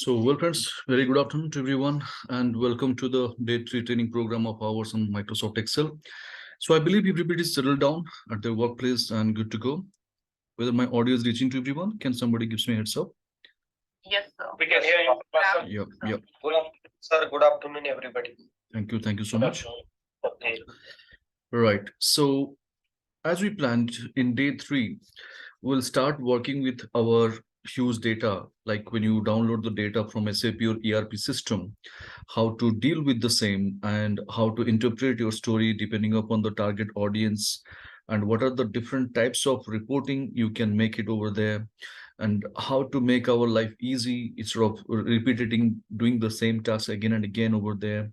Well, friends, very good afternoon to everyone, and welcome to the day 3 training program of ours on Microsoft Excel. I believe everybody is settled down at their workplace and good to go. Whether my audio is reaching to everyone, can somebody gives me a heads up? Yes, sir. We can hear you, Professor. Yep. Good afternoon, sir. Good afternoon, everybody. Thank you so much. Okay. Right. So, as we planned in day 3, we'll start working with our huge data, like when you download the data from SAP or ERP system, how to deal with the same and how to interpret your story depending upon the target audience, and what are the different types of reporting you can make it over there, and how to make our life easy instead of repeating doing the same task again and again over there.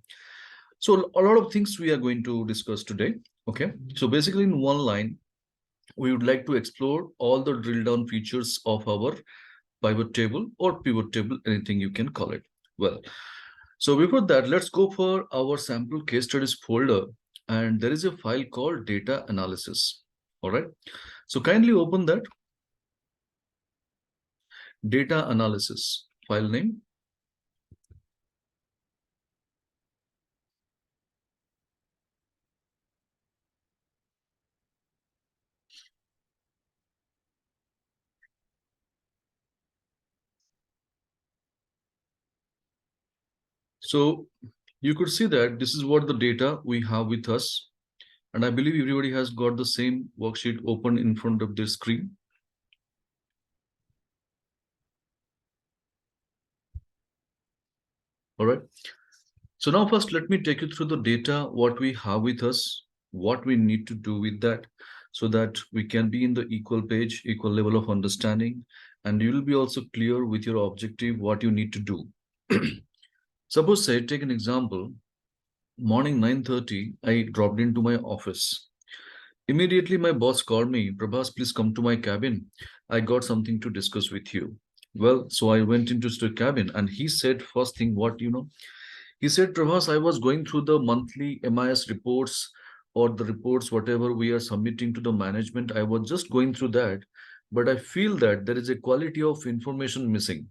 So a lot of things we are going to discuss today. Okay, so basically in one line, we would like to explore all the drill down features of our pivot table, anything you can call it. Well, so before that, let's go for our sample case studies folder, and there is a file called data analysis. All right, so kindly open that data analysis file name. So you could see that this is what the data we have with us. And I believe everybody has got the same worksheet open in front of their screen. All right. So now first, let me take you through the data, what we have with us, what we need to do with that, so that we can be in the equal page, equal level of understanding, and you will be also clear with your objective, what you need to do. Suppose, say, take an example, morning 9:30, I dropped into my office. Immediately, my boss called me, Prabhas, please come to my cabin. I got something to discuss with you. Well, so I went into the cabin and he said, first thing, he said, Prabhas, I was going through the monthly MIS reports or the reports, whatever we are submitting to the management. I was just going through that, but I feel that there is a quality of information missing.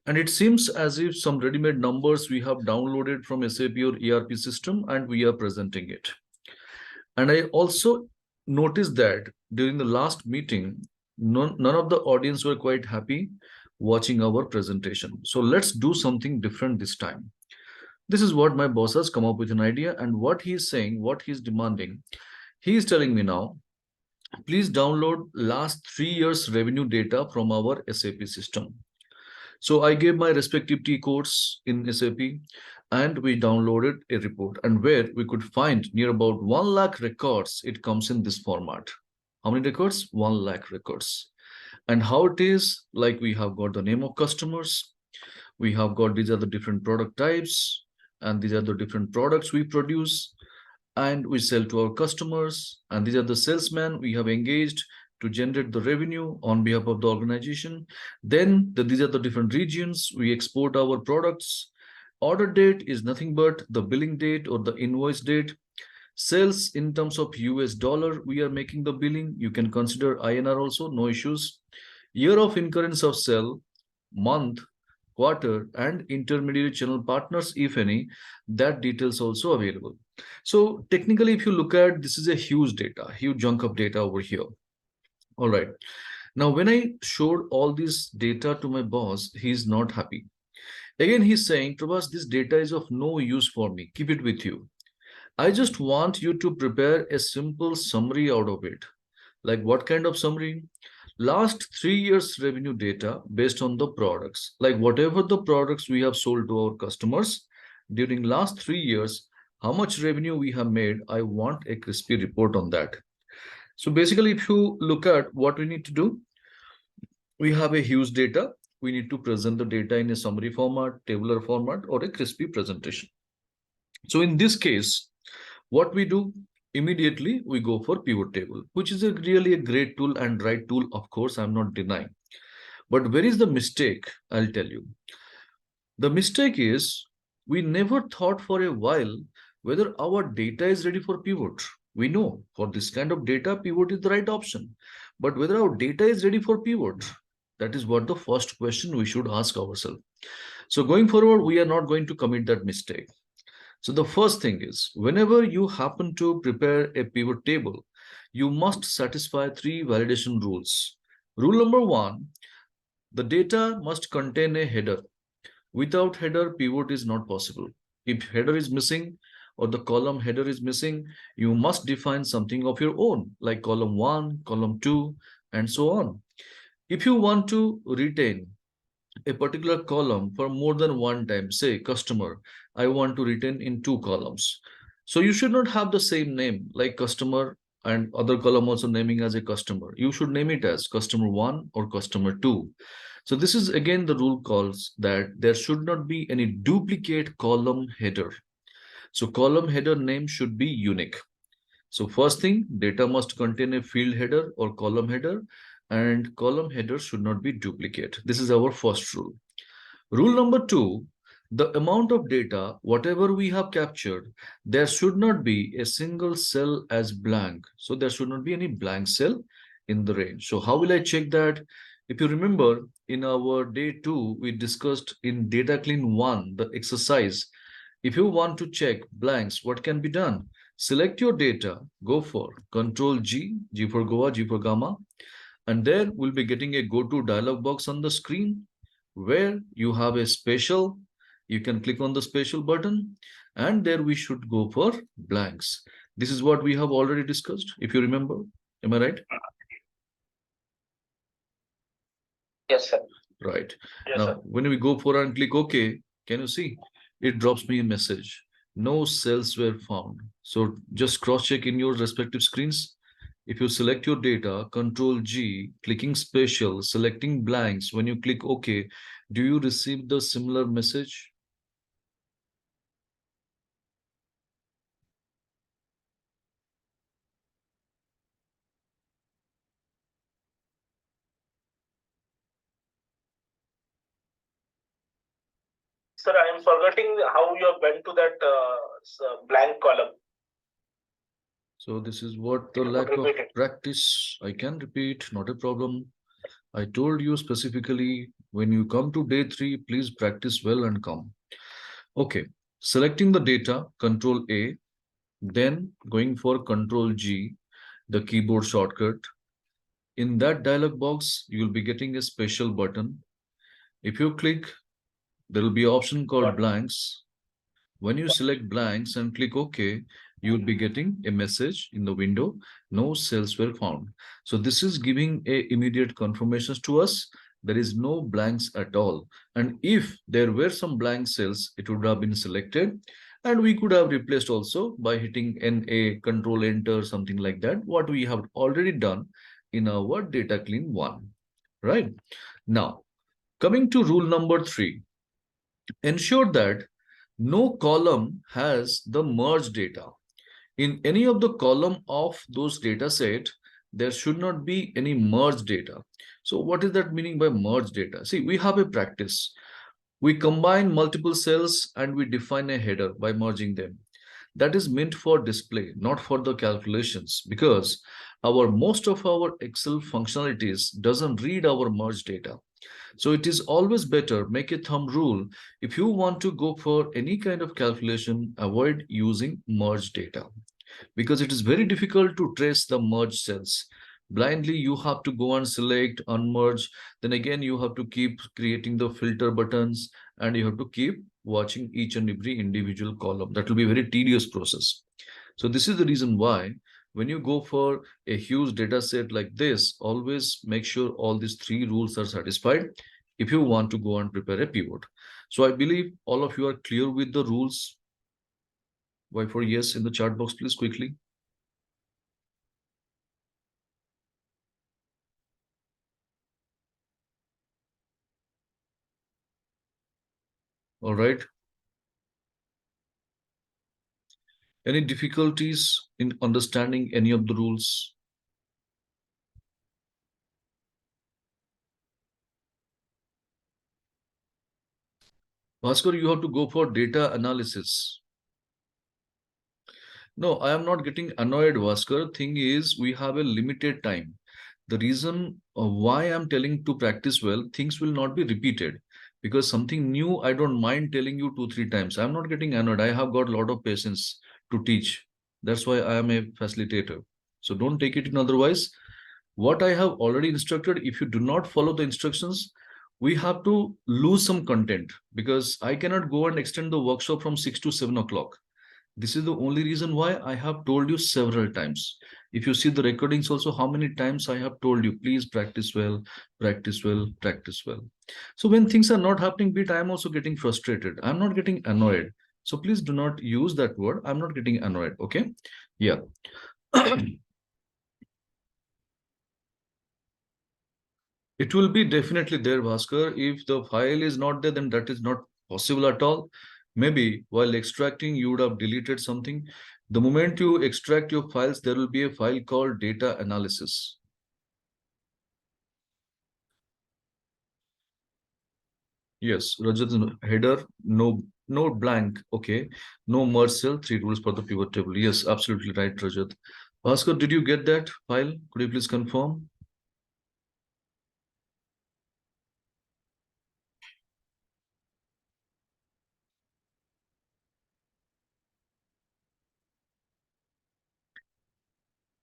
And it seems as if some ready-made numbers we have downloaded from SAP or ERP system and we are presenting it. And I also noticed that during the last meeting, none of the audience were quite happy watching our presentation. So let's do something different this time. This is what my boss has come up with an idea, and what he's saying, what he's demanding. He is telling me now, please download last 3 years revenue data from our SAP system. So I gave my respective T codes in SAP, and we downloaded a report, and where we could find near about 1 lakh records. It comes in this format. How many records? 1 lakh records. And how it is, like we have got the name of customers, we have got these are the different product types, and these are the different products we produce and we sell to our customers, and these are the salesmen we have engaged to generate the revenue on behalf of the organization. Then these are the different regions we export our products. Order date is nothing but the billing date or the invoice date. Sales in terms of US dollar, we are making the billing. You can consider INR also, no issues. Year of incurrence of sale, month, quarter, and intermediary channel partners, if any, that details also available. So technically, if you look at, this is a huge data, huge chunk of data over here. All right. Now, when I showed all this data to my boss, he's not happy. Again, he's saying, Prabhas, this data is of no use for me. Keep it with you. I just want you to prepare a simple summary out of it. Like what kind of summary? Last 3 years revenue data based on the products, like whatever the products we have sold to our customers during last 3 years, how much revenue we have made. I want a crispy report on that. So basically, if you look at what we need to do, we have a huge data. We need to present the data in a summary format, tabular format, or a crispy presentation. So in this case, what we do, immediately we go for pivot table, which is really a great tool and right tool, of course, I'm not denying. But where is the mistake? I'll tell you. The mistake is we never thought for a while whether our data is ready for pivot. We know for this kind of data, pivot is the right option. But whether our data is ready for pivot, That is what the first question we should ask ourselves. So going forward, we are not going to commit that mistake. So the first thing is, whenever you happen to prepare a pivot table, you must satisfy three validation rules. Rule number one, the data must contain a header. Without header, pivot is not possible. If header is missing or the column header is missing, you must define something of your own, like column 1, column 2, and so on. If you want to retain a particular column for more than one time, say customer, I want to retain in two columns. So you should not have the same name like customer and other column also naming as a customer. You should name it as customer 1 or customer 2. So this is again the rule calls that there should not be any duplicate column header. So column header name should be unique. So first thing, data must contain a field header or column header, and column header should not be duplicate. This is our first rule. Rule number two, the amount of data, whatever we have captured, there should not be a single cell as blank. So there should not be any blank cell in the range. So how will I check that? If you remember, in our day 2, we discussed in data clean 1, the exercise. If you want to check blanks, what can be done? Select your data, go for Control G, G for Goa, G for Gamma, and there we'll be getting a go to dialog box on the screen where you have a special. You can click on the special button, and there we should go for blanks. This is what we have already discussed, if you remember. Am I right? Yes, sir. Right. Yes, Now, sir. when we go for and click OK, can you see? It drops me a message. No cells were found. So just cross check in your respective screens. If you select your data, Control G, clicking special, selecting blanks, when you click OK, do you receive the similar message? Sir, I am forgetting how you have went to that blank column. So this is what the You could lack of repeat it. practice. I can repeat, not a problem. I told you specifically, when you come to day 3, please practice well and come. Okay, selecting the data, Control A, then going for Control G, the keyboard shortcut. In that dialog box, you'll be getting a special button. If you click, there will be an option called blanks. When you select blanks and click OK, you will be getting a message in the window, no cells were found. So this is giving a immediate confirmations to us. There is no blanks at all. And if there were some blank cells, it would have been selected. And we could have replaced also by hitting NA, Control Enter, something like that, what we have already done in our data clean 1. Right? Now, coming to rule number 3, ensure that no column has the merged data. In any of the column of those data set, there should not be any merged data. So what is that meaning by merged data? See, we have a practice. We combine multiple cells and we define a header by merging them. That is meant for display, not for the calculations, because most of our Excel functionalities doesn't read our merged data. So it is always better, make a thumb rule. If you want to go for any kind of calculation, avoid using merged data because it is very difficult to trace the merged cells. Blindly, you have to go and select, unmerge. Then again, you have to keep creating the filter buttons and you have to keep watching each and every individual column. That will be a very tedious process. So this is the reason why when you go for a huge data set like this, always make sure all these 3 rules are satisfied if you want to go and prepare a pivot. So I believe all of you are clear with the rules. Why for yes in the chat box, please quickly. All right. Any difficulties in understanding any of the rules? Bhaskar, you have to go for data analysis. No, I am not getting annoyed, Bhaskar. Thing is, we have a limited time. The reason why I'm telling to practice well, things will not be repeated, because something new, I don't mind telling you 2, 3 times. I'm not getting annoyed. I have got a lot of patience to teach. That's why I am a facilitator. So don't take it in otherwise. What I have already instructed, if you do not follow the instructions, we have to lose some content, because I cannot go and extend the workshop from 6 to 7 o'clock. This is the only reason why I have told you several times. If you see the recordings also, how many times I have told you, please practice well, practice well, practice well. So when things are not happening, bit, I am also getting frustrated. I'm not getting annoyed. So please do not use that word. I'm not getting annoyed. Okay. Yeah. It will be definitely there, Bhaskar. If the file is not there, then that is not possible at all. Maybe while extracting, you would have deleted something. The moment you extract your files, there will be a file called data analysis. Yes, Rajat, header, no blank. Okay. No merge cell, 3 rules for the pivot table. Yes, absolutely right, Rajat. Bhaskar, did you get that file? Could you please confirm?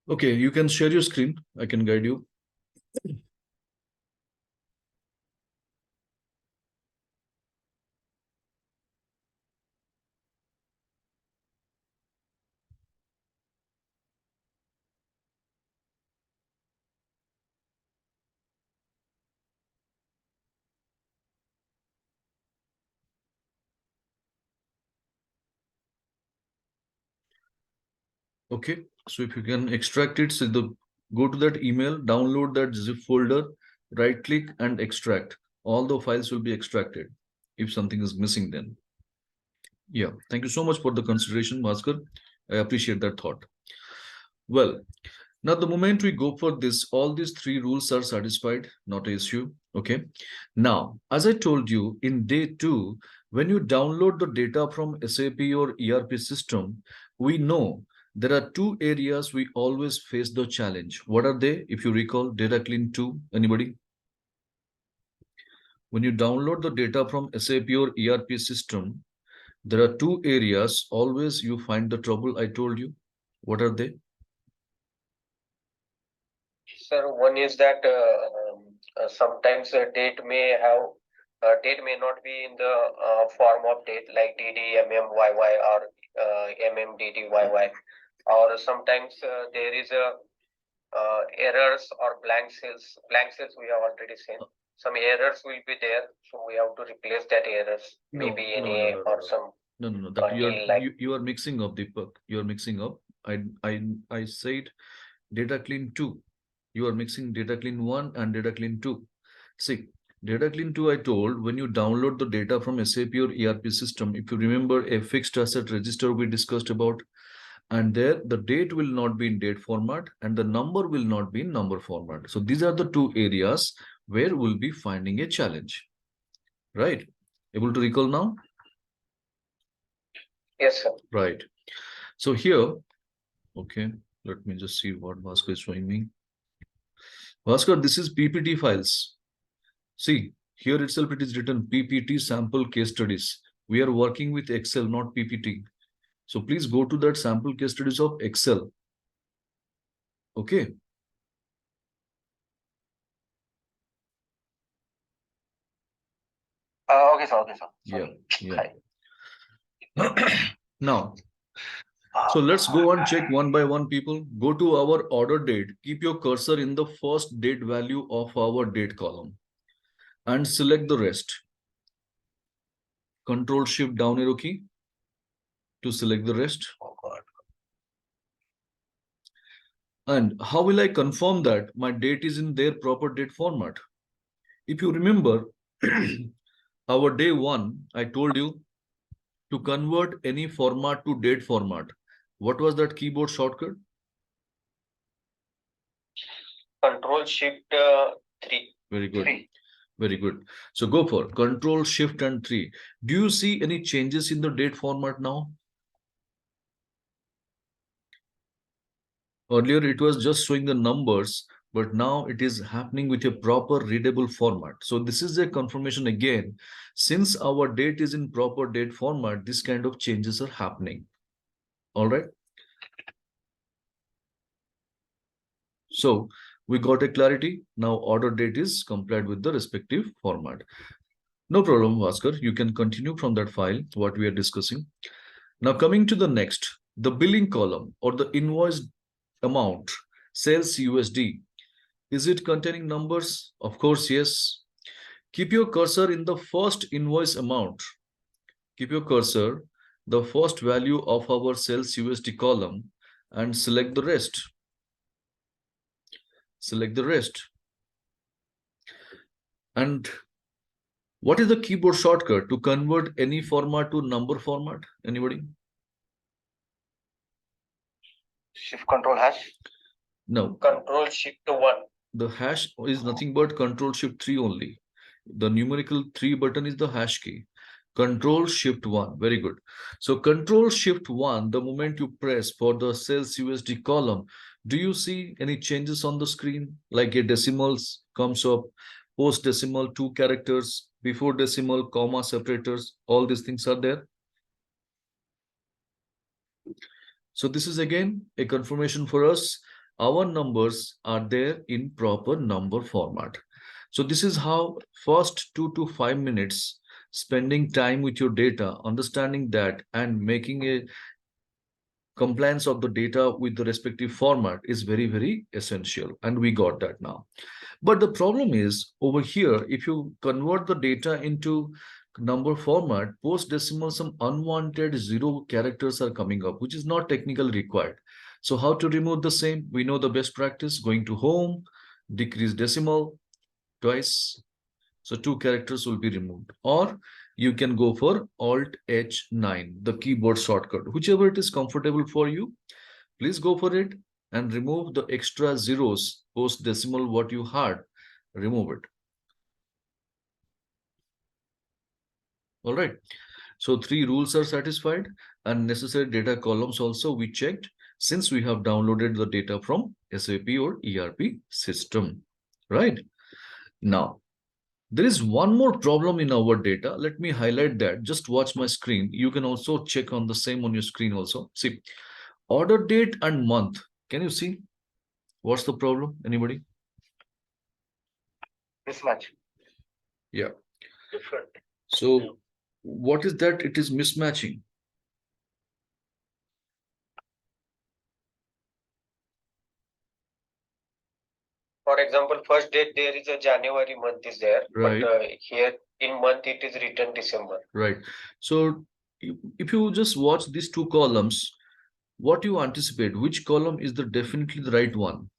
Okay, you can share your screen. I can guide you. Okay, so if you can extract it, so go to that email, download that zip folder, right click and extract. All the files will be extracted. If something is missing, then yeah. Thank you so much for the consideration, Bhaskar. I appreciate that thought. Well, now the moment we go for this, all these 3 rules are satisfied, not an issue. Okay. Now, as I told you in day 2, when you download the data from SAP or ERP system, we know there are 2 areas we always face the challenge. What are they? If you recall, data clean 2, anybody? When you download the data from SAP or ERP system, there are 2 areas always you find the trouble. I told you. What are they? Sir, one is that sometimes date may not be in the form of date like DDMMYY or MMDDYY, or sometimes there is a errors or blank cells. Blank cells we have already seen. Some errors will be there, so we have to replace that errors. Maybe in A or some. No. That you are mixing up, Deepak. You are mixing up. I said data clean 2. You are mixing data clean 1 and data clean 2. See, data clean 2, I told when you download the data from SAP or ERP system, if you remember a fixed asset register we discussed about, and there the date will not be in date format and the number will not be in number format. So these are the 2 areas where we'll be finding a challenge. Right? Able to recall now? Yes, sir. Right. So here, okay, let me just see what Bhaskar is showing me. Bhaskar, this is PPT files. See, here itself it is written PPT sample case studies. We are working with Excel, not PPT. So please go to that sample case studies of Excel. Okay. Okay, sir. Okay, sir. Sorry. Yeah. Now, so let's go and check one by one, people. Go to our order date. Keep your cursor in the first date value of our date column and select the rest. Control Shift down arrow key to select the rest. Oh, God. And how will I confirm that my date is in their proper date format? If you remember, our day 1, I told you to convert any format to date format. What was that keyboard shortcut? Control Shift 3. Very good. 3. Very good. So go for Control Shift and 3. Do you see any changes in the date format now? Earlier, it was just showing the numbers. but now it is happening with a proper readable format. So this is a confirmation again. Since our date is in proper date format, this kind of changes are happening. All right. So we got a clarity. Now order date is complied with the respective format. No problem, Bhaskar. You can continue from that file, what we are discussing. Now coming to the next, the billing column or the invoice amount, sales USD. Is it containing numbers? Of course, yes. Keep your cursor in the first invoice amount. Keep your cursor, the first value of our sales USD column, and select the rest. Select the rest. And what is the keyboard shortcut to convert any format to number format? Anybody? Shift Control Hash. No. Control Shift 1. The hash is nothing but Control Shift 3 only. The numerical 3 button is the hash key. Control Shift 1. Very good. So Control Shift 1, the moment you press for the sales USD column, do you see any changes on the screen? Like a decimals comes up, post decimal 2 characters, before decimal, comma separators, all these things are there. So this is again a confirmation for us. Our numbers are there in proper number format. So this is how first 2 to 5 minutes spending time with your data, understanding that and making a compliance of the data with the respective format is very, very essential. And we got that now. But the problem is over here, if you convert the data into number format, post decimal, some unwanted 0 characters are coming up, which is not technically required. So how to remove the same? We know the best practice, going to home, decrease decimal twice. So 2 characters will be removed. Or you can go for Alt H9, the keyboard shortcut, whichever it is comfortable for you. Please go for it and remove the extra zeros post decimal what you had. Remove it. All right. So 3 rules are satisfied, and necessary data columns also we checked since we have downloaded the data from SAP or ERP system. Right. Now, there is one more problem in our data. Let me highlight that. Just watch my screen. You can also check on the same on your screen also. See, order date and month. Can you see? What's the problem? Anybody? Mismatch. Yeah. Different. So what is that? It is mismatching. For example, first date there is a January month is there, Right. but here in month it is written December. Right. So if you just watch these 2 columns, what you anticipate? Which column is the definitely the right one?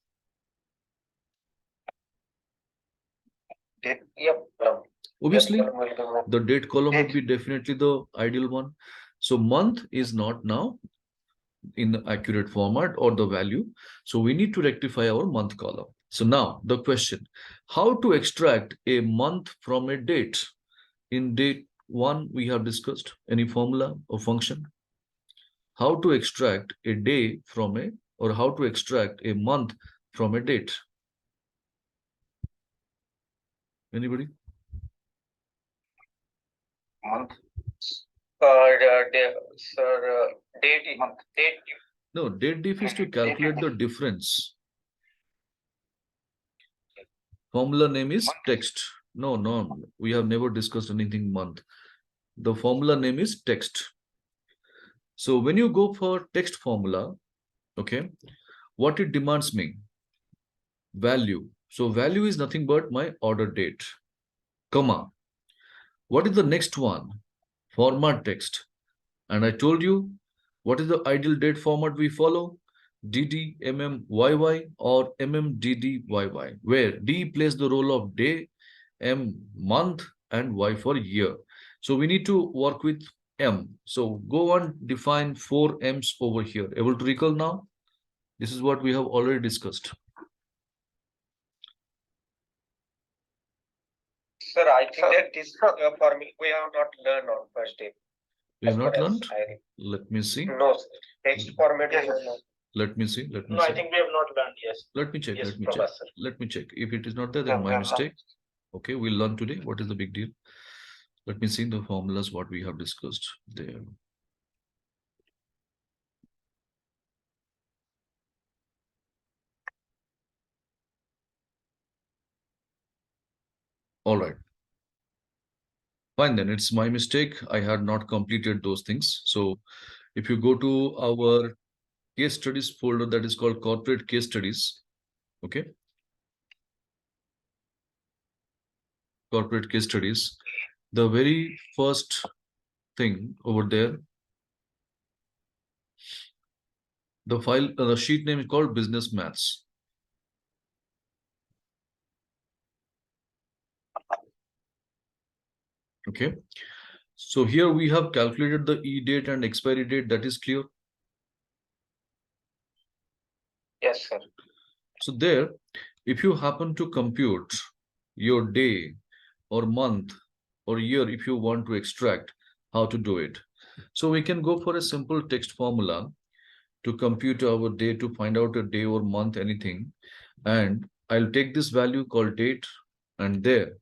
Date, yep. Obviously, Date column will be the date column would date. be definitely the ideal one. So month is not now in the accurate format or the value. So we need to rectify our month column. So now the question, how to extract a month from a date? In date 1, we have discussed any formula or function. How to extract a day from a, or how to extract a month from a date? Anybody? Month. Sir, date month. Date. No, date diff is to calculate the difference. Formula name is text. No, we have never discussed anything month. The formula name is text. So when you go for text formula, okay, what it demands me? Value. So value is nothing but my order date, comma. What is the next one? Format text. And I told you, what is the ideal date format we follow? DD, MMYY or MMDDYY, where D plays the role of day, M month, and Y for year. So we need to work with M. So go on, define 4 M's over here. Able to recall now? This is what we have already discussed. Sir, I think that this for me we have not learned on first day. We have not As learned? I Let me see. no, sir. Text format is not. Let me see. Let me No, I see. think we have not learned. Yes. Let me check. Yes, Let me check. Professor. Let me check. If it is not there, Yeah, then we my have not. mistake. Okay, we'll learn today. What is the big deal? Let me see the formulas what we have discussed there. All right. Fine, then it's my mistake. I had not completed those things. So if you go to our case studies folder that is called corporate case studies, okay, corporate case studies, the very first thing over there, the file, the sheet name is called business maths. Okay. So here we have calculated the e-date and expiry date. That is clear. Yes, sir. So there, if you happen to compute your day or month or year, if you want to extract, how to do it. So we can go for a simple text formula to compute our day, to find out a day or month, anything. And I'll take this value called date, and there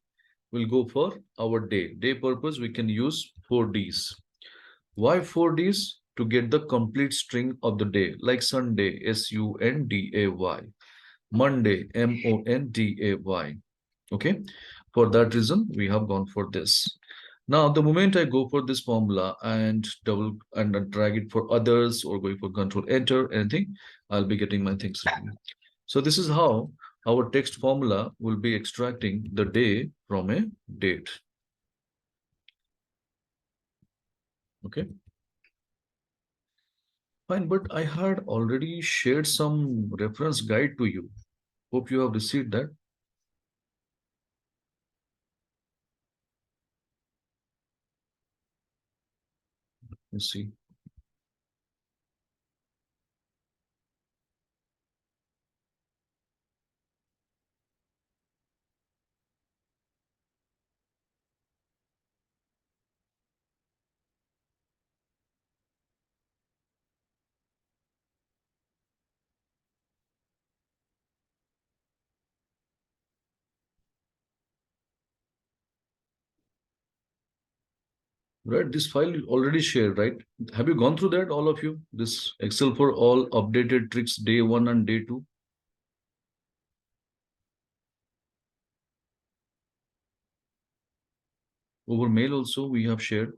we'll go for our day. Day purpose, we can use 4Ds. Why 4Ds? To get the complete string of the day, like Sunday, Sunday, Monday, Monday. Okay. For that reason, we have gone for this. Now, the moment I go for this formula and double and drag it for others or going for control enter, anything, I'll be getting my things ready. So this is how our text formula will be extracting the day from a date. Okay. Fine, but I had already shared some reference guide to you. Hope you have received that. You see. Right, this file is already shared, right? Have you gone through that, all of you? This Excel for all updated tricks day 1 and day 2? Over mail also we have shared.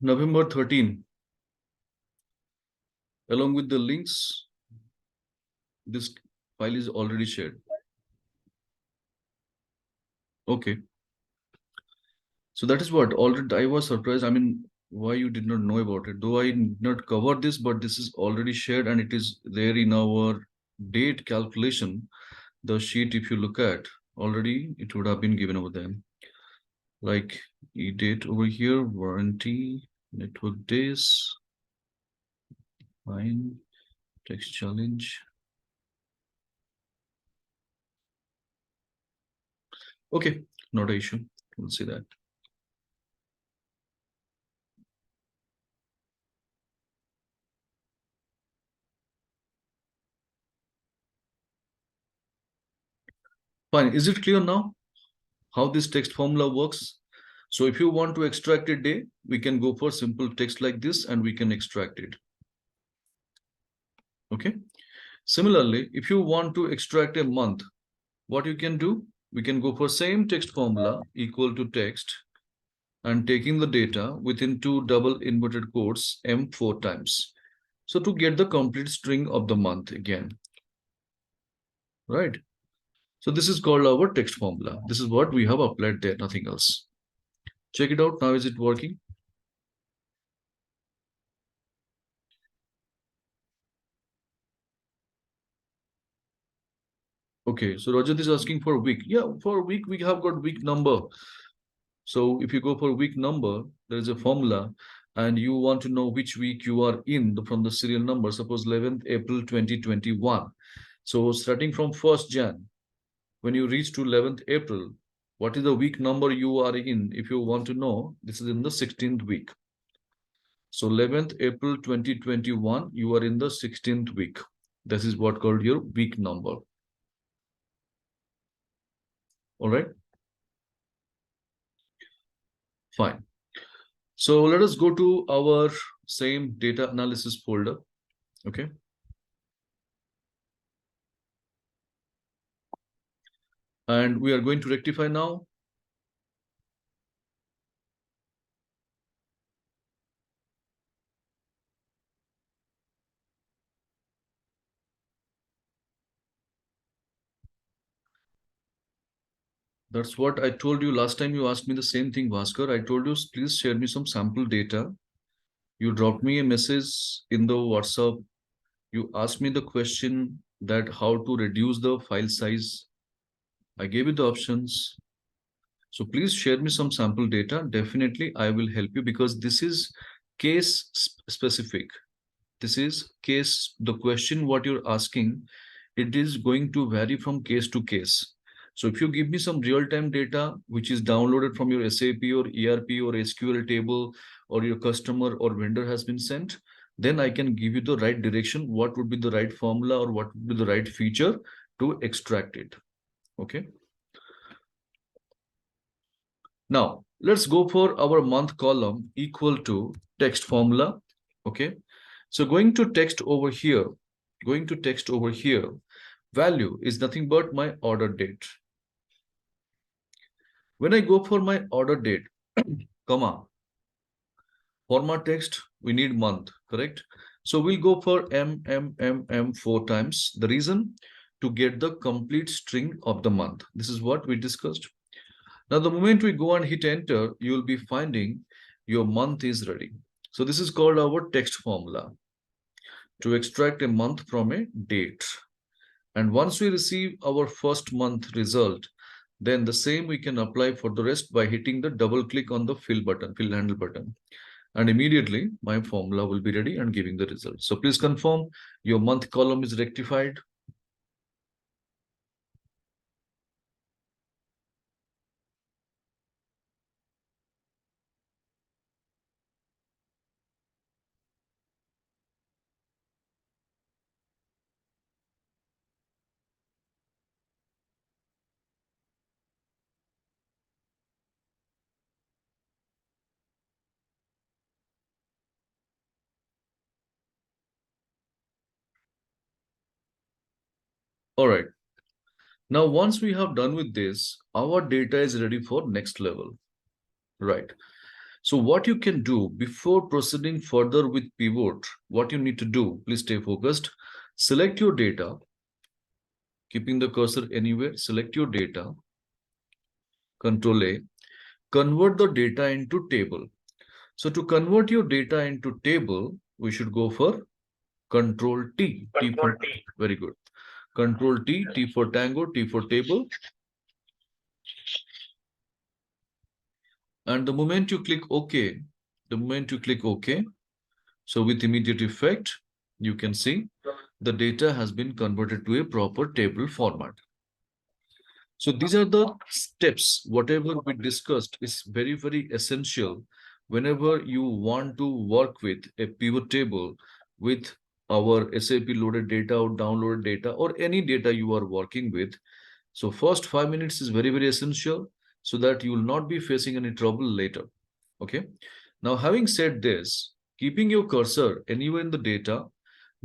November 13, along with the links, this file is already shared. Okay. So that is what already I was surprised. I mean, why you did not know about it? Though I did not cover this, but this is already shared and it is there in our date calculation. The sheet, if you look at already, it would have been given over there. Like e-date over here, warranty, network days, fine, text challenge. Okay, not an issue. We'll see that. Fine. Is it clear now how this text formula works? So if you want to extract a day, we can go for simple text like this and we can extract it. Okay. Similarly, if you want to extract a month, what you can do, we can go for same text formula equal to text and taking the data within two double inverted quotes M 4 times. So to get the complete string of the month again, right? So this is called our text formula. This is what we have applied there, nothing else. Check it out. Now is it working? Okay, so Rajat is asking for week. Yeah, for week we have got week number. So if you go for week number, there is a formula, and you want to know which week you are in from the serial number. Suppose 11th April 2021. So starting from 1st Jan, when you reach to 11th April, what is the week number you are in? If you want to know, this is in the 16th week. So 11th April 2021, you are in the 16th week. This is what called your week number. All right. Fine. So let us go to our same data analysis folder. Okay. And we are going to rectify now. That's what I told you last time you asked me the same thing, Bhaskar. I told you, please share me some sample data. You dropped me a message in the WhatsApp. You asked me the question that how to reduce the file size. I gave you the options. So please share me some sample data. Definitely, I will help you because this is case specific. This is case, the question what you're asking, it is going to vary from case to case. So if you give me some real-time data, which is downloaded from your SAP or ERP or SQL table, or your customer or vendor has been sent, then I can give you the right direction, what would be the right formula or what would be the right feature to extract it. Okay. Now, let's go for our month column equal to text formula. Okay. So going to text over here, value is nothing but my order date. When I go for my order date, comma, format text, we need month, correct? So we'll go for M 4 times. The reason, to get the complete string of the month. This is what we discussed. Now, the moment we go and hit enter, you will be finding your month is ready. So this is called our text formula to extract a month from a date. And once we receive our first month result, then the same we can apply for the rest by hitting the double click on the fill handle button. And immediately my formula will be ready and giving the result. So please confirm your month column is rectified. All right. Now, once we have done with this, our data is ready for next level, right? So what you can do before proceeding further with pivot, what you need to do, please stay focused. Select your data, keeping the cursor anywhere, select your data, Control A, convert the data into table. So to convert your data into table, we should go for Control T. Control T. Very good. Control T, T for Tango, T for table. And the moment you click OK, so with immediate effect, you can see the data has been converted to a proper table format. So these are the steps. Whatever we discussed is very, very essential whenever you want to work with a pivot table with our SAP loaded data or downloaded data or any data you are working with. So first 5 minutes is very, very essential so that you will not be facing any trouble later. Okay. Now, having said this, keeping your cursor anywhere in the data,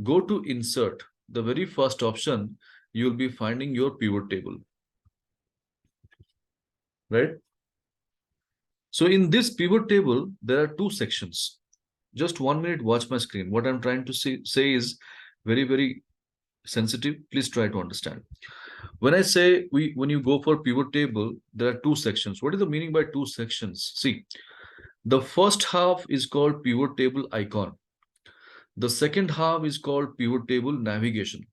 go to insert. The very first option, you'll be finding your pivot table. Right? So in this pivot table, there are two sections. Just 1 minute, watch my screen. What I'm trying to say is very, very sensitive. Please try to understand. When I say when you go for pivot table, there are two sections. What is the meaning by two sections? See, the first half is called pivot table icon. The second half is called pivot table navigation.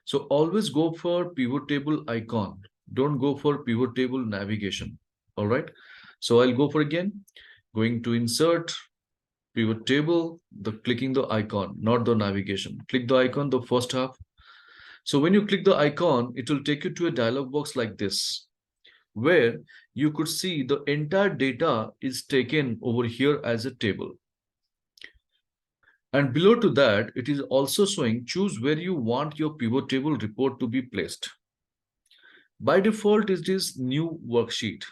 So always go for pivot table icon. Don't go for pivot table navigation. All right. So I'll go for again, going to insert pivot table, the clicking the icon, not the navigation. Click the icon, the first half. So when you click the icon, it will take you to a dialog box like this, where you could see the entire data is taken over here as a table. And below to that, it is also showing choose where you want your pivot table report to be placed. By default, it is new worksheet.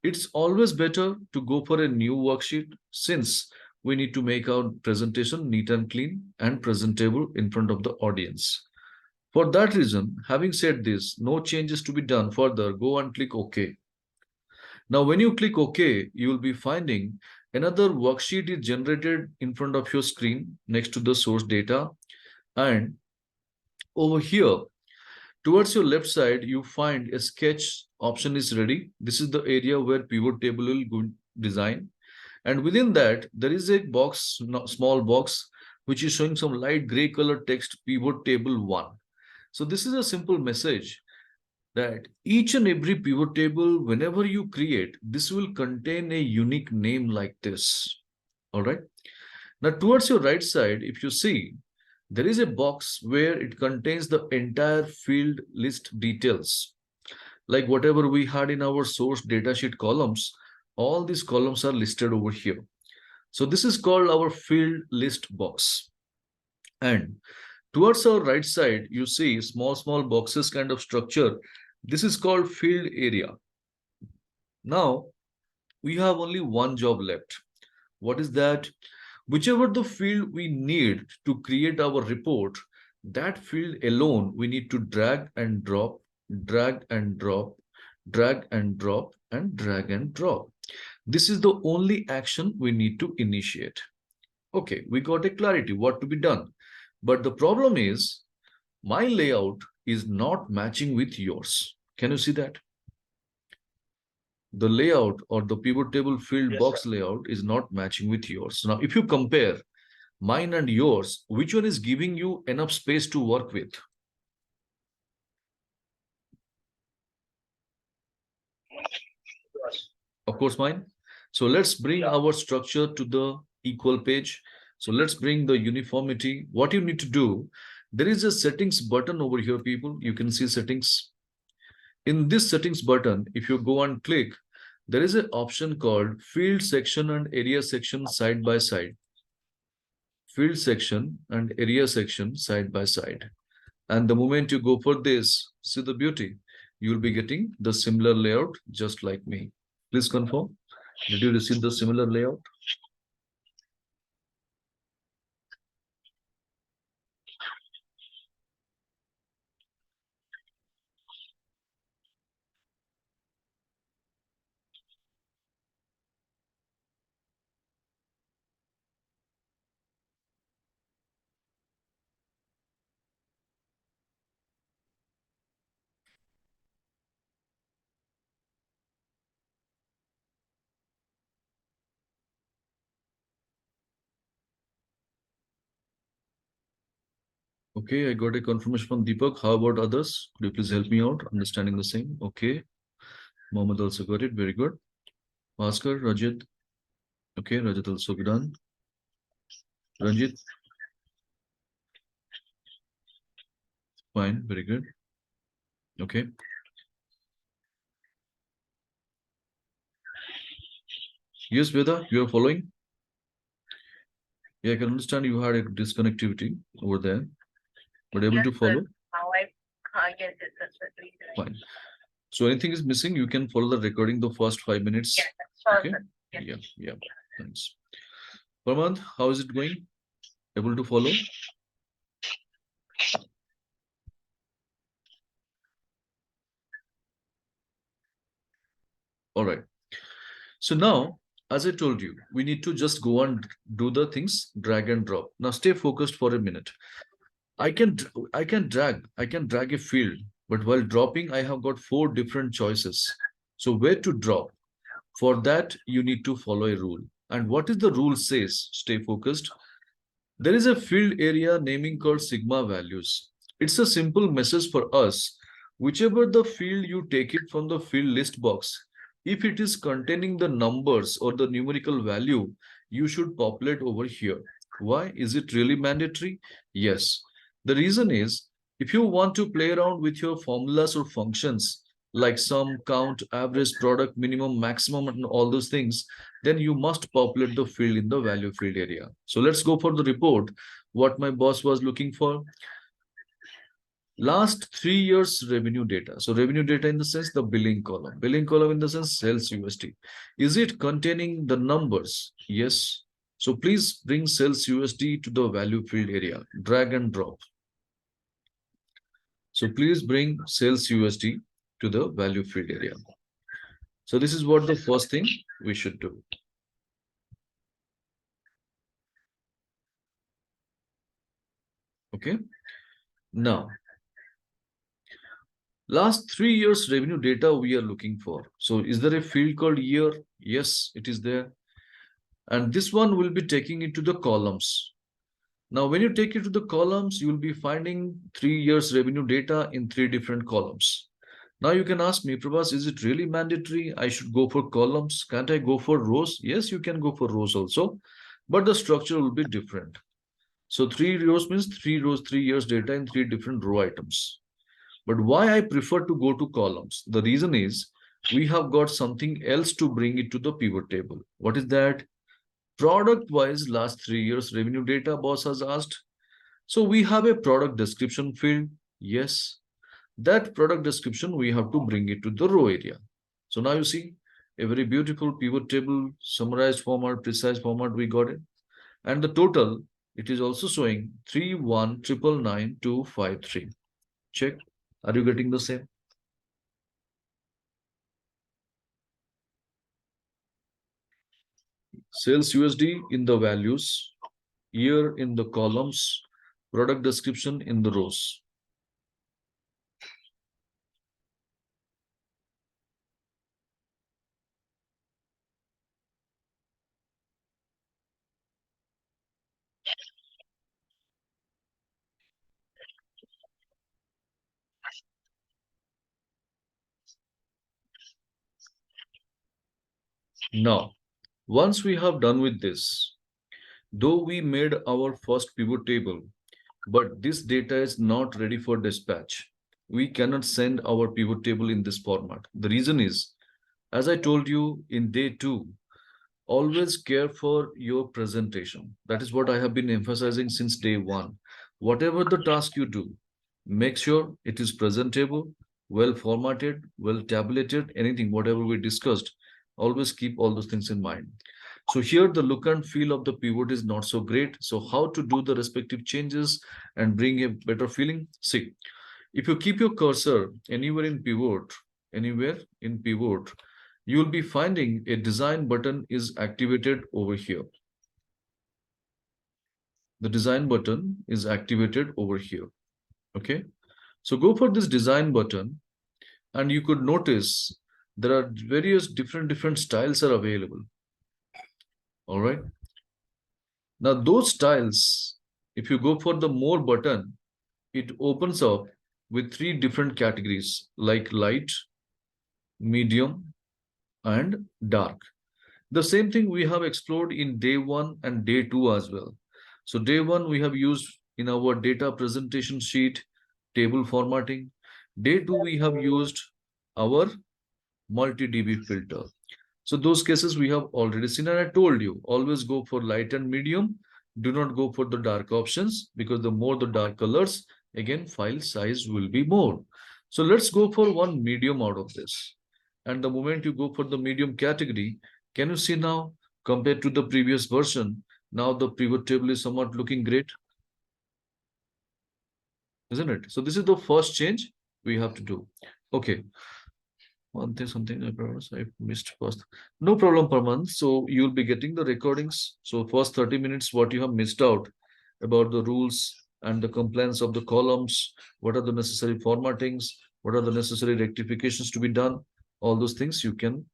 It's always better to go for a new worksheet since we need to make our presentation neat and clean and presentable in front of the audience. For that reason, having said this, no changes to be done further, go and click OK. Now, when you click OK, you will be finding another worksheet is generated in front of your screen next to the source data. And over here, towards your left side, you find a sketch option is ready. This is the area where pivot table will go design. And within that, there is a box, small box, which is showing some light gray color text pivot table 1. So this is a simple message that each and every pivot table, whenever you create, this will contain a unique name like this. All right. Now, towards your right side, if you see, there is a box where it contains the entire field list details. Like whatever we had in our source datasheet columns, all these columns are listed over here. So this is called our field list box. And towards our right side, you see small boxes kind of structure. This is called field area. Now, we have only one job left. What is that? Whichever the field we need to create our report, that field alone we need to drag and drop, drag and drop, drag and drop, and drag and drop. This is the only action we need to initiate. Okay, we got a clarity what to be done. But the problem is my layout is not matching with yours. Can you see that? The layout or the pivot table field Yes, box sir. layout is not matching with yours. Now, if you compare mine and yours, which one is giving you enough space to work with? Yes. Of course, mine. So let's bring Yeah. our structure to the equal page. So let's bring the uniformity. What you need to do, there is a settings button over here, people. You can see settings. In this settings button, if you go and click, there is an option called field section and area section side by side. Field section and area section side by side. And the moment you go for this, see the beauty, you will be getting the similar layout just like me. Please confirm. Did you receive the similar layout? Okay, I got a confirmation from Deepak. How about others? Could you please help me out understanding the same? Okay. Mohammed also got it. Very good. Bhaskar, Rajit. Okay, Rajit also done. Ranjit. Fine. Very good. Okay. Yes, Veda, you are following? Yeah, I can understand you had a disconnectivity over there, but able to follow? Yes, that's what we do. Fine. So anything is missing, you can follow the recording the first 5 minutes. Yes, sure, Okay. sir. Yes. Yeah. Thanks. Parmant, how is it going? Able to follow? All right. So now as I told you, we need to just go and do the things, drag and drop. Now stay focused for a minute. I can drag a field, but while dropping, I have got four different choices. So where to drop? For that, you need to follow a rule. And what is the rule says? Stay focused. There is a field area naming called sigma values. It's a simple message for us. Whichever the field you take it from the field list box, if it is containing the numbers or the numerical value, you should populate over here. Why? Is it really mandatory? Yes. The reason is, if you want to play around with your formulas or functions, like sum, count, average, product, minimum, maximum, and all those things, then you must populate the field in the value field area. So let's go for the report. What my boss was looking for. Last 3 years revenue data. So revenue data in the sense the billing column. Billing column in the sense sales USD. Is it containing the numbers? Yes. So please bring sales USD to the value field area. Drag and drop. So please bring sales USD to the value field area. So this is what the first thing we should do. Okay. Now, last 3 years revenue data we are looking for. So is there a field called year? Yes, it is there. And this one will be taking it to the columns. Now, when you take it to the columns, you will be finding 3 years revenue data in 3 different columns. Now you can ask me, Prabhas, is it really mandatory? I should go for columns. Can't I go for rows? Yes, you can go for rows also, but the structure will be different. So 3 rows means 3 rows, 3 years data in 3 different row items. But why I prefer to go to columns? The reason is we have got something else to bring it to the pivot table. What is that? Product wise, last 3 years revenue data, boss has asked. So we have a product description field. Yes. That product description, we have to bring it to the row area. So now you see a very beautiful pivot table, summarized format, precise format, we got it. And the total, it is also showing 3199253. Check. Are you getting the same? Sales USD in the values, year in the columns, product description in the rows. Now, once we have done with this, though we made our first pivot table, but this data is not ready for dispatch. We cannot send our pivot table in this format. The reason is, as I told you in day 2, always care for your presentation. That is what I have been emphasizing since day 1. Whatever the task you do, make sure it is presentable, well formatted, well tabulated, anything, whatever we discussed, always keep all those things in mind. So here the look and feel of the pivot is not so great. So how to do the respective changes and bring a better feeling? See, if you keep your cursor anywhere in pivot, you will be finding a design button is activated over here. The design button is activated over here. Okay. So go for this design button and you could notice there are various different styles are available. All right. Now those styles, if you go for the more button, it opens up with 3 different categories like light, medium, and dark. The same thing we have explored in day 1 and day 2 as well. So day 1 we have used in our data presentation sheet, table formatting. Day 2 we have used our multi-DB filter. So those cases we have already seen, and I told you, always go for light and medium. Do not go for the dark options, because the more the dark colors, again, file size will be more. So let's go for one medium out of this. And the moment you go for the medium category, can you see now, compared to the previous version, now the pivot table is somewhat looking great, isn't it? So this is the first change we have to do. Okay. One thing, something I promise I missed first. No problem per month. So you'll be getting the recordings. So first 30 minutes, what you have missed out about the rules and the compliance of the columns, what are the necessary formattings, what are the necessary rectifications to be done, all those things you can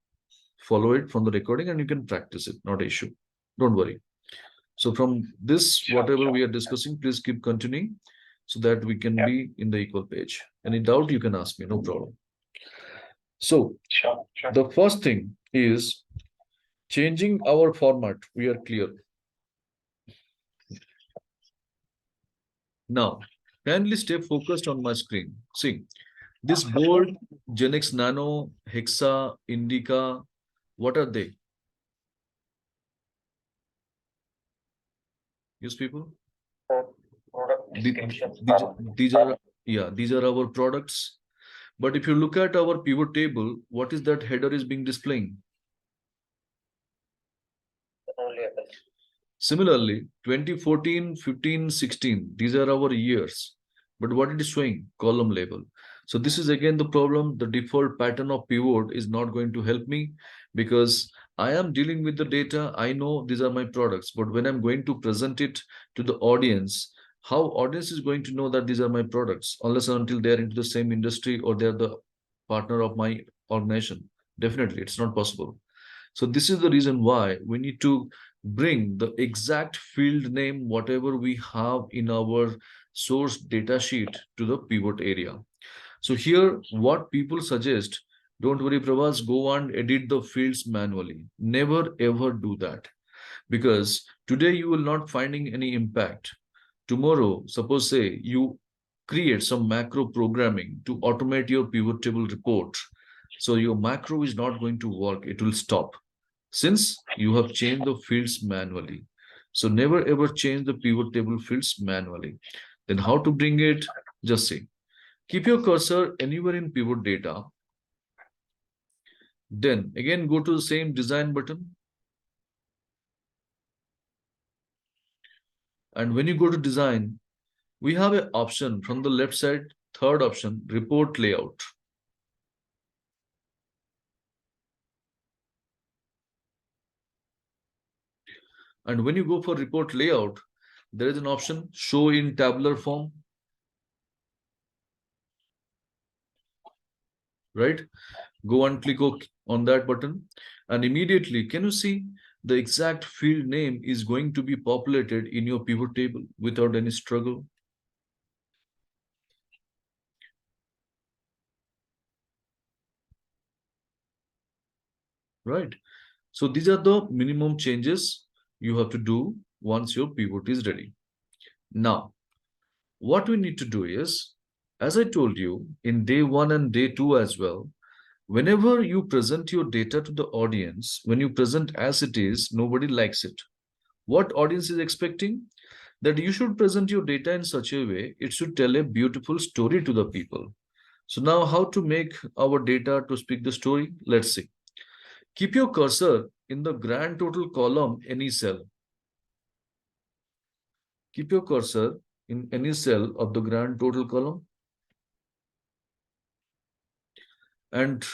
follow it from the recording and you can practice it, not an issue. Don't worry. So from this, whatever we are discussing, please keep continuing so that we can be in the equal page. Any doubt you can ask me, no problem. So the first thing is changing our format. We are clear. Now, kindly stay focused on my screen. See, this bold, Genex Nano, Hexa, Indica, what are they? Use people? Product The- description. these are our products. But if you look at our pivot table, what is that header is being displaying? Only Similarly, 2014, 15, 16, these are our years. But what it is showing? Column label. So this is again the problem. The default pattern of pivot is not going to help me because I am dealing with the data. I know these are my products, but when I'm going to present it to the audience, how audience is going to know that these are my products unless and until they're into the same industry or they're the partner of my organization? Definitely, it's not possible. So this is the reason why we need to bring the exact field name, whatever we have in our source data sheet to the pivot area. So here, what people suggest, don't worry, Pravas, go and edit the fields manually. Never ever do that because today you will not finding any impact. Tomorrow, suppose say you create some macro programming to automate your pivot table report. So your macro is not going to work, it will stop since you have changed the fields manually. So never ever change the pivot table fields manually. Then how to bring it? Just say, keep your cursor anywhere in pivot data. Then again, go to the same design button. And when you go to design, we have an option from the left side, third option, report layout. And when you go for report layout, there is an option show in tabular form, right? Go and click on that button and immediately, can you see the exact field name is going to be populated in your pivot table without any struggle? Right? So these are the minimum changes you have to do once your pivot is ready. Now, what we need to do is, as I told you in day one and day two as well, whenever you present your data to the audience, when you present as it is, nobody likes it. What audience is expecting? That you should present your data in such a way, it should tell a beautiful story to the people. So now how to make our data to speak the story? Let's see. Keep your cursor in the grand total column, any cell. Keep your cursor in any cell of the grand total column and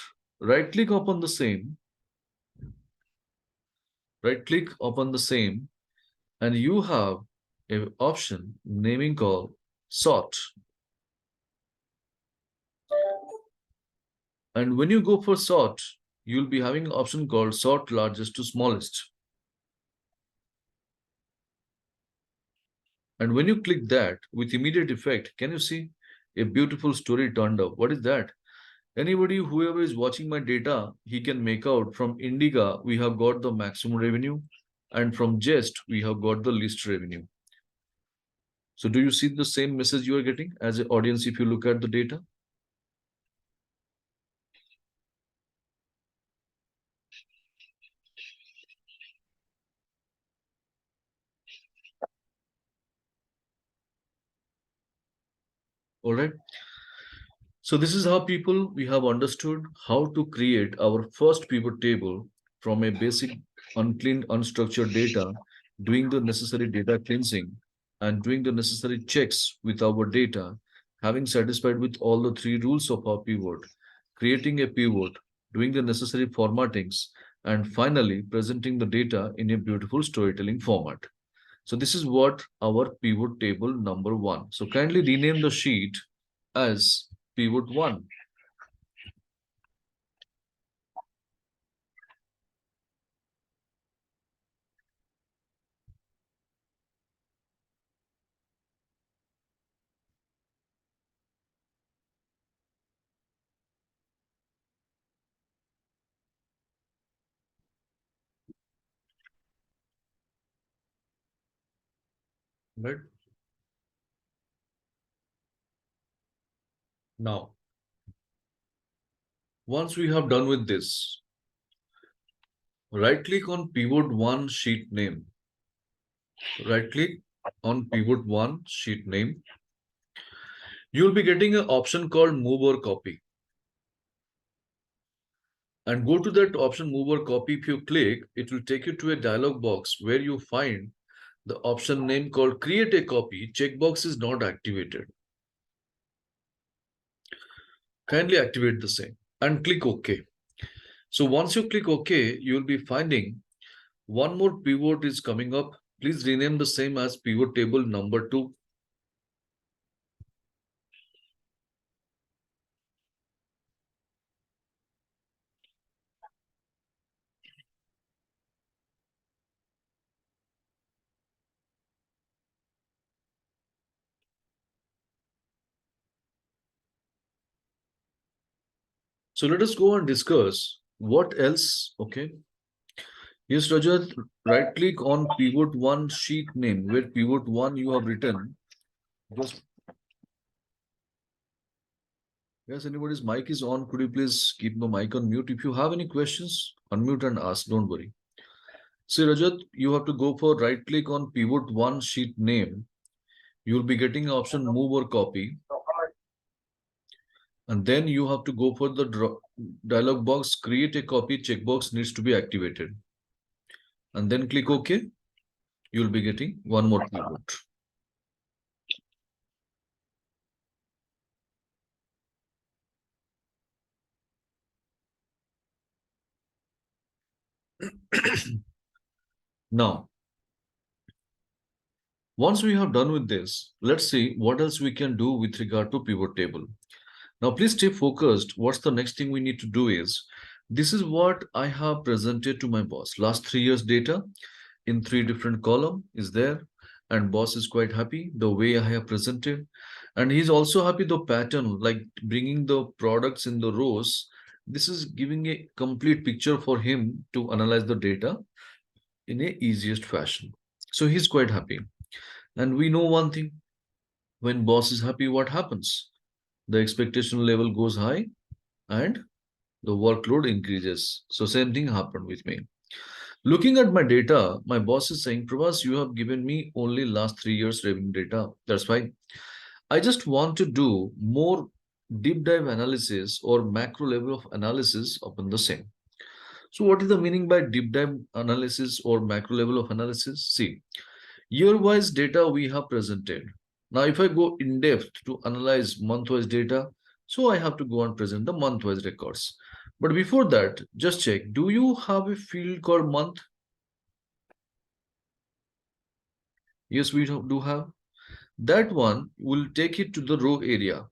right click upon the same, and you have an option naming called sort. And when you go for sort, you'll be having an option called sort largest to smallest. And when you click that with immediate effect, can you see a beautiful story turned up? What is that? Anybody, whoever is watching my data, he can make out from Indica, we have got the maximum revenue, and from Jest, we have got the least revenue. So do you see the same message you are getting as an audience if you look at the data? All right. So this is how people we have understood how to create our first pivot table from a basic unclean, unstructured data, doing the necessary data cleansing and doing the necessary checks with our data, having satisfied with all the three rules of our pivot, creating a pivot, doing the necessary formattings, and finally presenting the data in a beautiful storytelling format. So this is what our pivot table number one. So kindly rename the sheet as pivot one. Right? Now, once we have done with this, right click on pivot one sheet name. Right click on pivot one sheet name. You'll be getting an option called move or copy. And go to that option move or copy. If you click, it will take you to a dialog box where you find the option name called create a copy. Checkbox is not activated. Kindly activate the same and click OK. So once you click OK, you will be finding one more pivot is coming up. Please rename the same as pivot table number 2. So let us go and discuss what else. Okay. Yes, Rajat, right click on pivot one sheet name where pivot one you have written. Just yes, anybody's mic is on. Could you please keep the mic on mute? If you have any questions, unmute and ask. Don't worry. See, Rajat, you have to go for right click on pivot one sheet name. You'll be getting option move or copy. And then you have to go for the dialog box, create a copy checkbox needs to be activated. And then click OK. You'll be getting one more pivot. Now, once we have done with this, let's see what else we can do with regard to pivot table. Now, please stay focused. What's the next thing we need to do is, this is what I have presented to my boss. Last 3 years data in 3 different column is there. And boss is quite happy the way I have presented. And he's also happy the pattern, like bringing the products in the rows. This is giving a complete picture for him to analyze the data in a easiest fashion. So he's quite happy. And we know one thing, when boss is happy, what happens? The expectation level goes high and the workload increases. So same thing happened with me. Looking at my data, my boss is saying, Prabhas, you have given me only last 3 years revenue data. That's fine. I just want to do more deep dive analysis or macro level of analysis upon the same. So what is the meaning by deep dive analysis or macro level of analysis? See, year-wise data we have presented. Now, if I go in depth to analyze month-wise data, so I have to go and present the month-wise records. But before that, just check, do you have a field called month? Yes, we do have. That one will take it to the row area.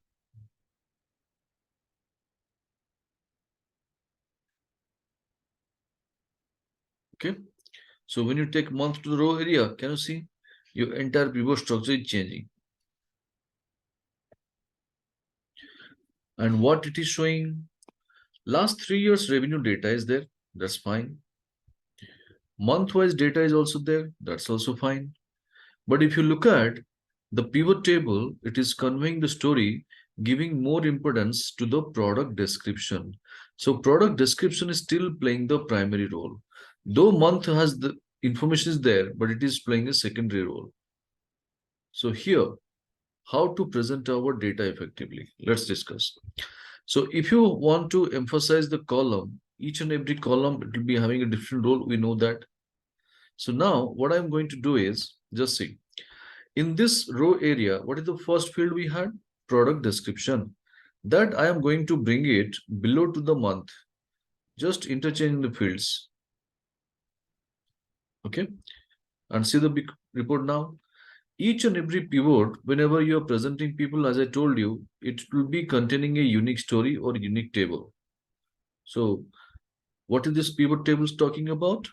Okay. So when you take month to the row area, can you see your entire pivot structure is changing? And what it is showing, last 3 years revenue data is there. That's fine. Month-wise data is also there. That's also fine. But if you look at the pivot table, it is conveying the story, giving more importance to the product description. So product description is still playing the primary role. Though month has the information is there, but it is playing a secondary role. So here, how to present our data effectively? Let's discuss. So if you want to emphasize the column, each and every column, it will be having a different role. We know that. So now what I'm going to do is just see. In this row area, what is the first field we had? Product description. That I am going to bring it below to the month. Just interchanging the fields. Okay. And see the big report now. Each and every pivot, whenever you are presenting people, as I told you, it will be containing a unique story or unique table. So what is this pivot table talking about?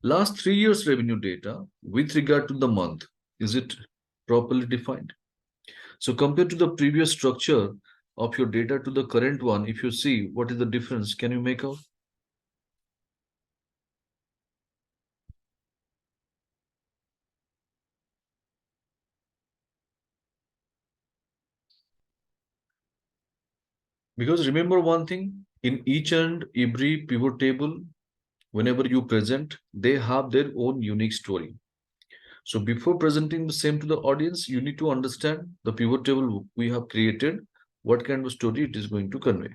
Last 3 years revenue data with regard to the month. Is it properly defined? So compared to the previous structure of your data to the current one, if you see what is the difference, can you make out? Because remember one thing, in each and every pivot table, whenever you present, they have their own unique story. So before presenting the same to the audience, you need to understand the pivot table we have created, what kind of story it is going to convey.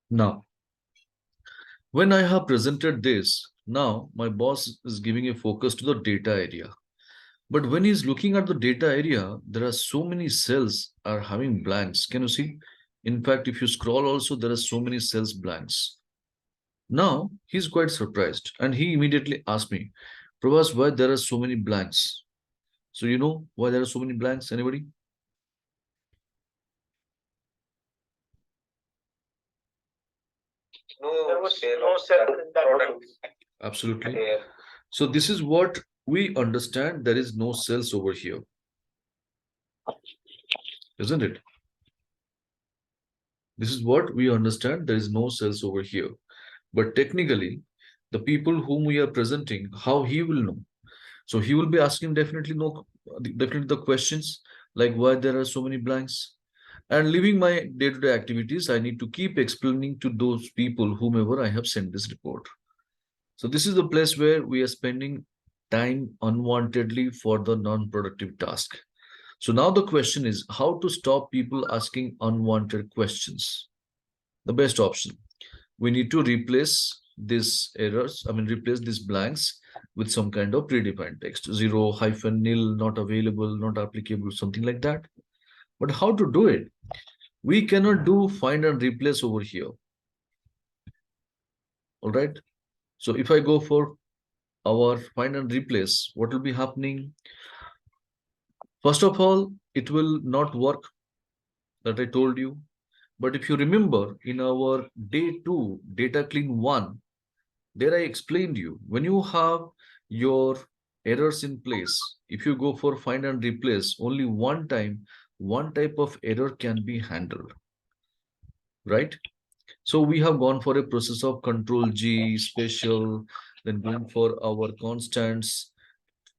Now, when I have presented this, now my boss is giving a focus to the data area. But when he's looking at the data area, there are so many cells are having blanks. Can you see? In fact, if you scroll also, there are so many cells blanks. Now he's quite surprised and he immediately asked me, Prabhas, why there are so many blanks? So you know why there are so many blanks? Anybody? There No was sale no of sale that in that product Absolutely. there. So this is what we understand. There is no cells over here, isn't it? This is what we understand. There is no cells over here. But technically, the people whom we are presenting, how he will know? So he will be asking definitely the questions like why there are so many blanks. And leaving my day-to-day activities, I need to keep explaining to those people whomever I have sent this report. So this is the place where we are spending time unwantedly for the non-productive task. So now the question is how to stop people asking unwanted questions. The best option. We need to replace these errors, replace these blanks with some kind of predefined text. Zero, hyphen, nil, not available, not applicable, something like that. But how to do it? We cannot do find and replace over here. All right. So if I go for our find and replace, what will be happening? First of all, it will not work that I told you. But if you remember in our day two, data clean one, there I explained you when you have your errors in place, if you go for find and replace, only one time, one type of error can be handled, right? So we have gone for a process of control G, special, then going for our constants,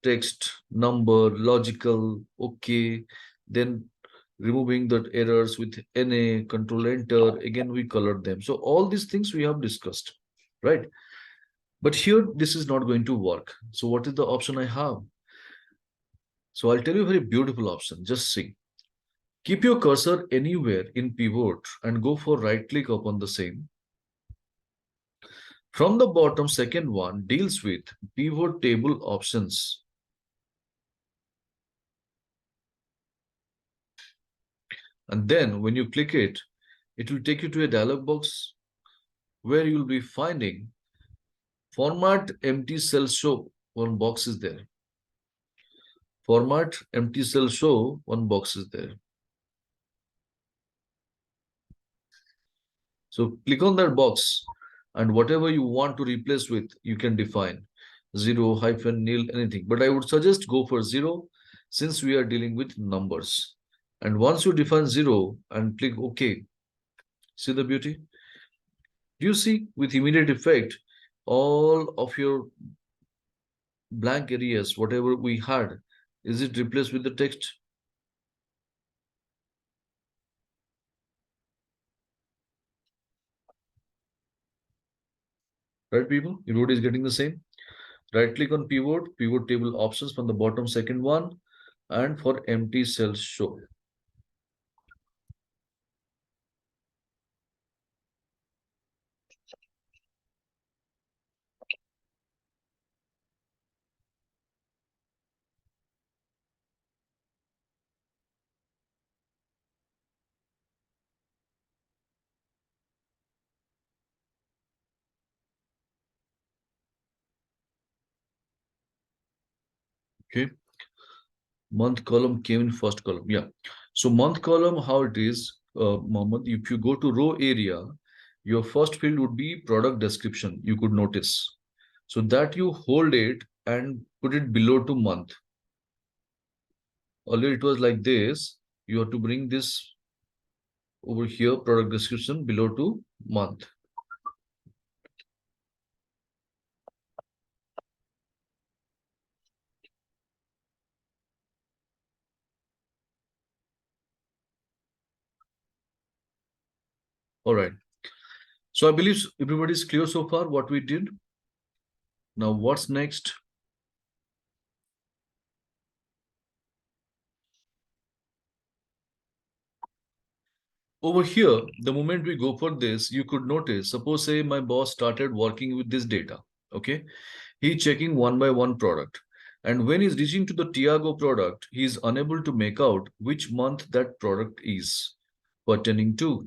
text, number, logical, okay, then removing the errors with NA, control enter, again we colored them. So all these things we have discussed, right? But here this is not going to work. So what is the option I have? So I'll tell you a very beautiful option. Just see. Keep your cursor anywhere in pivot and go for right click upon the same. From the bottom, second one deals with pivot table options. And then when you click it, it will take you to a dialog box where you'll be finding format empty cell show. One box is there. Format empty cell show. One box is there. So click on that box and whatever you want to replace with, you can define zero, hyphen, nil, anything. But I would suggest go for zero since we are dealing with numbers. And once you define zero and click OK, see the beauty? Do you see with immediate effect, all of your blank areas, whatever we had, is it replaced with the text? Right, people? Everybody is getting the same. Right click on pivot table options from the bottom second one, and for empty cell show. Okay. Month column came in first column. Yeah. So month column, how it is, Mohammed, if you go to row area, your first field would be product description. You could notice. So that you hold it and put it below to month. Earlier it was like this. You have to bring this over here, product description below to month. All right. So I believe everybody's clear so far what we did. Now what's next? Over here, the moment we go for this, you could notice, suppose say my boss started working with this data. Okay. He's checking one by one product. And when he's reaching to the Tiago product, he's unable to make out which month that product is pertaining to.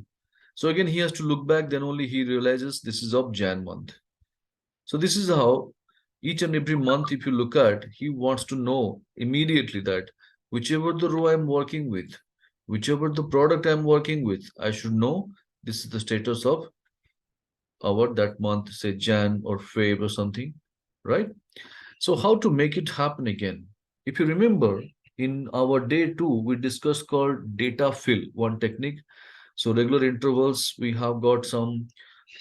So again, he has to look back, then only he realizes this is of Jan month. So this is how each and every month, if you look at, he wants to know immediately that whichever the row I'm working with, whichever the product I'm working with, I should know this is the status of our that month, say Jan or Feb or something, right? So how to make it happen again? If you remember, in our day two, we discussed called data fill, one technique. So regular intervals, we have got some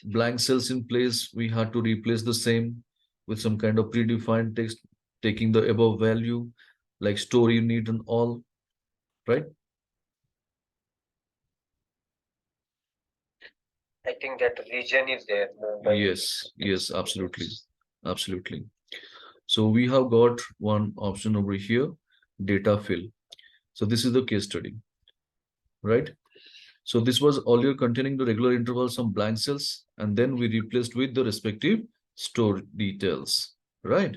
blank cells in place. We had to replace the same with some kind of predefined text, taking the above value, like store unit and all, right? I think that region is there. Mumbai. Yes, absolutely. Absolutely. So we have got one option over here, data fill. So this is the case study, right? So this was earlier containing the regular intervals, some blank cells, and then we replaced with the respective store details, right?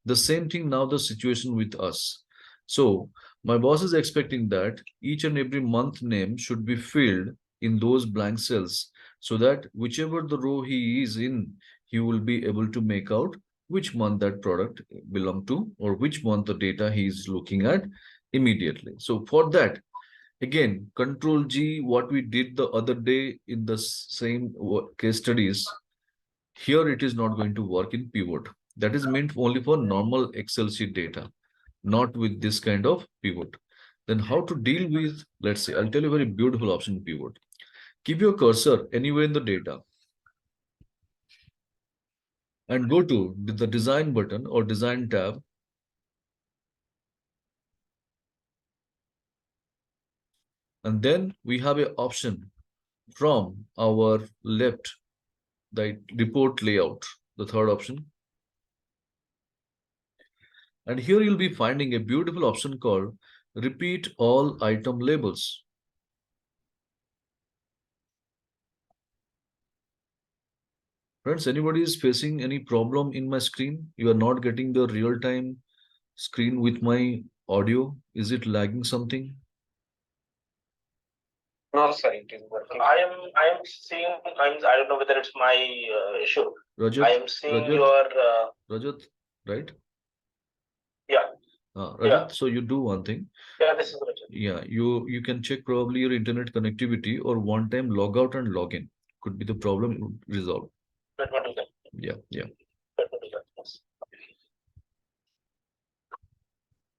The same thing now the situation with us. So my boss is expecting that each and every month name should be filled in those blank cells so that whichever the row he is in, he will be able to make out which month that product belong to or which month the data he is looking at immediately. So for that, again, Control G, what we did the other day in the same case studies, here it is not going to work in pivot. That is meant only for normal Excel sheet data, not with this kind of pivot. Then how to deal with, let's say, I'll tell you a very beautiful option pivot. Keep your cursor anywhere in the data and go to the design button or design tab. And then we have an option from our left, the report layout, the third option. And here you'll be finding a beautiful option called repeat all item labels. Friends, anybody is facing any problem in my screen? You are not getting the real-time screen with my audio. Is it lagging something? No, sir, it is working. I am seeing. I don't know whether it's my issue. Rajat, I am seeing Rajat, your. Rajat, right? Yeah. Rajat, Yeah. so you do one thing. Yeah, this is Rajat. Yeah, you can check probably your internet connectivity or one time log out and log in. Could be the problem resolved. Let me do that. Yeah. Let me do that. Yes.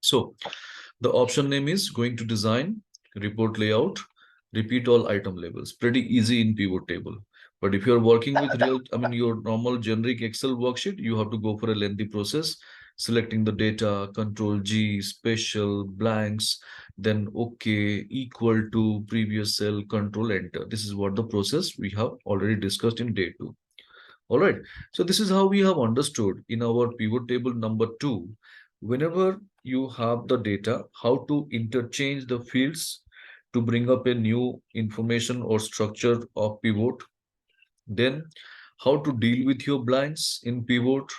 So the option name is going to design, report layout, repeat all item labels. Pretty easy in pivot table. But if you're working with your normal generic Excel worksheet, you have to go for a lengthy process, selecting the data, Control G, special, blanks, then OK, equal to previous cell, Control Enter. This is what the process we have already discussed in day two. All right. So this is how we have understood in our pivot table number 2. Whenever you have the data, how to interchange the fields to bring up a new information or structure of pivot. Then how to deal with your blanks in pivot.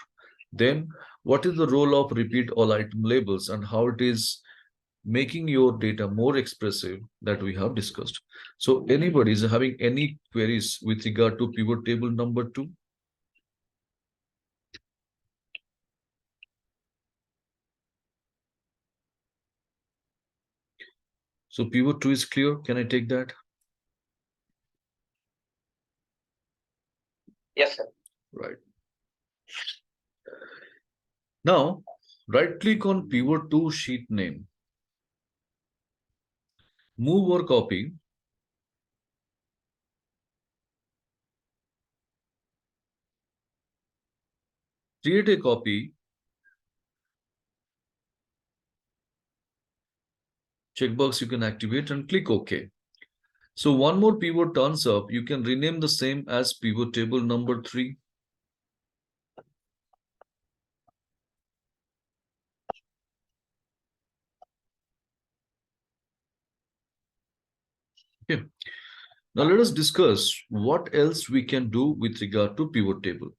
Then what is the role of repeat all item labels and how it is making your data more expressive that we have discussed. So anybody is having any queries with regard to pivot table number 2? So pivot 2 is clear. Can I take that? Yes, sir. Right. Now, right click on pivot to sheet name. Move or copy. Create a copy. Checkbox you can activate and click OK. So one more pivot turns up. You can rename the same as pivot table number 3. Okay. Now let us discuss what else we can do with regard to pivot table.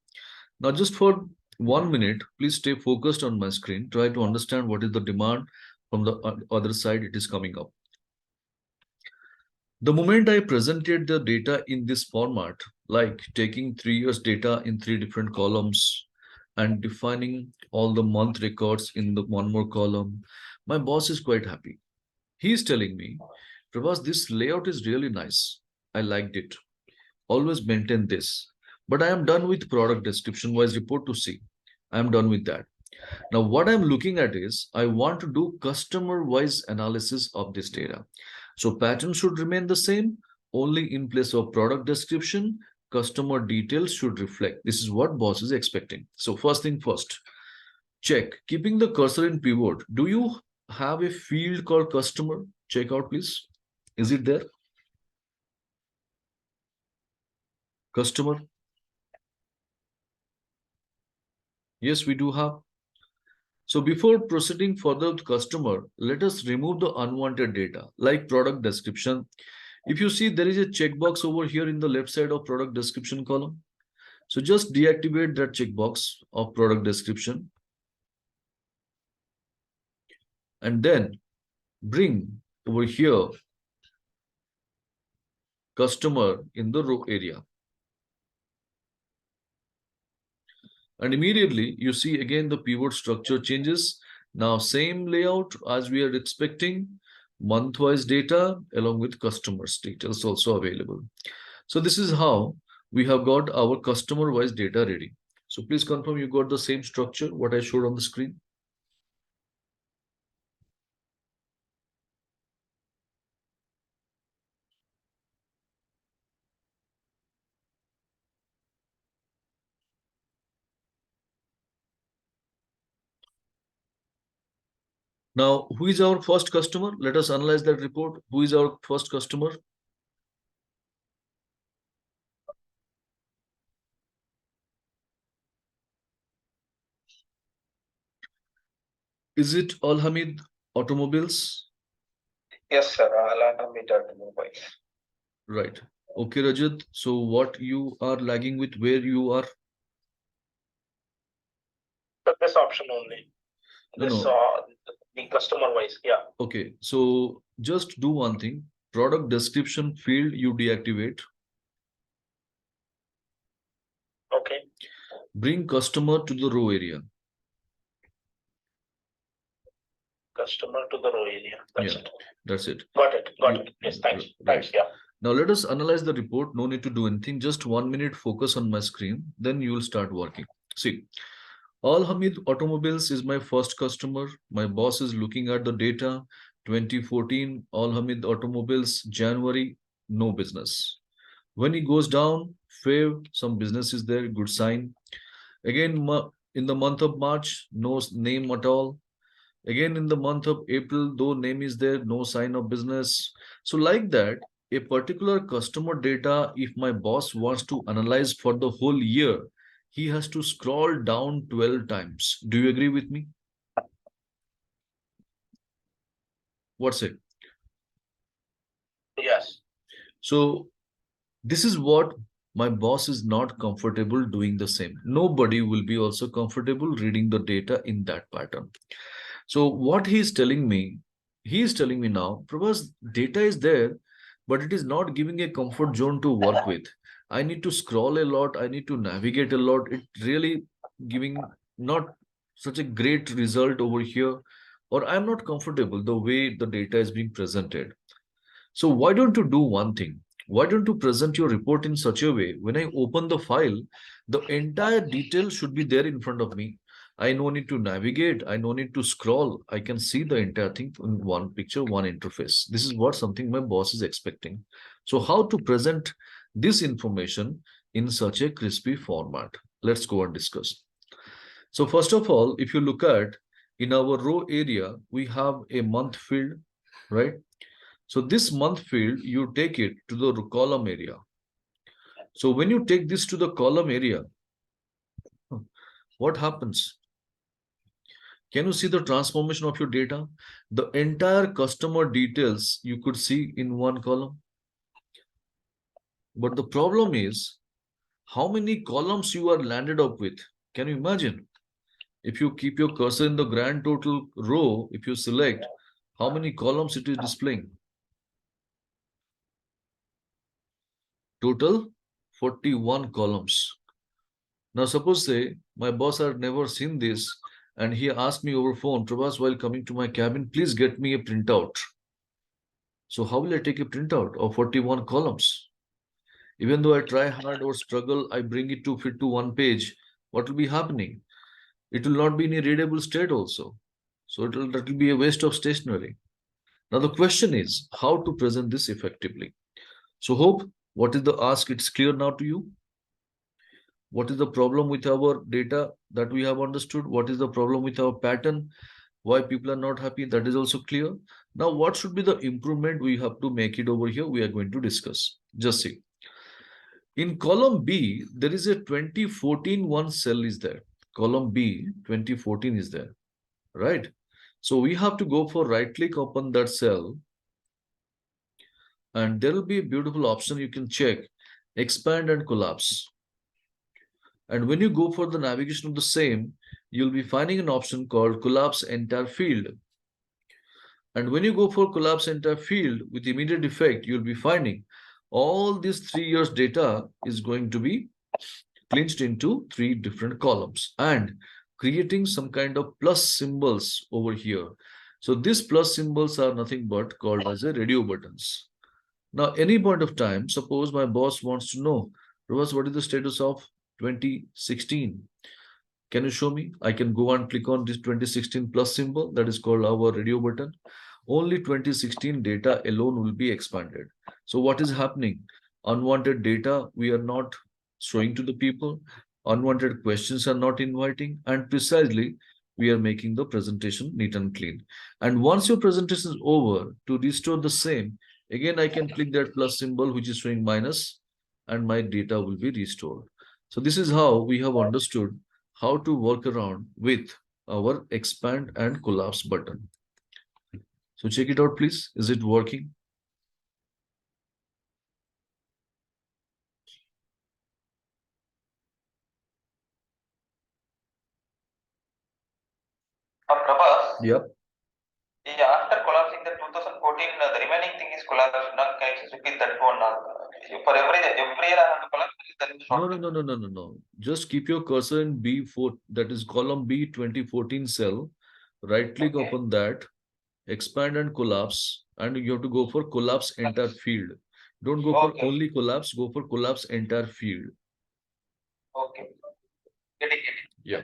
Now just for 1 minute, please stay focused on my screen. Try to understand what is the demand from the other side it is coming up. The moment I presented the data in this format, like taking 3 years data in 3 different columns and defining all the month records in the one more column, my boss is quite happy. He is telling me, Prabhas, this layout is really nice. I liked it. Always maintain this. But I am done with product description wise report to see. I am done with that. Now, what I'm looking at is I want to do customer wise analysis of this data. So pattern should remain the same, only in place of product description, customer details should reflect. This is what boss is expecting. So first thing first, check, keeping the cursor in pivot. Do you have a field called customer? Check out, please. Is it there? Customer? Yes, we do have. So before proceeding further with customer, let us remove the unwanted data like product description. If you see, there is a checkbox over here in the left side of product description column. So just deactivate that checkbox of product description and then bring over here customer in the row area. And immediately you see again the pivot structure changes. Now same layout as we are expecting, month-wise data along with customers details also available. So this is how we have got our customer-wise data ready. So please confirm you got the same structure what I showed on the screen. Now, who is our first customer? Let us analyze that report. Who is our first customer? Is it Al Hamid Automobiles? Yes, sir. Allow me that mobile. Right. Okay, Rajat. So what you are lagging with, where you are? So this option only. No, This no. the customer wise. Yeah. Okay. So just do one thing. Product description field you deactivate. Okay. Bring customer to the row area. Customer to the row area. That's Yeah, it. that's it. Got it. Got You- it. Yes. Thanks. right. Thanks. Yeah. Now let us analyze the report. No need to do anything. Just 1 minute focus on my screen. Then you will start working. See, Al Hamid Automobiles is my first customer. My boss is looking at the data. 2014, Al Hamid Automobiles, January, no business. When he goes down, Feb, some business is there, good sign. Again, in the month of March, no name at all. Again, in the month of April, though name is there, no sign of business. So like that, a particular customer data, if my boss wants to analyze for the whole year, he has to scroll down 12 times. Do you agree with me? What's it? Yes. So this is what my boss is not comfortable doing the same. Nobody will be also comfortable reading the data in that pattern. So what he is telling me now, Prabhas, data is there, but it is not giving a comfort zone to work with. I need to scroll a lot. I need to navigate a lot. It really giving not such a great result over here, or I'm not comfortable the way the data is being presented. So why don't you do one thing? Why don't you present your report in such a way when I open the file, the entire detail should be there in front of me. I no need to navigate. I no need to scroll. I can see the entire thing in one picture, one interface. This is what something my boss is expecting. So how to present this information in such a crispy format? Let's go and discuss. So first of all, if you look at in our row area, we have a month field, right? So this month field, you take it to the column area. So when you take this to the column area, what happens? Can you see the transformation of your data? The entire customer details you could see in one column. But the problem is how many columns you are landed up with. Can you imagine? If you keep your cursor in the grand total row, if you select how many columns it is displaying. Total 41 columns. Now suppose say my boss had never seen this and he asked me over phone, Prabhas, while coming to my cabin, please get me a printout. So how will I take a printout of 41 columns? Even though I try hard or struggle, I bring it to fit to one page. What will be happening? It will not be in a readable state also. So that will be a waste of stationery. Now the question is how to present this effectively. So hope what is the ask? It's clear now to you. What is the problem with our data that we have understood? What is the problem with our pattern? Why people are not happy? That is also clear. Now, what should be the improvement we have to make it over here? We are going to discuss. Just see. In column B, there is a 2014 one cell is there. Column B, 2014 is there, right? So we have to go for right click upon that cell. And there will be a beautiful option you can check, expand and collapse. And when you go for the navigation of the same, you'll be finding an option called collapse entire field. And when you go for collapse entire field with immediate effect, you'll be finding all these 3 years data is going to be clinched into 3 different columns and creating some kind of plus symbols over here. So these plus symbols are nothing but called as a radio buttons. Now, any point of time, suppose my boss wants to know, Ravas, what is the status of 2016? Can you show me? I can go and click on this 2016 plus symbol that is called our radio button. Only 2016 data alone will be expanded. So what is happening? Unwanted data we are not showing to the people. Unwanted questions are not inviting. And precisely, we are making the presentation neat and clean. And once your presentation is over, to restore the same, again, I can click that plus symbol, which is showing minus, and my data will be restored. So this is how we have understood how to work around with our expand and collapse button. So check it out, please. Is it working? Prabhas, Yep. yeah, after collapsing the 2014, the remaining thing is collapsed. Now, can you just repeat that one? For every year I have to collapse, then No. Just keep your cursor in B4, that is column B 2014 cell. Right click Okay. upon that, expand and collapse, and you have to go for collapse entire field. Don't go for Okay. only collapse, go for collapse entire field. Okay. Getting it. Yeah.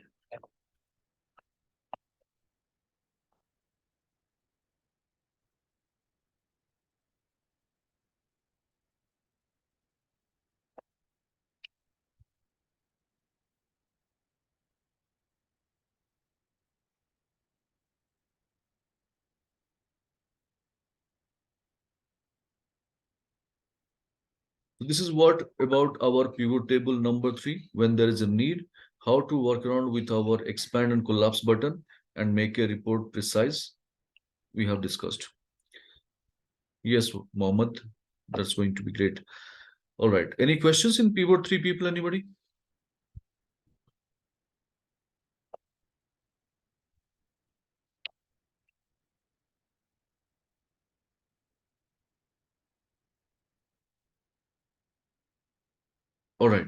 This is what about our pivot table number 3. When there is a need, how to work around with our expand and collapse button and make a report precise. We have discussed. Yes, Mohammed, that's going to be great. All right. Any questions in pivot 3 people? Anybody? All right.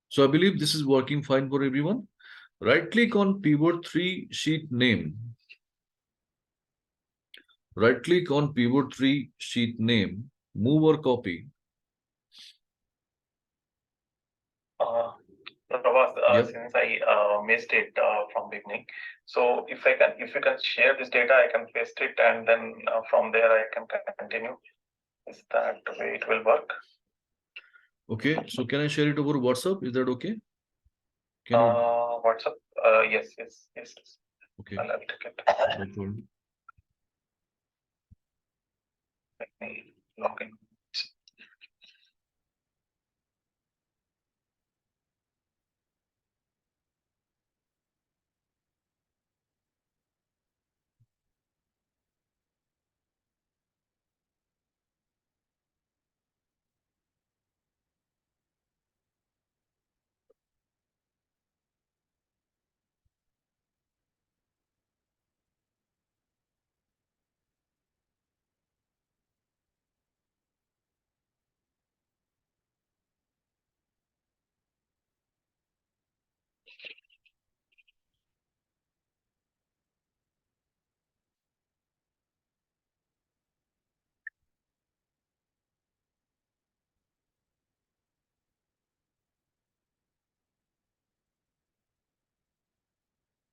So I believe this is working fine for everyone. Right click on pivot 3 sheet name. Right click on pivot tree sheet name, move or copy. Prabhas, Yep. since I missed it from beginning, so if you can share this data, I can paste it, and then from there I can continue. Is that the way it will work? Okay, so can I share it over WhatsApp? Is that okay? Can you? WhatsApp? Yes. Okay, I'll take it. no problem. Let me log in.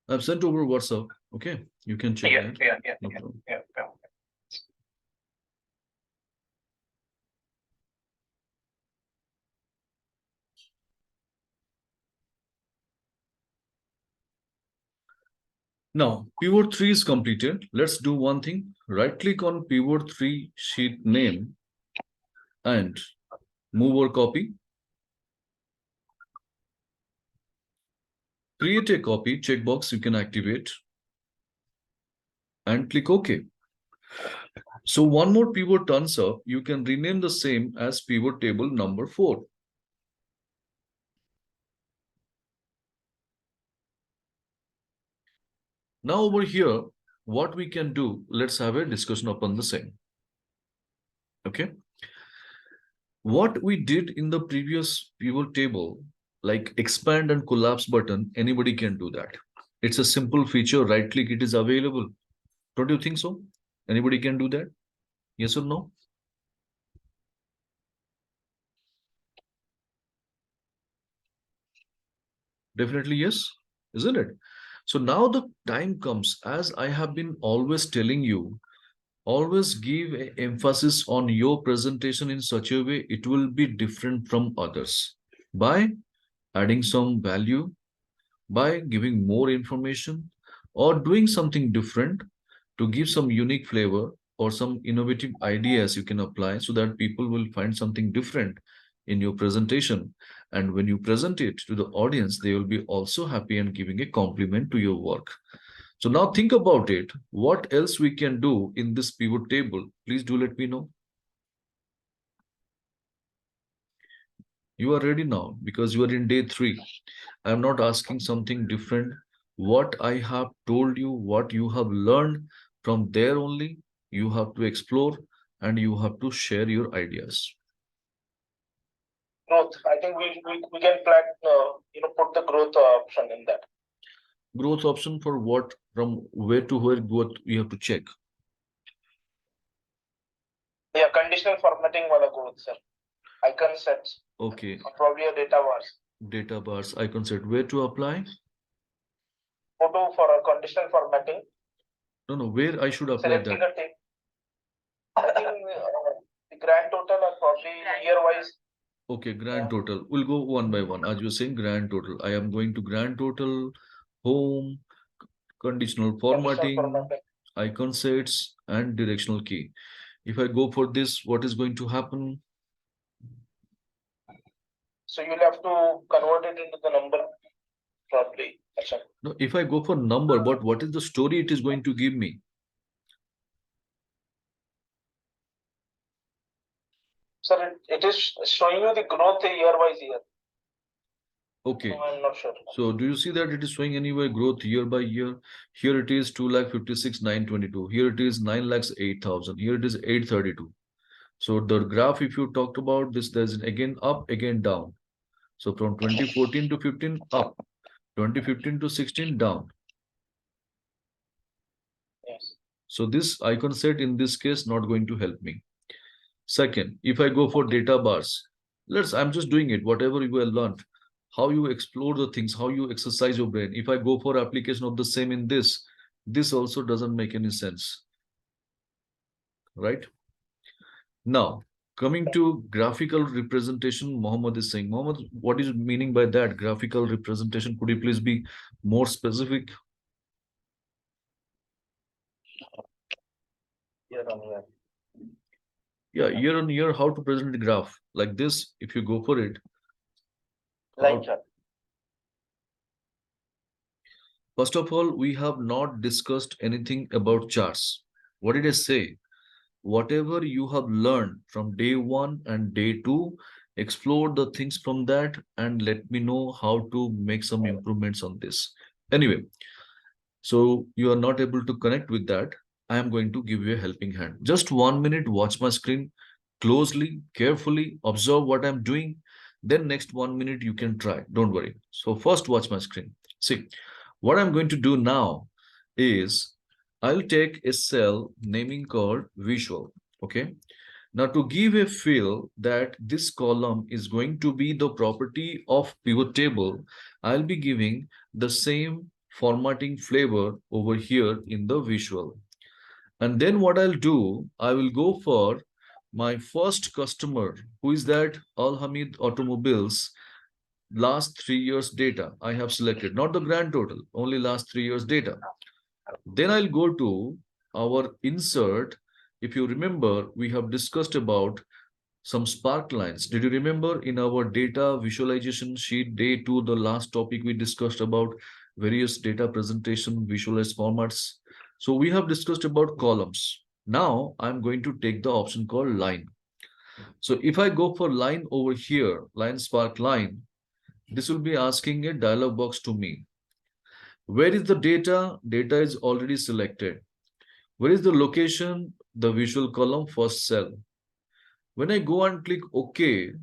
I've sent over WhatsApp. Okay, you can check that. No problem. Yeah. Now, pivot 3 is completed. Let's do one thing. Right click on pivot 3 sheet name and move or copy. Create a copy checkbox you can activate and click OK. So one more pivot turns up. You can rename the same as pivot table number 4. Now over here, what we can do, let's have a discussion upon the same. Okay. What we did in the previous pivot table, like expand and collapse button, anybody can do that. It's a simple feature, right click, it is available. Don't you think so? Anybody can do that? Yes or no? Definitely yes, isn't it? So now the time comes, as I have been always telling you, always give emphasis on your presentation in such a way it will be different from others by adding some value, by giving more information, or doing something different to give some unique flavor or some innovative ideas you can apply so that people will find something different in your presentation. And when you present it to the audience, they will be also happy and giving a compliment to your work. So now think about it. What else we can do in this pivot table? Please do let me know. You are ready now because you are in day 3. I am not asking something different. What I have told you, what you have learned from there only, you have to explore and you have to share your ideas. Growth. I think we can flag, put the growth option in that. Growth option for what? From where to where? What we have to check? Yeah, conditional formatting wala growth, sir. Icon sets. Okay. Probably a data bars. Data bars, icon set. Where to apply? Photo for a conditional formatting. No, where I should apply Selecting that? a table. I think the grand total are probably year-wise. Okay, grand total. We'll go one by one. As you're saying, grand total. I am going to grand total, home, conditional formatting, icon sets, and directional key. If I go for this, what is going to happen? So you'll have to convert it into the number properly. No, if I go for number, but what is the story it is going to give me? Sir, it is showing you the growth year-wise year. Okay. So I'm not sure. So do you see that it is showing anywhere growth year by year? Here it is 2,56,922. Here it is 9,08,000. Here it is 832. So the graph, if you talked about this, there's again up, again down. So from 2014 to 15 up, 2015 to 16 down. Yes. So this icon set in this case not going to help me. Second, if I go for data bars, I'm just doing it, whatever you have learned, how you explore the things, how you exercise your brain. If I go for application of the same in this also doesn't make any sense, right? Now, coming to graphical representation, Mohammed is saying, Mohammed, what is meaning by that graphical representation? Could you please be more specific? Here on here. Yeah, year on year, how to present the graph like this, if you go for it. Line chart. First of all, we have not discussed anything about charts. What did I say? Whatever you have learned from day one and day two, explore the things from that and let me know how to make some improvements on this. Anyway, so you are not able to connect with that. I am going to give you a helping hand. Just 1 minute, watch my screen closely, carefully, observe what I'm doing. Then next 1 minute you can try. Don't worry. So first watch my screen. See, what I'm going to do now is I'll take a cell naming called visual. Okay. Now to give a feel that this column is going to be the property of pivot table, I'll be giving the same formatting flavor over here in the visual. And then what I'll do, I will go for my first customer, who is that Al Hamid Automobiles, last 3 years data I have selected, not the grand total, only last 3 years data. Then I'll go to our insert. If you remember, we have discussed about some spark lines. Did you remember in our data visualization sheet, day 2, the last topic we discussed about various data presentation visualized formats? So we have discussed about columns. Now I'm going to take the option called line. So if I go for line over here, line spark line, this will be asking a dialog box to me. Where is the data? Data is already selected. Where is the location? The visual column, first cell. When I go and click OK,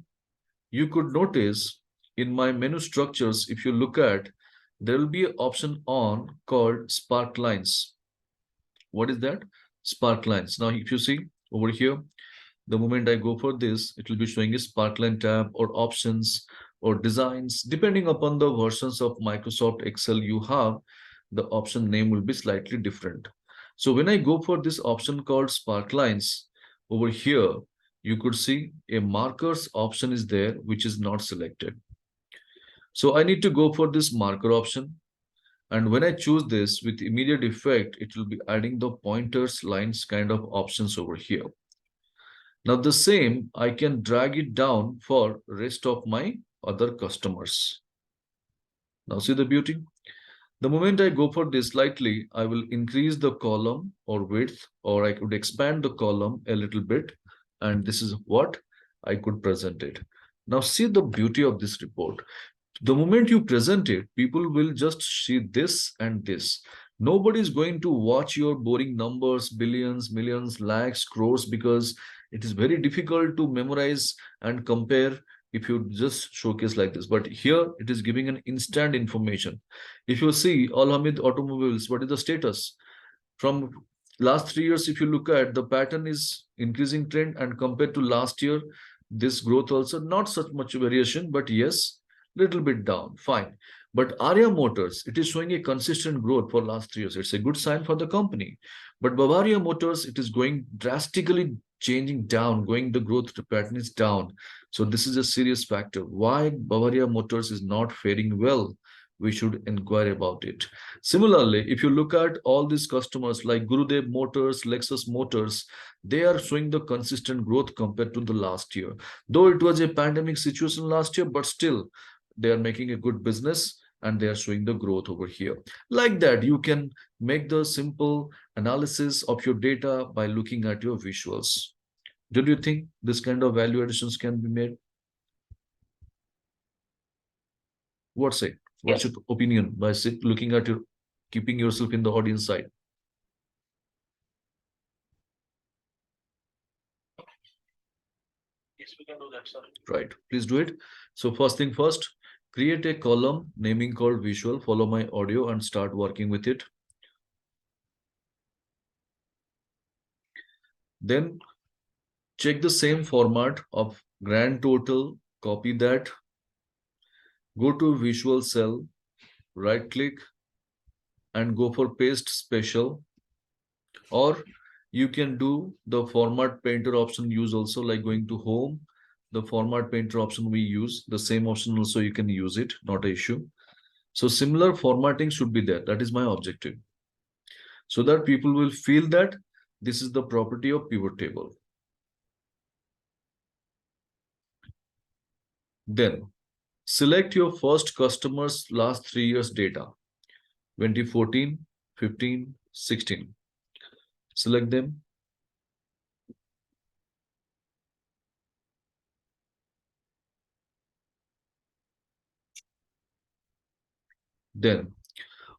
you could notice in my menu structures, if you look at, there will be an option on called spark lines. What is that? Spark lines. Now, if you see over here, the moment I go for this, it will be showing a Sparkline tab or options or designs. Depending upon the versions of Microsoft Excel you have, the option name will be slightly different. So when I go for this option called Sparklines, over here, you could see a markers option is there, which is not selected. So I need to go for this marker option. And when I choose this with immediate effect, it will be adding the pointers, lines kind of options over here. Now the same, I can drag it down for rest of my other customers. Now see the beauty? The moment I go for this slightly, I will increase the column or width, or I could expand the column a little bit. And this is what I could present it. Now see the beauty of this report. The moment you present it, people will just see this and this. Nobody is going to watch your boring numbers, billions, millions, lakhs, crores, because it is very difficult to memorize and compare if you just showcase like this. But here it is giving an instant information. If you see Al Hamid Automobiles, what is the status? From last 3 years, if you look at, the pattern is increasing trend, and compared to last year, this growth also not such much variation, but yes, little bit down, fine. But Arya Motors, it is showing a consistent growth for last 3 years. It's a good sign for the company. But Bavaria Motors, it is going drastically changing down, going the growth pattern is down. So this is a serious factor. Why Bavaria Motors is not faring well? We should inquire about it. Similarly, if you look at all these customers like Gurudev Motors, Lexus Motors, they are showing the consistent growth compared to the last year. Though it was a pandemic situation last year, but still they are making a good business and they are showing the growth over here. Like that, you can make the simple analysis of your data by looking at your visuals. Do you think this kind of value additions can be made? What's it? What's your opinion by looking at your, keeping yourself in the audience side? Yes, we can do that, sir. Right, please do it. So first thing first, create a column naming called visual, follow my audio and start working with it. Then check the same format of grand total, copy that, go to visual cell, right click and go for paste special, or you can do the format painter option use also, like going to home, the format painter option we use, the same option also you can use it, not an issue. So similar formatting should be there. That is my objective. So that people will feel that this is the property of pivot table. Then select your first customer's last 3 years data, 2014, 15, 16. Select them. Then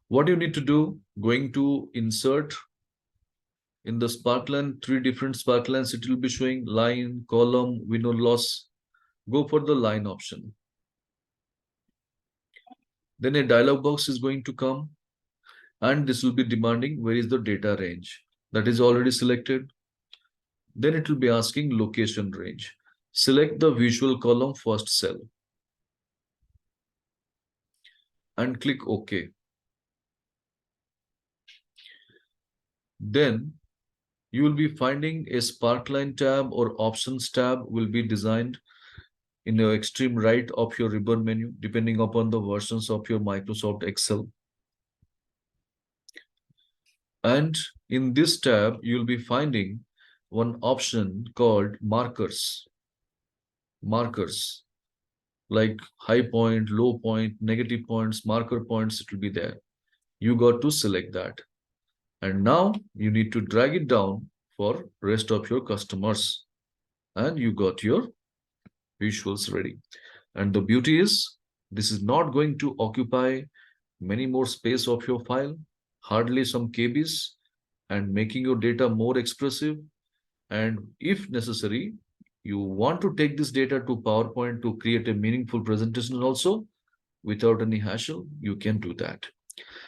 what you need to do, going to insert in the sparkline, 3 different sparklines, it will be showing line, column, window loss. Go for the line option. Then a dialog box is going to come and this will be demanding where is the data range. That is already selected. Then it will be asking location range. Select the visual column first cell and click OK. Then you will be finding a sparkline tab or options tab will be designed in the extreme right of your ribbon menu, depending upon the versions of your Microsoft Excel. And in this tab, you'll be finding one option called markers. Markers like high point, low point, negative points, marker points, it will be there. You got to select that. And now you need to drag it down for rest of your customers. And you got your visuals ready. And the beauty is, this is not going to occupy many more space of your file, hardly some KBs, and making your data more expressive. And if necessary, you want to take this data to PowerPoint to create a meaningful presentation also, without any hassle, you can do that.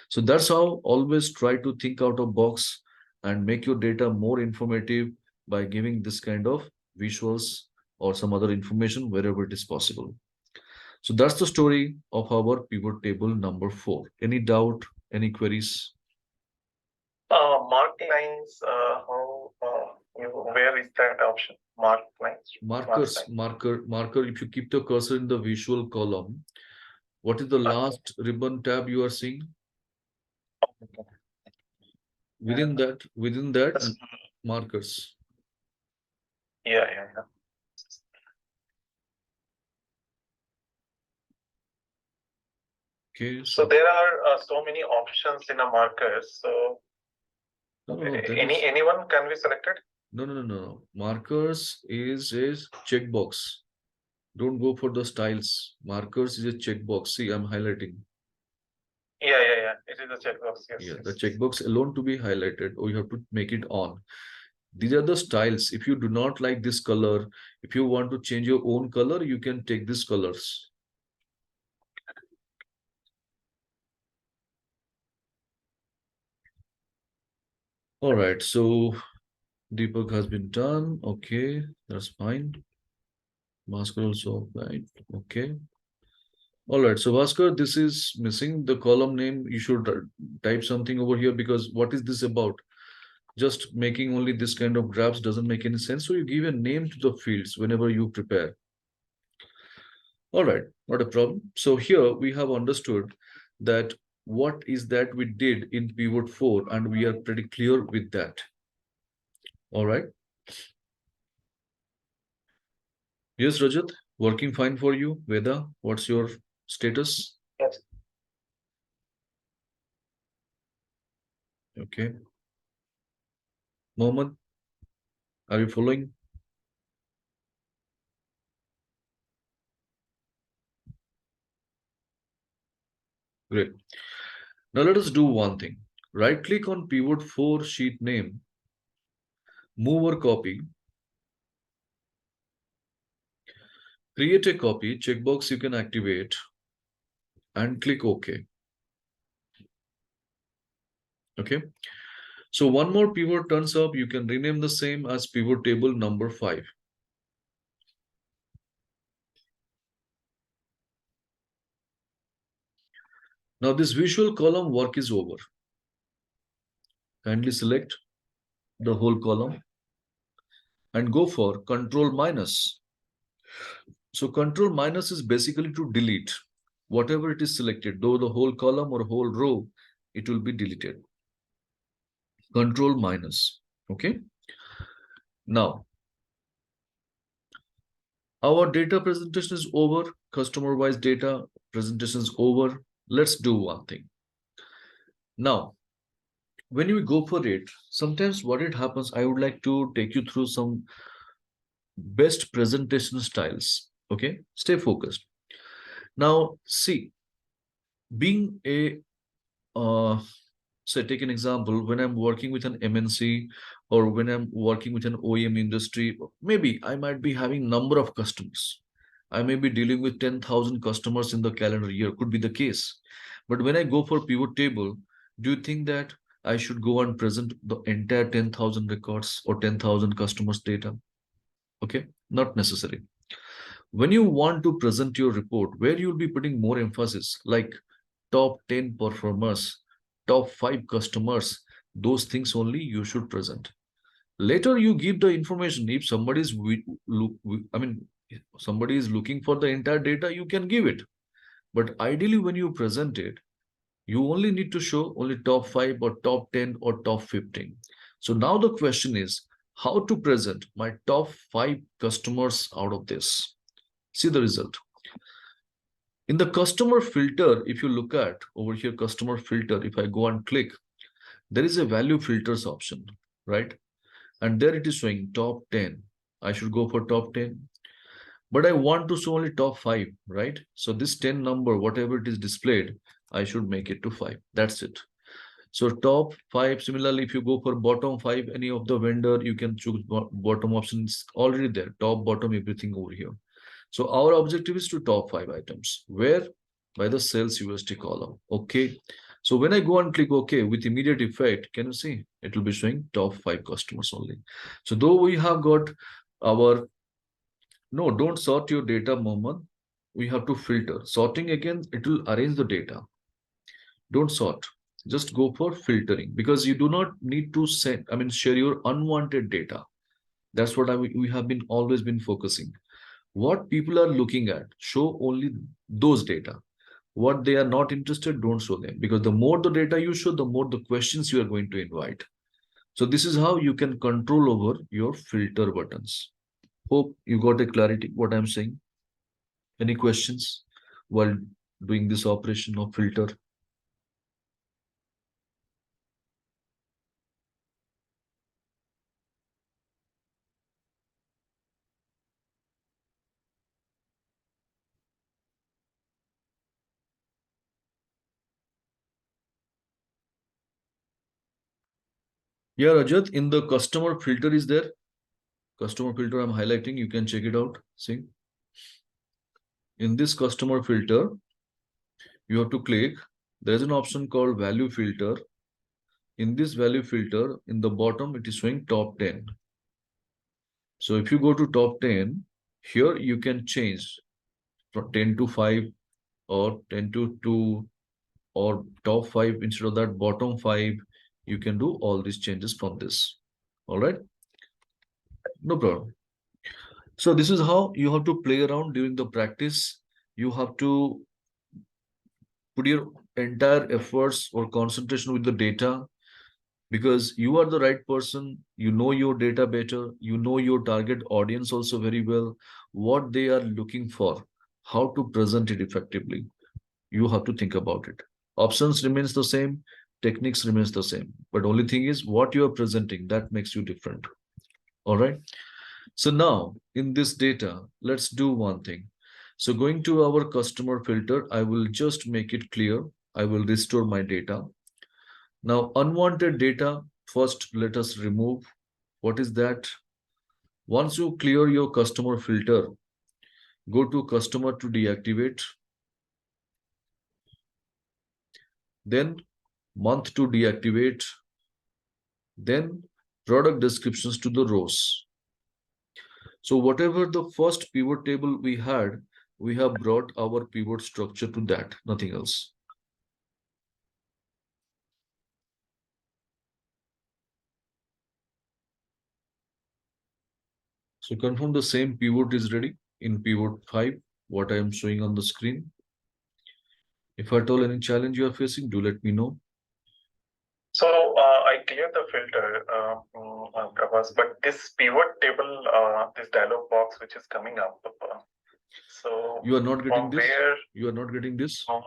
So that's how always try to think out of box and make your data more informative by giving this kind of visuals or some other information wherever it is possible. So that's the story of our pivot table number 4. Any doubt, any queries? Mark lines, where is that option? Mark lines. Markers, marker. If you keep the cursor in the visual column, what is the last ribbon tab you are seeing? Within that, markers. Yeah. Okay. So there are so many options in a markers. So No, anyone can be selected? No. Markers is a checkbox. Don't go for the styles. Markers is a checkbox. See, I'm highlighting. Yeah. It is a checkbox. Yes. Yeah, the checkbox alone to be highlighted, or you have to make it on. These are the styles. If you do not like this color, if you want to change your own color, you can take these colors. All right, so debug has been done. Okay, that's fine. Masker also, right? Okay. All right, so Bhaskar, this is missing the column name. You should type something over here because what is this about? Just making only this kind of graphs doesn't make any sense. So you give a name to the fields whenever you prepare. All right, not a problem. So here we have understood that what is that we did in pivot 4 and we are pretty clear with that. All right. Yes, Rajat, working fine for you. Veda, what's your status? Yes. Okay. Mohammed, are you following? Great. Now let us do one thing. Right click on pivot 4 sheet name, move or copy, create a copy, checkbox you can activate and click OK. Okay. So one more pivot turns up, you can rename the same as pivot table number 5. Now this visual column work is over. Kindly select the whole column and go for control minus. So control minus is basically to delete whatever it is selected, though the whole column or whole row, it will be deleted. Control minus. Okay. Now, our data presentation is over. Customer-wise data presentation is over. Let's do one thing. Now, when you go for it, sometimes what it happens, I would like to take you through some best presentation styles. Okay, stay focused. Now, see, being a say take an example, when I'm working with an MNC or when I'm working with an OEM industry, maybe I might be having number of customers. I may be dealing with 10,000 customers in the calendar year, could be the case. But when I go for pivot table, do you think that I should go and present the entire 10,000 records or 10,000 customers data? Okay, not necessary. When you want to present your report, where you'll be putting more emphasis, like top 10 performers, top 5 customers, those things only you should present. Later, you give the information. If somebody is, somebody is looking for the entire data, you can give it. But ideally, when you present it, you only need to show only top 5 or top 10 or top 15. So now the question is, how to present my top 5 customers out of this? See the result. In the customer filter, if you look at over here, customer filter, if I go and click, there is a value filters option, right? And there it is showing top 10. I should go for top 10. But I want to show only top 5, right? So this 10 number, whatever it is displayed, I should make it to 5. That's it. So top 5, similarly, if you go for bottom 5, any of the vendor, you can choose bottom options already there, top, bottom, everything over here. So our objective is to top 5 items. Where? By the sales USD column. Okay. So when I go and click OK with immediate effect, can you see? It will be showing top 5 customers only. So though we have got our, no, don't sort your data, Mohammed. We have to filter. Sorting again, it will arrange the data. Don't sort. Just go for filtering because you do not need to send, share your unwanted data. That's what we have been always been focusing. What people are looking at, show only those data. What they are not interested, don't show them, because the more the data you show, the more the questions you are going to invite. So this is how you can control over your filter buttons. Hope you got a clarity what I'm saying. Any questions while doing this operation of filter? Yeah, Rajat, in the customer filter is there. Customer filter I'm highlighting, you can check it out. See, in this customer filter, you have to click. There's an option called value filter. In this value filter, in the bottom, it is showing top 10. So if you go to top 10, here you can change from 10 to 5 or 10 to 2 or top 5 instead of that bottom 5. You can do all these changes from this. All right. No problem. So this is how you have to play around during the practice. You have to put your entire efforts or concentration with the data because you are the right person. You know your data better. You know your target audience also very well, what they are looking for, how to present it effectively. You have to think about it. Options remains the same, techniques remains the same, but only thing is what you are presenting that makes you different. All right. So now in this data, let's do one thing. So going to our customer filter, I will just make it clear. I will restore my data. Now, unwanted data, first let us remove. What is that? Once you clear your customer filter, go to customer to deactivate. Then month to deactivate. then product descriptions to the rows. So whatever the first pivot table we had, we have brought our pivot structure to that, nothing else. So confirm the same pivot is ready in pivot 5, what I am showing on the screen. If at all any challenge you are facing, do let me know. So I cleared the filter, Prabhas, but this pivot table, this dialog box which is coming up, so You are not getting from this? where? You are not getting this? No,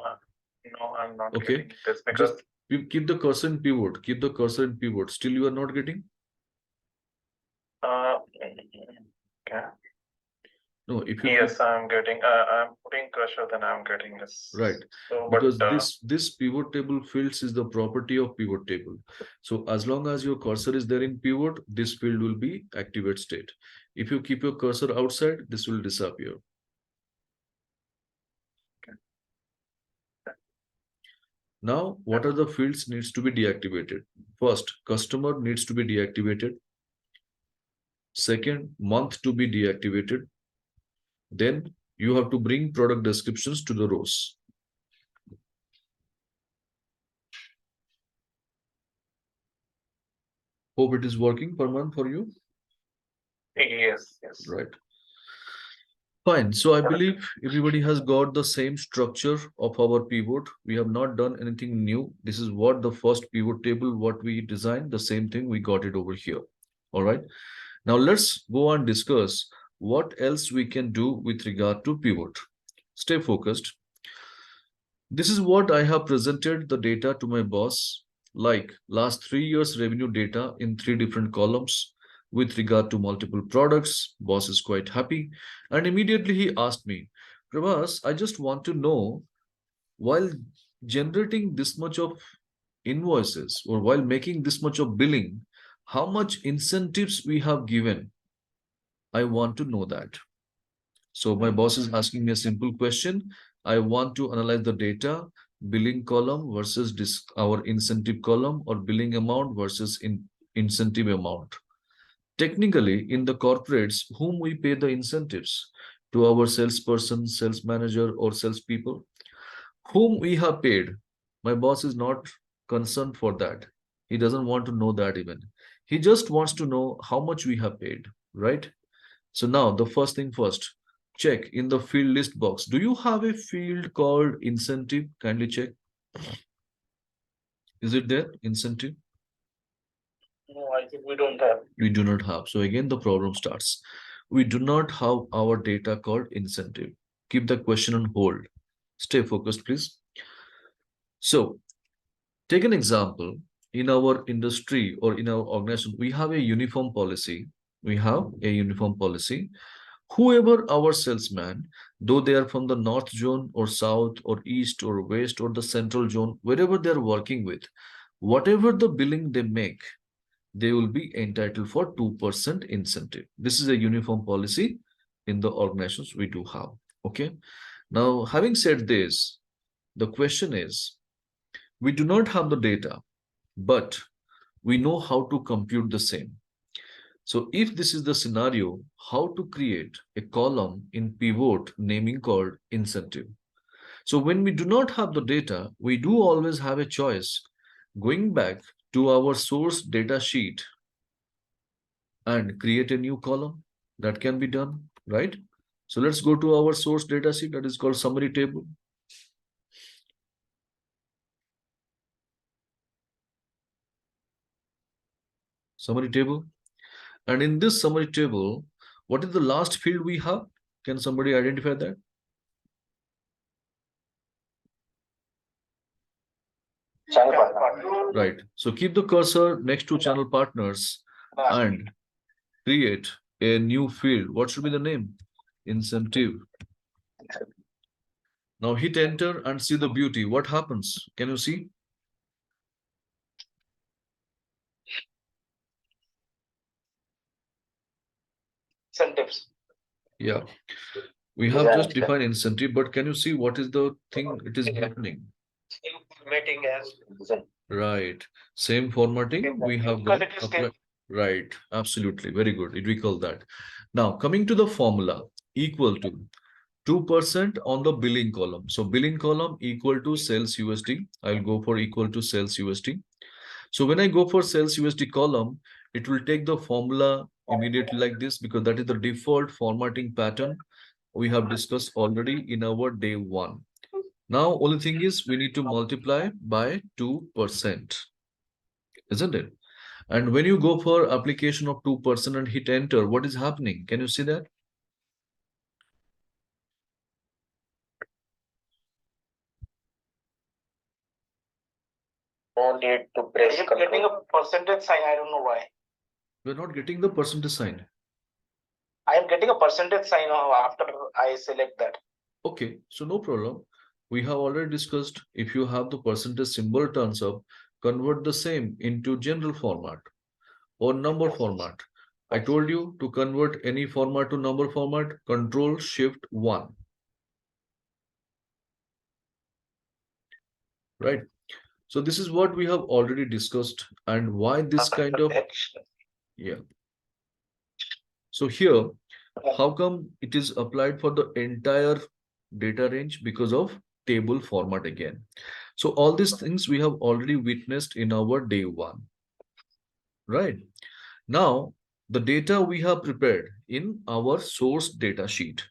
I'm not Okay. getting this because Just keep the cursor in pivot. Keep the cursor in pivot. Still you are not getting? okay. No, if you Yes, I'm getting. I'm putting pressure, then I'm getting this. right. So, Because but this pivot table fields is the property of pivot table. So as long as your cursor is there in pivot, this field will be activate state. If you keep your cursor outside, this will disappear. Now, what are the fields needs to be deactivated? First, customer needs to be deactivated. Second, month to be deactivated. Then you have to bring product descriptions to the rows. Hope it is working per month for you. yes. Right. Fine. So I believe everybody has got the same structure of our pivot. We have not done anything new. This is what the first pivot table, what we designed, the same thing, we got it over here. All right. Now let's go and discuss what else we can do with regard to pivot. Stay focused. This is what I have presented the data to my boss, like last 3 years revenue data in 3 different columns with regard to multiple products. Boss is quite happy. And immediately he asked me, Prabhas, I just want to know, while generating this much of invoices or while making this much of billing, how much incentives we have given. I want to know that. So my boss is asking me a simple question. I want to analyze the data, billing column versus our incentive column, or billing amount versus incentive amount. Technically, in the corporates, whom we pay the incentives? To our salesperson, sales manager, or salespeople? Whom we have paid? My boss is not concerned for that. He doesn't want to know that even. He just wants to know how much we have paid, right? So now the first thing first, check in the field list box. Do you have a field called incentive? Kindly check. Is it there? Incentive? No, I think we don't have. We do not have. So again, the problem starts. We do not have our data called incentive. Keep the question on hold. Stay focused, please. So take an example. In our industry or in our organization, we have a uniform policy. We have a uniform policy. Whoever our salesman, though they are from the north zone or south or east or west or the central zone, wherever they are working with, whatever the billing they make, they will be entitled for 2% incentive. This is a uniform policy in the organizations we do have. Okay. Now, having said this, the question is, we do not have the data, but we know how to compute the same. So if this is the scenario, how to create a column in pivot naming called incentive. So when we do not have the data, we do always have a choice going back to our source data sheet and create a new column. That can be done, right? So let's go to our source data sheet that is called summary table. Summary table. And in this summary table, what is the last field we have? Can somebody identify that? Channel partner. Right. So keep the cursor next to channel partners and create a new field. What should be the name? Incentive. Now hit enter and see the beauty. What happens? Can you see? Incentives. Yeah. We have just defined incentive, but can you see what is the thing it is happening? Formatting as Right. Same formatting we have Because got it is applied. Right. Absolutely. Very good. It recall that. Now, coming to the formula, equal to 2% on the billing column. So billing column equal to sales USD. I'll go for equal to sales USD. So when I go for sales USD column, it will take the formula immediately like this because that is the default formatting pattern we have discussed already in our day one. Now, only thing is we need to multiply by 2%, isn't it? And when you go for application of 2% and hit enter, what is happening? Can you see that? No need to press I am getting control. a percentage sign. I don't know why. We're not getting the percentage sign. I am getting a percentage sign after I select that. Okay, so no problem. We have already discussed if you have the percentage symbol turns up, convert the same into general format or number format. I told you to convert any format to number format, Control Shift 1. Right? So this is what we have already discussed and why this kind of, yeah. So here, how come it is applied for the entire data range? Because of table format again. So all these things we have already witnessed in our day one, right? Now, the data we have prepared in our source data sheet,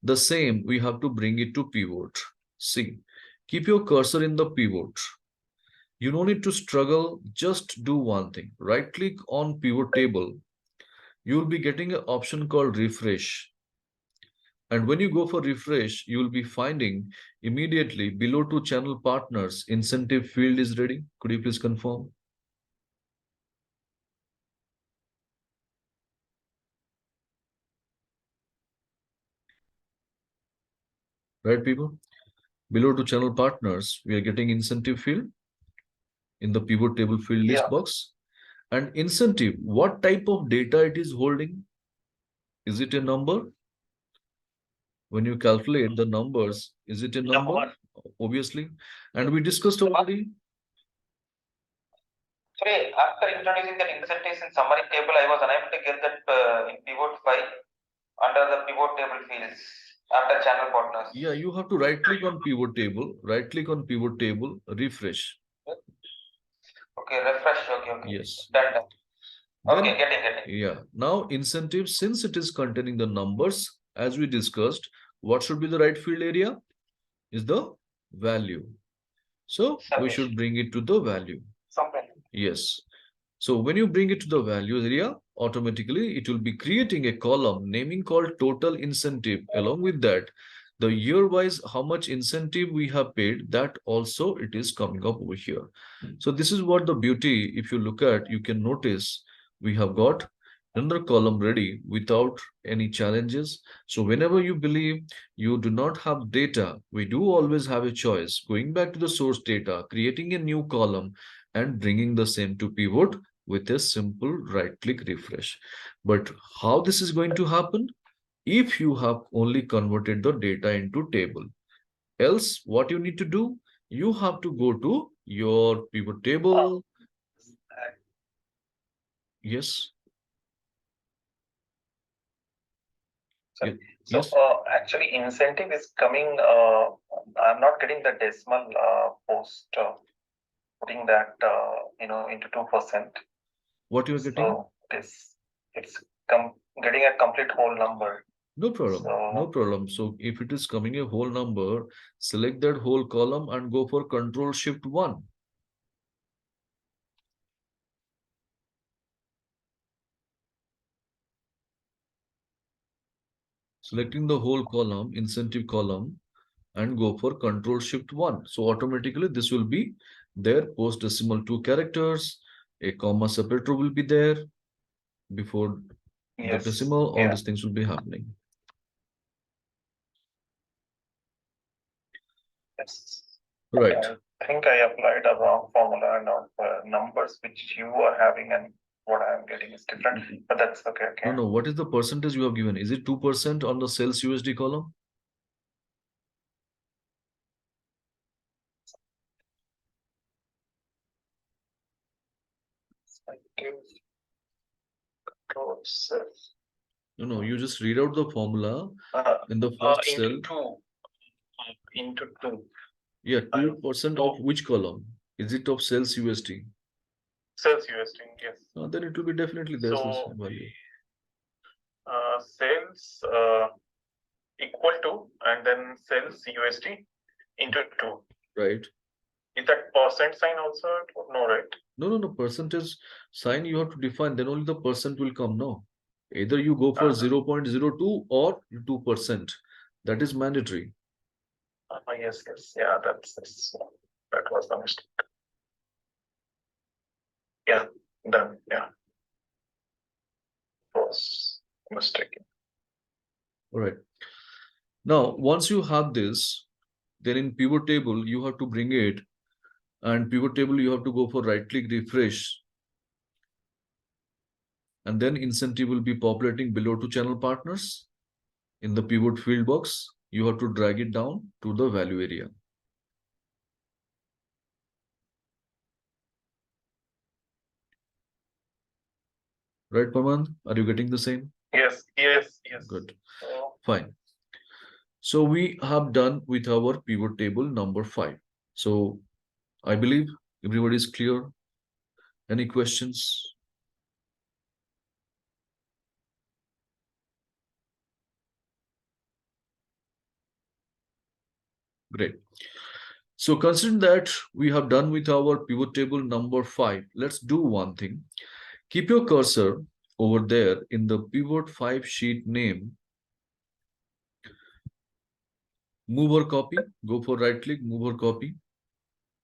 the same we have to bring it to pivot. See, keep your cursor in the pivot. You don't need to struggle, just do one thing. Right click on pivot table. You'll be getting an option called refresh. And when you go for refresh, you will be finding immediately below to channel partners, incentive field is ready. Could you please confirm? Right, people? Below to channel partners, we are getting incentive field in the pivot table field list box. And incentive, what type of data it is holding? Is it a number? When you calculate the numbers, is it a number? Obviously. And we discussed already. Sorry, after introducing that incentives in summary table, I was unable to get that in pivot file under the pivot table fields after channel partners. Yeah, you have to right click on pivot table, refresh. Okay, refresh. Okay. Yes. Done. Then, Okay, getting. yeah. Now, incentive, since it is containing the numbers, as we discussed, what should be the right field area? Is the value. So we should bring it to the value. Some value. Yes. So when you bring it to the value area, automatically it will be creating a column naming called total incentive. Along with that, the year wise, how much incentive we have paid, that also it is coming up over here. So this is what the beauty, if you look at, you can notice we have got another column ready without any challenges. So whenever you believe you do not have data, we do always have a choice, going back to the source data, creating a new column and bringing the same to pivot with a simple right click refresh. But how this is going to happen? If you have only converted the data into table. Else, what you need to do? You have to go to your pivot table. Yes. So, Yes. actually, incentive is coming. I'm not getting the decimal post, putting that into 2%. What you are getting? So it's getting a complete whole number. No problem. So, No problem. So if it is coming a whole number, select that whole column and go for Control Shift 1. Selecting the whole column, incentive column, and go for Control Shift 1. So automatically this will be there, post decimal 2 characters, a comma separator will be there before the decimal, all these things will be happening. yes. Right. I think I applied a wrong formula and numbers which you are having and what I'm getting is different, but that's okay. No, what is the percentage you have given? Is it 2% on the sales USD column? Process. No, you just read out the formula in the first cell. Into two. Yeah, 2% of which column? Is it of sales USD? Sales USD, yes. Then it will be definitely there's this So value. sales equal to and then sales USD into 2. Right. Is that percent sign also? No, right? No. Percentage sign you have to define, then only the percent will come. No. Either you go for 0.02 or 2%. That is mandatory. Yes. Yeah, that was the mistake. Yeah, done. Yeah. Was mistaken. All right. Now, once you have this, then in pivot table, you have to bring it, and pivot table, you have to go for right click refresh. And then incentive will be populating below to channel partners. In the pivot field box, you have to drag it down to the value area. Right, Paman? Are you getting the same? Yes. Good. Fine. So we have done with our pivot table number 5. So I believe everybody is clear. Any questions? Great. So considering that we have done with our pivot table number 5, let's do one thing. Keep your cursor over there in the pivot 5 sheet name. Move or copy. Go for right click, move or copy.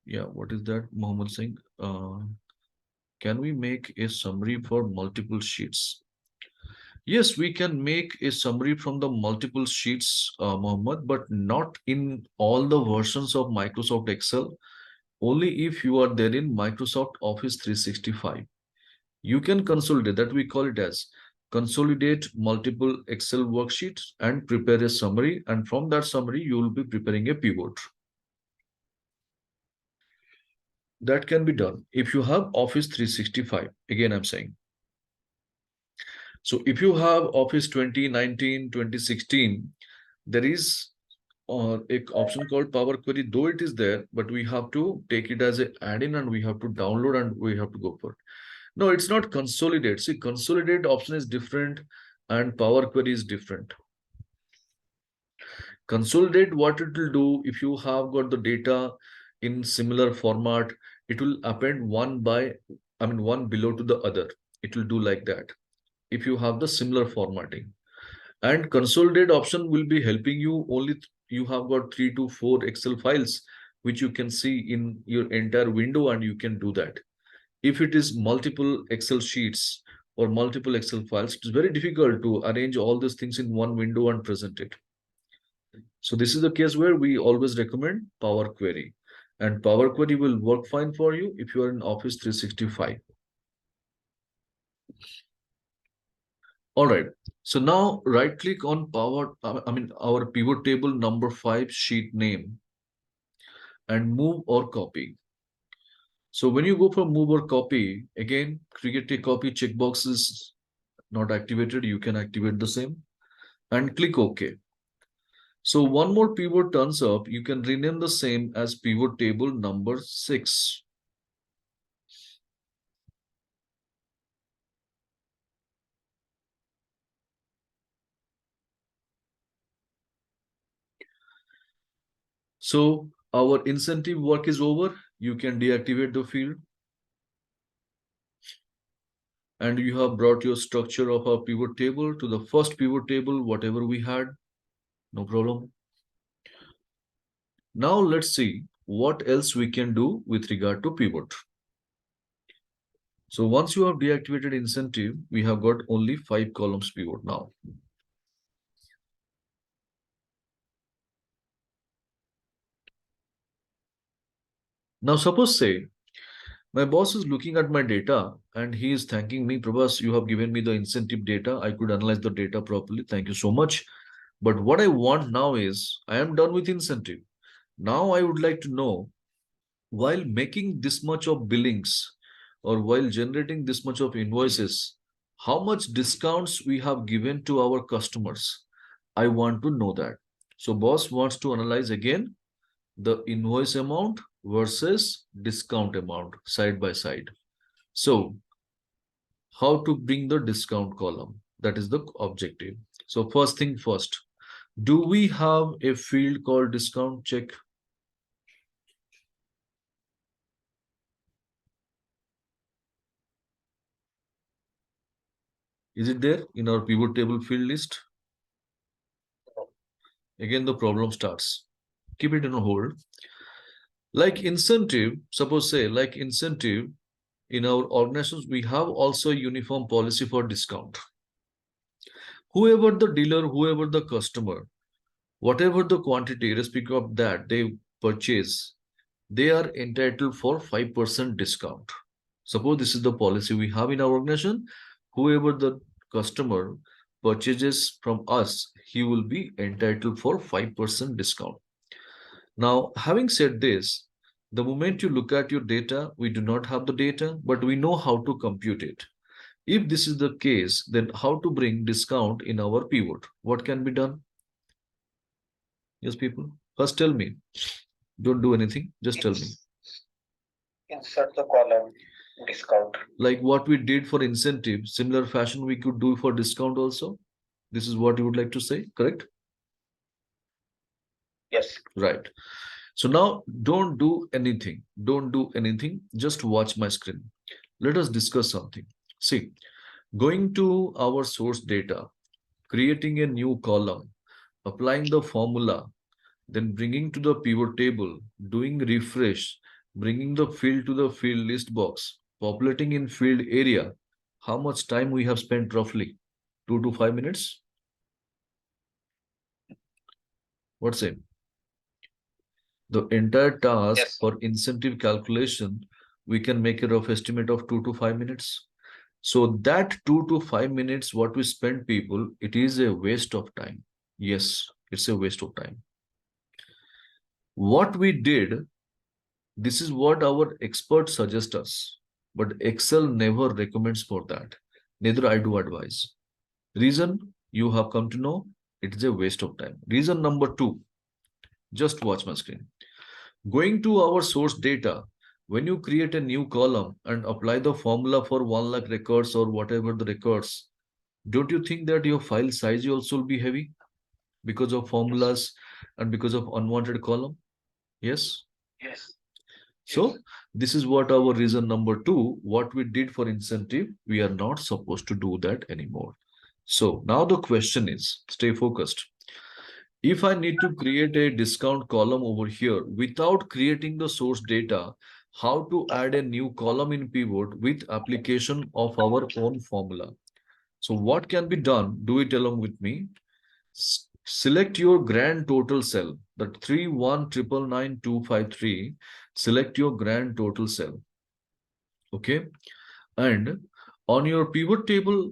Yeah, what is that? Mohammed Singh. Can we make a summary for multiple sheets? Yes, we can make a summary from the multiple sheets, Mohammed, but not in all the versions of Microsoft Excel. Only if you are there in Microsoft Office 365. You can consolidate, that we call it as consolidate multiple Excel worksheets and prepare a summary. And from that summary, you will be preparing a pivot. That can be done if you have Office 365. Again, I'm saying. So if you have Office 2019, 2016, there is an option called Power Query, though it is there, but we have to take it as an add-in and we have to download and we have to go for it. No, it's not consolidate. See, consolidate option is different and Power Query is different. Consolidate, what it will do, if you have got the data in similar format, it will append one below to the other. It will do like that if you have the similar formatting. And consolidate option will be helping you only you have got 3 to 4 Excel files which you can see in your entire window, and you can do that. If it is multiple Excel sheets or multiple Excel files, it's very difficult to arrange all these things in one window and present it. So this is the case where we always recommend Power Query, and Power Query will work fine for you if you are in Office 365. All right. So now right click on our pivot table number 5 sheet name and move or copy. So when you go for move or copy, again, create a copy checkbox is not activated. You can activate the same and click OK. So one more pivot turns up. You can rename the same as pivot table number 6. So our incentive work is over. You can deactivate the field. And you have brought your structure of our pivot table to the first pivot table, whatever we had. No problem. Now let's see what else we can do with regard to pivot. So once you have deactivated incentive, we have got only 5 columns pivot now. Now suppose say, my boss is looking at my data and he is thanking me, Prabhas, you have given me the incentive data. I could analyze the data properly. Thank you so much. But what I want now is, I am done with incentive. Now I would like to know, while making this much of billings or while generating this much of invoices, How much discounts we have given to our customers? I want to know that. So boss wants to analyze again the invoice amount versus discount amount side by side. So how to bring the discount column? That is the objective. So first thing first, do we have a field called discount? Check. Is it there in our pivot table field list? Again, the problem starts. Keep it on hold. Like incentive, suppose say like incentive in our organizations, we have also a uniform policy for discount. Whoever the dealer, whoever the customer, whatever the quantity, irrespective of that they purchase, they are entitled for 5% discount. Suppose this is the policy we have in our organization. Whoever the customer purchases from us, he will be entitled for 5% discount. Now, having said this, the moment you look at your data, we do not have the data, but we know how to compute it. If this is the case, then how to bring discount in our pivot? What can be done? Yes, people. First tell me. Don't do anything. Just tell me. Insert the column discount. Like what we did for incentive, similar fashion we could do for discount also. This is what you would like to say, correct? Yes. Right. So now don't do anything. Don't do anything. Just watch my screen. Let us discuss something. See, going to our source data, creating a new column, applying the formula, then bringing to the pivot table, doing refresh, bringing the field to the field list box, populating in field area. How much time we have spent roughly? 2 to 5 minutes? What's it? The entire task Yes. for incentive calculation, we can make a rough estimate of 2 to 5 minutes. So that 2 to 5 minutes, what we spend, people, it is a waste of time. Yes, it's a waste of time. What we did, this is what our experts suggest us, but Excel never recommends for that. Neither I do advise. Reason you have come to know, it is a waste of time. Reason number 2, just watch my screen. Going to our source data, when you create a new column and apply the formula for 1 lakh records or whatever the records, don't you think that your file size also will be heavy because of formulas and because of unwanted column? Yes? Yes. So this is what our reason number 2, what we did for incentive, we are not supposed to do that anymore. So now the question is, stay focused. If I need to create a discount column over here without creating the source data, how to add a new column in pivot with application of our own formula? So what can be done? Do it along with me. Select your grand total cell, that 3199253. Select your grand total cell. Okay. And on your pivot table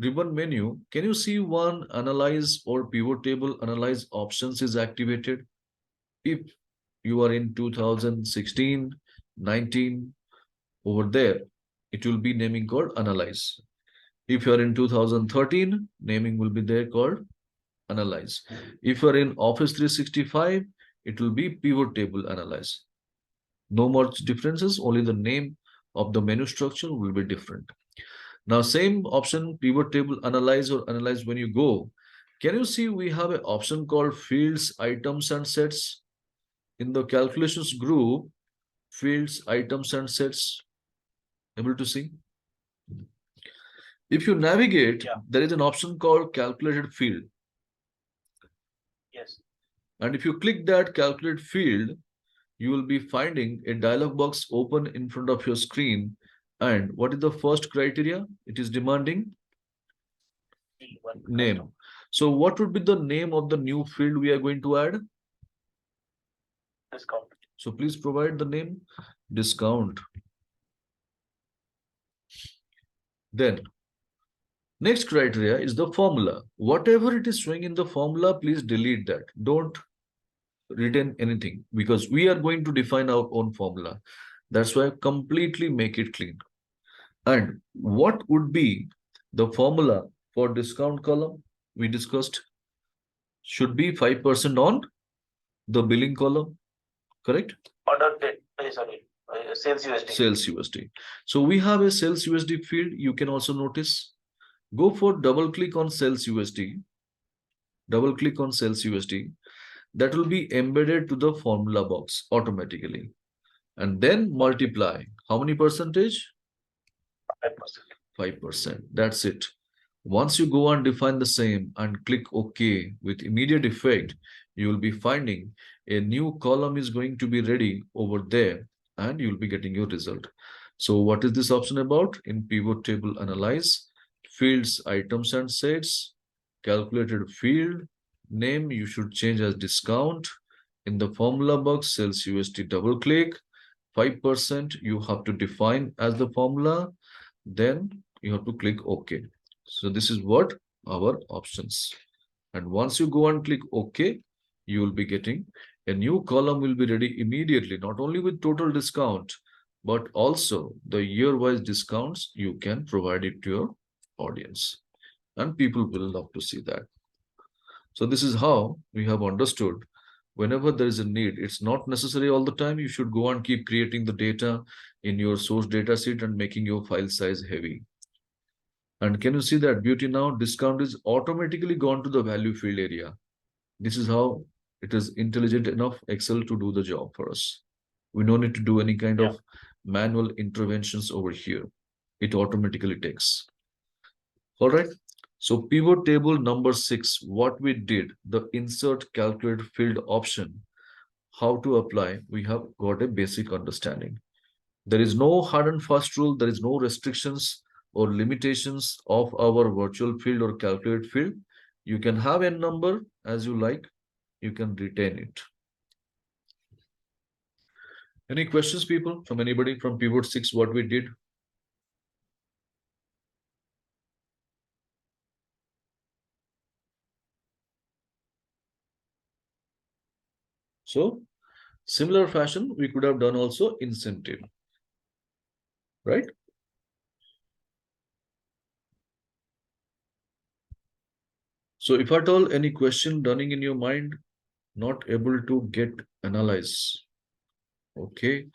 ribbon menu, can you see one analyze or pivot table analyze options is activated? If you are in 2016, 19, over there, it will be naming called analyze. If you are in 2013, naming will be there called analyze. If you are in Office 365, it will be pivot table analyze. No much differences, only the name of the menu structure will be different. Now, same option, pivot table analyze or analyze when you go. Can you see we have an option called fields, items, and sets? In the calculations group, fields, items, and sets. Able to see? If you navigate, there is an option called calculated field. Yes. And if you click that calculate field, you will be finding a dialog box open in front of your screen. And what is the first criteria? It is demanding name. So what would be the name of the new field we are going to add? Discount. So please provide the name discount. Then next criteria is the formula. Whatever it is showing in the formula, please delete that. Don't retain anything because we are going to define our own formula. That's why completely make it clean. And what would be The formula for discount column we discussed should be 5% on the billing column, correct? Order date, sorry, sales USD. Sales USD. So we have a sales USD field. You can also notice. Go for double click on sales USD. Double click on sales USD. That will be embedded to the formula box automatically. And then multiply. How many percentage? 5%. 5%. That's it. Once you go and define the same and click OK with immediate effect, you will be finding a new column is going to be ready over there and you'll be getting your result. So what is this option about? In pivot table analyze, fields, items and sets, calculated field, name you should change as discount. In the formula box, sales USD, double click, 5% you have to define as the formula, then you have to click OK. So this is what our options. And once you go and click OK, you will be getting a new column will be ready immediately, not only with total discount, but also the year-wise discounts you can provide it to your audience. And people will love to see that. So this is how we have understood whenever there is a need, it's not necessary all the time. You should go and keep creating the data in your source data sheet and making your file size heavy. And can you see that beauty now? Discount is automatically gone to the value field area. This is how it is intelligent enough Excel to do the job for us. We don't need to do any kind of manual interventions over here. It automatically takes. All right. So pivot table number 6, what we did, the insert calculate field option, how to apply, we have got a basic understanding. There is no hard and fast rule. There is no restrictions or limitations of our virtual field or calculate field. You can have a number as you like. You can retain it. Any questions, people, from anybody from pivot 6, what we did? So similar fashion, we could have done also incentive, right? So if at all any question running in your mind, not able to get analyze. Okay.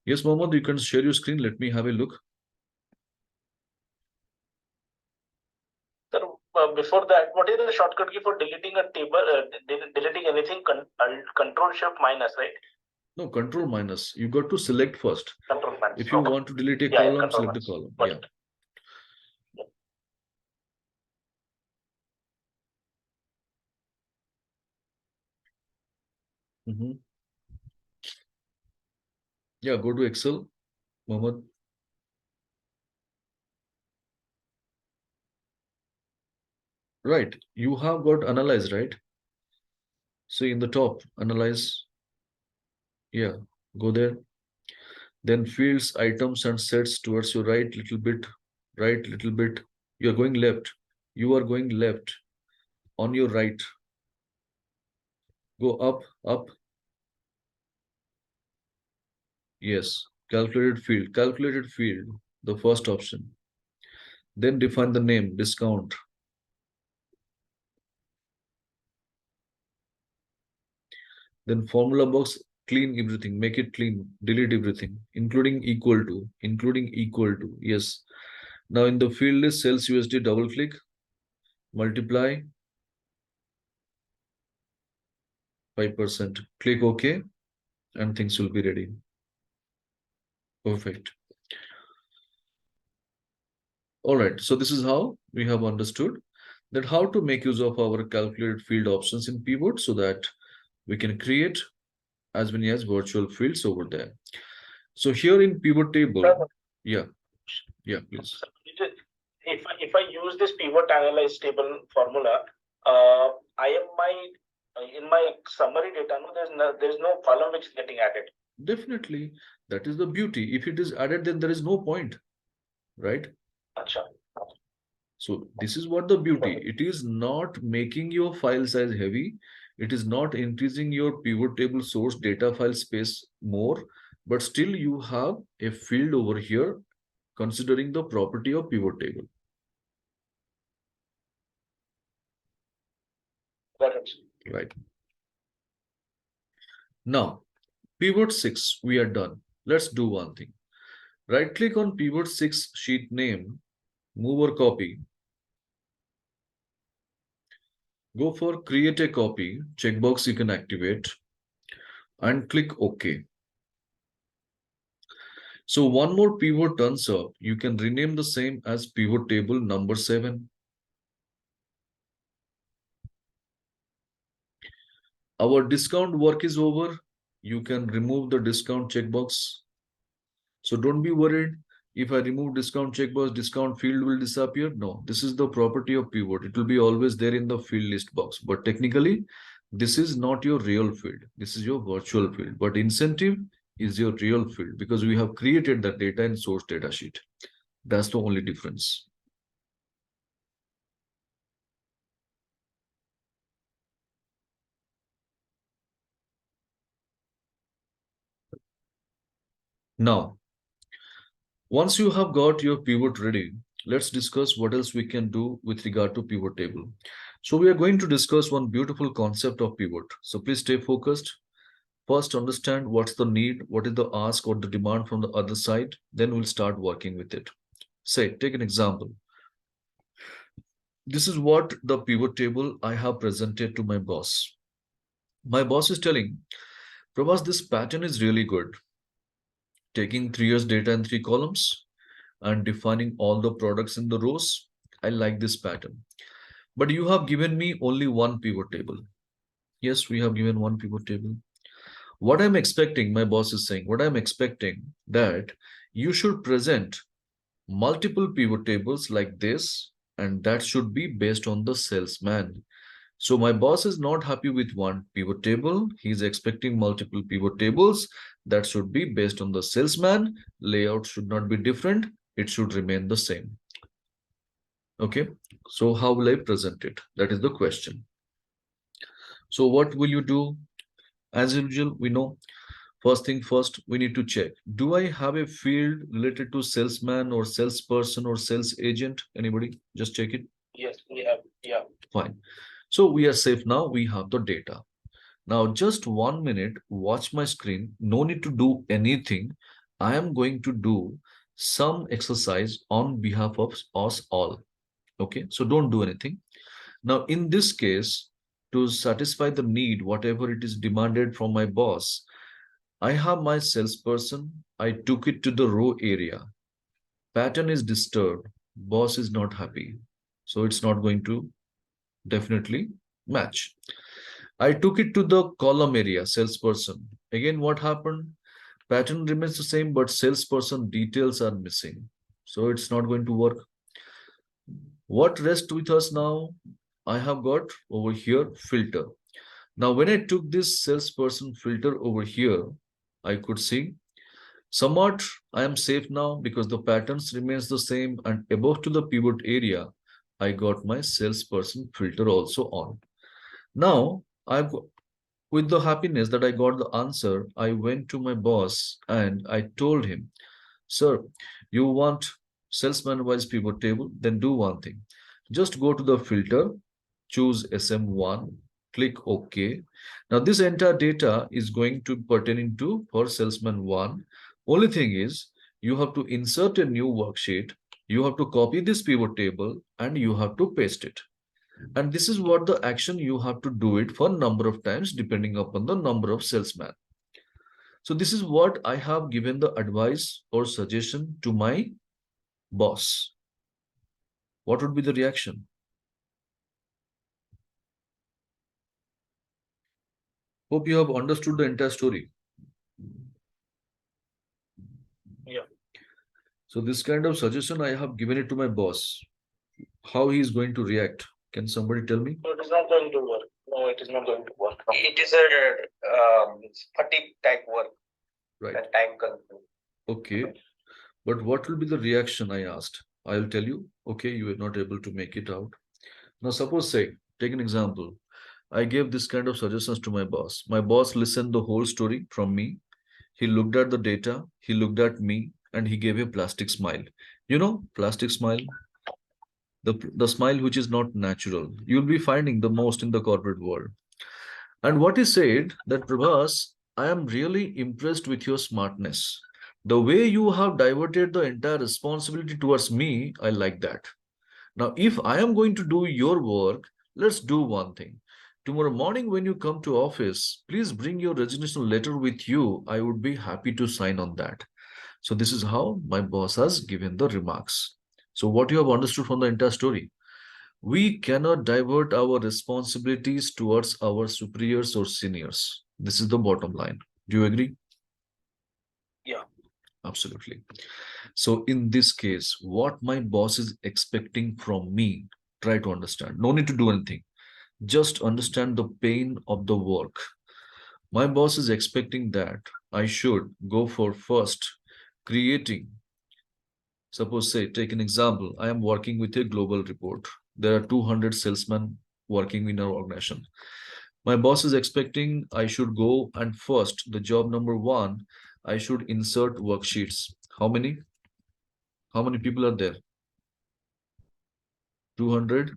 Yes, Mohammed, you can share your screen. Let me have a look. Sir, before that, what is the shortcut key for deleting a table, deleting anything? Control Shift minus, right? No, control minus. You got to select first. Control minus. If you want to delete a column, select the column. Got Yeah. it. Yeah, go to Excel, Mohammed. Right. You have got analyze, right? See in the top, analyze. Yeah, go there. Then fields, items, and sets towards your right little bit, right little bit. You're going left. You are going left. On your right. Go up, up. Yes, calculated field, the first option. Then define the name, discount. Then formula box, clean everything, make it clean, delete everything, including equal to, yes. Now in the field list, sales USD, double click, multiply 5%, click OK, and things will be ready. Perfect. All right, so this is how we have understood that how to make use of our calculated field options in pivot so that we can create as many as virtual fields over there. So here in pivot table, yeah, please. If I use this pivot analyze table formula, I am in my summary data. No, there's no column which is getting added. Definitely, that is the beauty. If it is added, then there is no point, right? Achha. So this is what the beauty. It is not making your file size heavy. It is not increasing your pivot table source data file space more, but still you have a field over here considering the property of pivot table. Got it. Right. Now, pivot 6, we are done. Let's do one thing. Right click on pivot 6 sheet name, move or copy. Go for create a copy, checkbox you can activate and click OK. So one more pivot turns up. You can rename the same as pivot table number 7. Our discount work is over. You can remove the discount checkbox. So don't be worried. If I remove discount checkbox, discount field will disappear. No, this is the property of pivot. It will be always there in the field list box. But technically, this is not your real field. This is your virtual field. But incentive is your real field because we have created that data in source data sheet. That's the only difference. Now, once you have got your pivot ready, let's discuss what else we can do with regard to pivot table. So we are going to discuss one beautiful concept of pivot. So please stay focused. First, understand what's the need, what is the ask or the demand from the other side. Then we'll start working with it. Say, take an example. This is what the pivot table I have presented to my boss. My boss is telling, Prabhas, this pattern is really good. Taking 3 years data in 3 columns and defining all the products in the rows. I like this pattern. But you have given me only one pivot table. Yes, we have given one pivot table. What I'm expecting, my boss is saying, what I'm expecting that you should present multiple pivot tables like this, and that should be based on the salesman. So my boss is not happy with one pivot table. He's expecting multiple pivot tables that should be based on the salesman. Layout should not be different. It should remain the same. Okay, so how will I present it? That is the question. So what will you do? As usual, we know first thing first, we need to check. Do I have a field related to salesman or salesperson or sales agent? Anybody? Just check it. Yes, we have. Yeah. Fine. So we are safe now. We have the data. Now, just 1 minute, watch my screen. No need to do anything. I am going to do some exercise on behalf of us all. Okay, so don't do anything. Now, in this case, to satisfy the need, whatever it is demanded from my boss, I have my salesperson. I took it to the row area. Pattern is disturbed. Boss is not happy. So it's not going to definitely match. I took it to the column area, salesperson. Again, what happened? Pattern remains the same, but salesperson details are missing. So it's not going to work. What rests with us now? I have got over here filter. Now, when I took this salesperson filter over here, I could see somewhat I am safe now because the patterns remains the same, and above to the pivot area, I got my salesperson filter also on. Now, with the happiness that I got the answer, I went to my boss and I told him, sir, you want salesman wise pivot table? Then do one thing. Just go to the filter, choose SM1, click OK. Now this entire data is going to pertaining to for salesman 1. Only thing is you have to insert a new worksheet. You have to copy this pivot table and you have to paste it. And this is what the action you have to do it for number of times depending upon the number of salesman. So this is what I have given the advice or suggestion to my boss. What would be the reaction? Hope you have understood the entire story. Yeah. So this kind of suggestion I have given it to my boss. How he is going to react? Can somebody tell me? No, it is not going to work. No, it is not going to work. It is a fatigue type work. Right. And time consuming. Okay. But what will be the reaction? I asked. I'll tell you. Okay, you were not able to make it out. Now, suppose say, take an example. I gave this kind of suggestions to my boss. My boss listened the whole story from me. He looked at the data. He looked at me and he gave a plastic smile. You know, plastic smile. the smile which is not natural. You'll be finding the most in the corporate world. And what he said that Prabhas, I am really impressed with your smartness. The way you have diverted the entire responsibility towards me, I like that. Now, if I am going to do your work, let's do one thing. Tomorrow morning when you come to office, please bring your resignation letter with you. I would be happy to sign on that. So this is how my boss has given the remarks. So what you have understood from the entire story, we cannot divert our responsibilities towards our superiors or seniors. This is the bottom line. Do you agree? Yeah. Absolutely. So in this case, what my boss is expecting from me, try to understand. No need to do anything. Just understand the pain of the work. My boss is expecting that I should go for first creating. Suppose, say, take an example. I am working with a global report. There are 200 salesmen working in our organization. My boss is expecting I should go and first, the job number one, I should insert worksheets. How many? How many people are there? 200.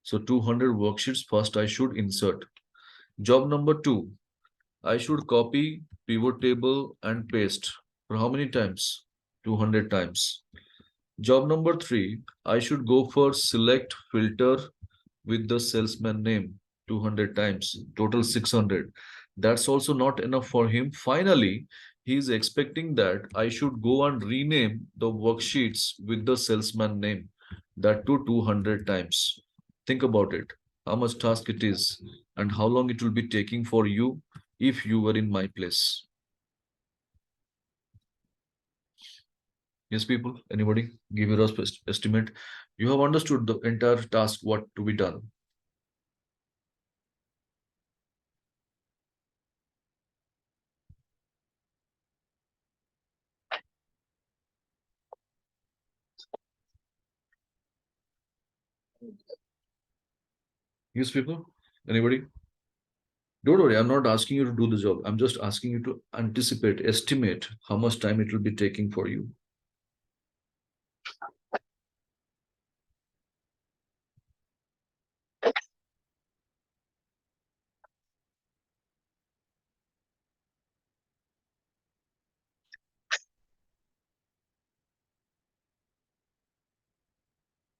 So 200 worksheets first I should insert. Job number two, I should copy pivot table and paste. For how many times? 200 times. Job number three, I should go for select filter with the salesman name 200 times, total 600. That's also not enough for him. Finally, he is expecting that I should go and rename the worksheets with the salesman name, that to 200 times. Think about it, how much task it is and how long it will be taking for you if you were in my place. Yes, people, anybody give your estimate? You have understood the entire task, what to be done. Yes, people, anybody? Don't worry, I'm not asking you to do the job. I'm just asking you to anticipate, estimate how much time it will be taking for you.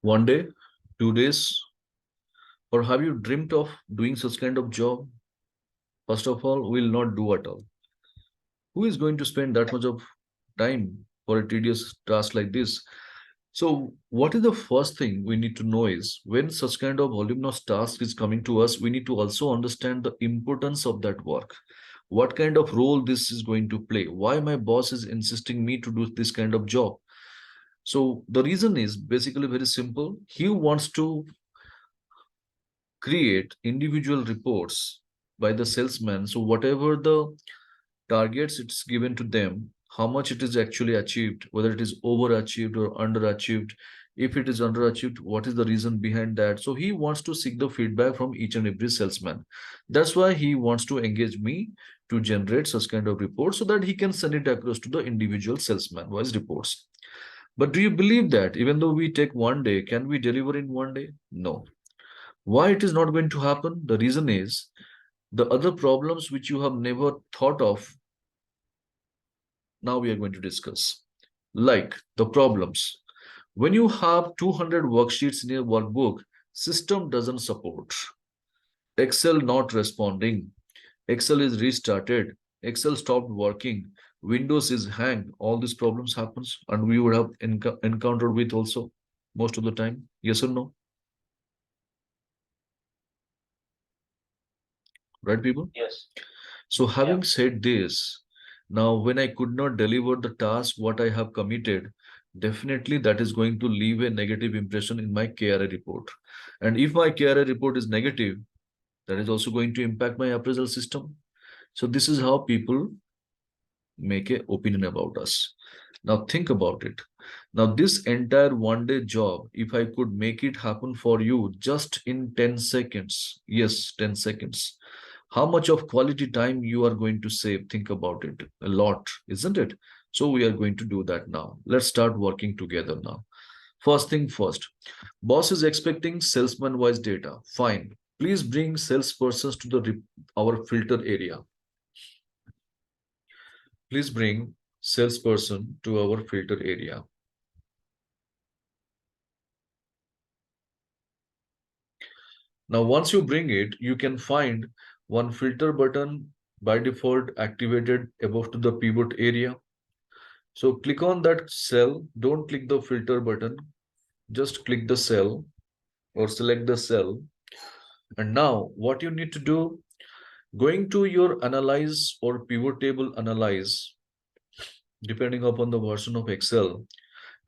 One day, 2 days, or have you dreamt of doing such kind of job? First of all, will not do at all. Who is going to spend that much of time for a tedious task like this? So, what is the first thing we need to know is when such kind of voluminous task is coming to us, we need to also understand the importance of that work. What kind of role this is going to play? Why my boss is insisting me to do this kind of job? So the reason is basically very simple. He wants to create individual reports by the salesman. So whatever the targets it's given to them, how much it is actually achieved, whether it is overachieved or underachieved. If it is underachieved, what is the reason behind that? So he wants to seek the feedback from each and every salesman. That's why he wants to engage me to generate such kind of reports so that he can send it across to the individual salesman wise reports. But do you believe that even though we take one day, can we deliver in one day? No. Why it is not going to happen? The reason is the other problems which you have never thought of, now we are going to discuss. Like the problems. When you have 200 worksheets in your workbook, system doesn't support. Excel not responding. Excel is restarted. Excel stopped working. Windows is hanged. All these problems happens and we would have encountered with also most of the time. Yes or no? Right, people? Yes. So having Yeah. said this, now when I could not deliver the task what I have committed, definitely that is going to leave a negative impression in my KRA report. And if my KRA report is negative, that is also going to impact my appraisal system. So this is how people make a opinion about us. Now think about it. Now this entire one day job, if I could make it happen for you just in 10 seconds, yes, 10 seconds, how much of quality time you are going to save? Think about it. A lot, isn't it? So we are going to do that now. Let's start working together now. First thing first, boss is expecting salesman wise data. Fine. Please bring salespersons to the our filter area. Please bring salesperson to our filter area. Now, once you bring it, you can find one filter button by default activated above to the pivot area. So click on that cell. Don't click the filter button. Just click the cell or select the cell. And now what you need to do, going to your analyze or pivot table analyze, depending upon the version of Excel,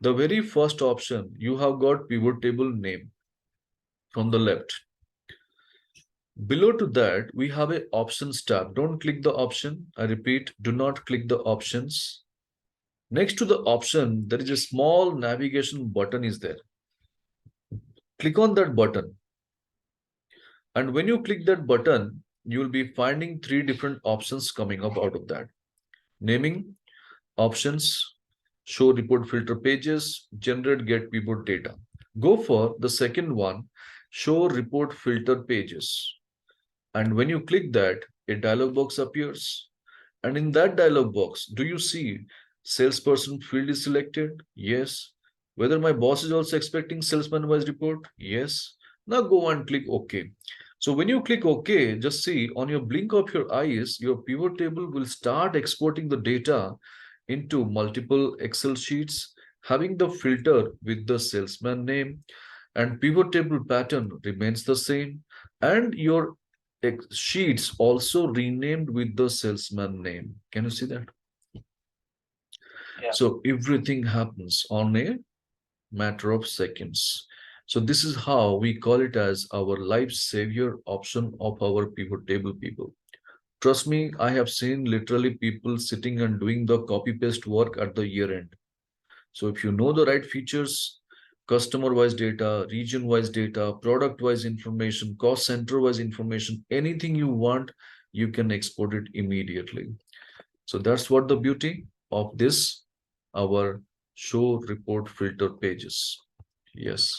the very first option you have got pivot table name from the left. Below to that, we have a options tab. Don't click the option. I repeat, do not click the options. Next to the option, there is a small navigation button is there. Click on that button. And when you click that button, you will be finding three different options coming up out of that. Naming, options, show report filter pages, generate get pivot data. Go for the second one, show report filter pages. And when you click that, a dialog box appears. And in that dialog box, do you see salesperson field is selected? Yes. Whether my boss is also expecting salesman wise report? Yes. Now go and click OK. So when you click OK, just see on your blink of your eyes, your pivot table will start exporting the data into multiple Excel sheets, having the filter with the salesman name, and pivot table pattern remains the same, and your sheets also renamed with the salesman name. Can you see that? Yeah. So everything happens on a matter of seconds. So this is how we call it as our life savior option of our pivot table people. Trust me, I have seen literally people sitting and doing the copy paste work at the year end. So if you know the right features, customer wise data, region wise data, product wise information, cost center wise information, anything you want, you can export it immediately. So that's what the beauty of this, our show report filter pages. Yes.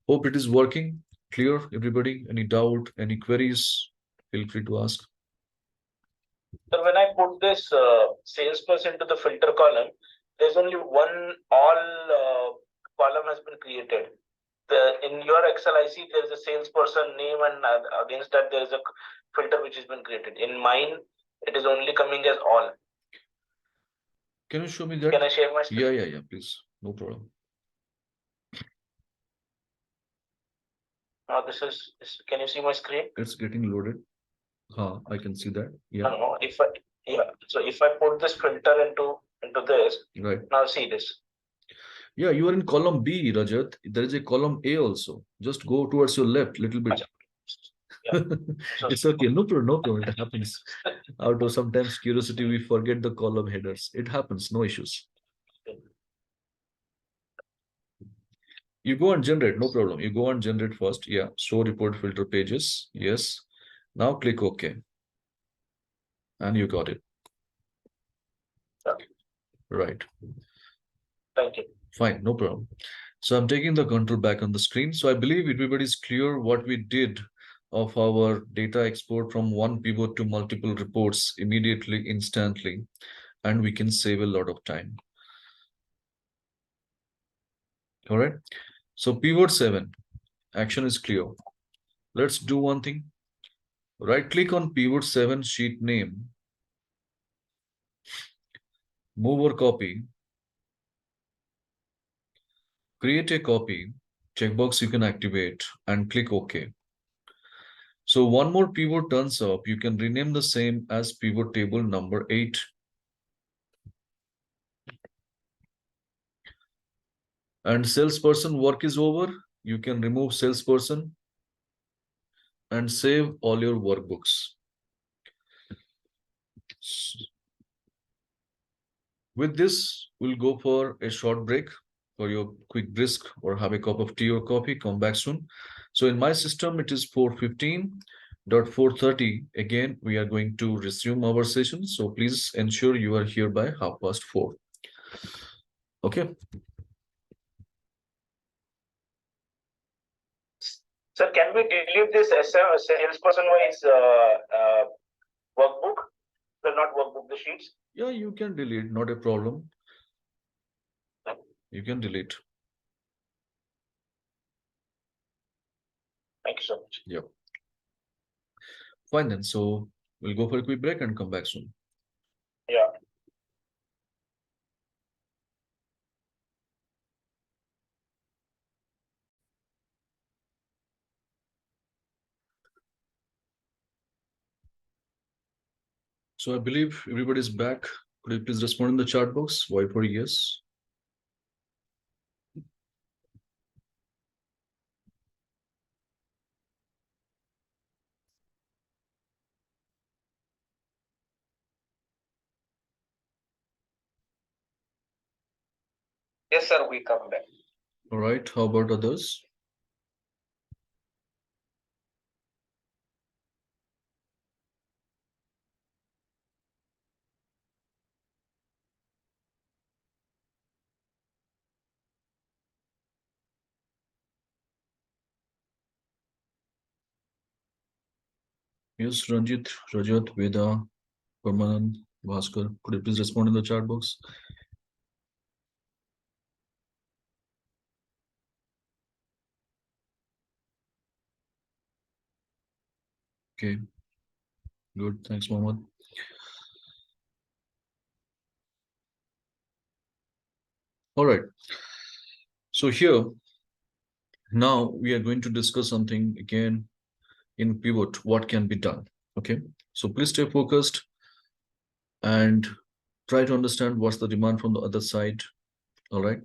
Hope it is working. Clear, everybody? Any doubt, any queries? Feel free to ask. So when I put this salesperson to the filter column, there's only one all column has been created. In your Excel, I see there's a salesperson name, and against that there is a filter which has been created. In mine, it is only coming as all. Can you show me that? Can I share my screen? Yeah, please. No problem. Now can you see my screen? It's getting loaded. I can see that. Yeah. No, so if I put this filter into this, Right. now see this. Yeah, you are in column B, Rajat. There is a column A also. Just go towards your left a little bit. Yeah. It's okay. No problem. It happens. Out of sometimes curiosity, we forget the column headers. It happens. No issues. You go and generate. No problem. You go and generate first. Yeah. Show report filter pages. Yes. Now click OK. And you got it. Right. Thank you. Fine. No problem. So I'm taking the control back on the screen. So I believe everybody's clear what we did of our data export from one pivot to multiple reports immediately, instantly, and we can save a lot of time. All right. So pivot 7, action is clear. Let's do one thing. Right click on pivot 7 sheet name, move or copy, create a copy, checkbox you can activate and click OK. So one more pivot turns up, you can rename the same as pivot table number 8. And salesperson work is over, you can remove salesperson and save all your workbooks. With this, we'll go for a short break for your quick brisk or have a cup of tea or coffee, come back soon. So in my system, it is 4:15.4:30. Again, we are going to resume our session. So please ensure you are here by 4:30. Okay. Sir, can we delete this salesperson wise workbook? The not workbook, the sheets. Yeah, you can delete, not a problem. You can delete. Thank you so much. Yep. Fine then. So we'll go for a quick break and come back soon. Yeah. So I believe everybody's back. Could you please respond in the chat box? Why for yes? Yes, sir, we come back. All right. How about others? Yes, Ranjit, Rajat, Veda, Permanent, Bhaskar. Could you please respond in the chat box? Okay. Good. Thanks, Mohammed. All right. So here, now we are going to discuss something again in pivot, what can be done. Okay. So please stay focused and try to understand what's the demand from the other side. All right.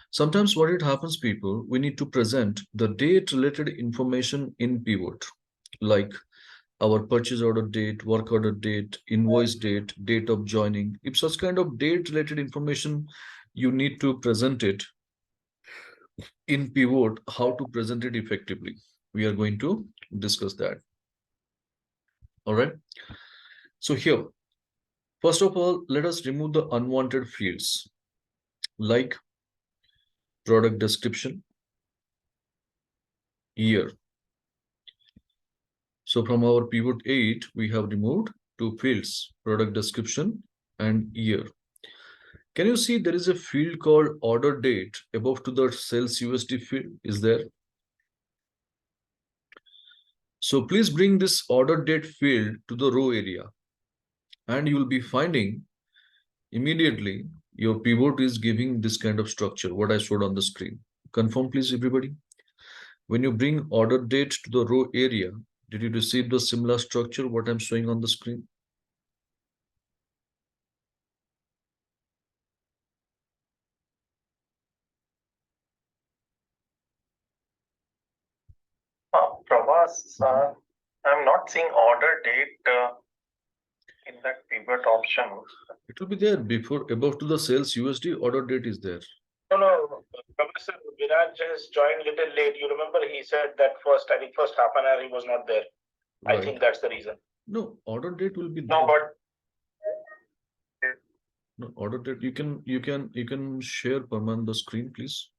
Sometimes what it happens, people, we need to present the date related information in pivot, like our purchase order date, work order date, invoice date, date of joining. If such kind of date related information, you need to present it in pivot, how to present it effectively. We are going to discuss that. All right. So here, first of all, let us remove the unwanted fields like product description, year. So from our pivot 8, we have removed two fields, product description and year. Can you see there is a field called order date above to the sales USD field is there? So please bring this order date field to the row area and you will be finding immediately your pivot is giving this kind of structure, what I showed on the screen. Confirm please everybody. When you bring order date to the row area, did you receive the similar structure what I'm showing on the screen? Prabhas, I'm not seeing order date in that pivot option. It will be there before above to the sales USD order date is there. No, Professor Viraj has joined little late. You remember he said that first half an hour he was not there. Right. I think that's the reason. No, order date will be there. No, but No, order date. You can share Parman the screen, please.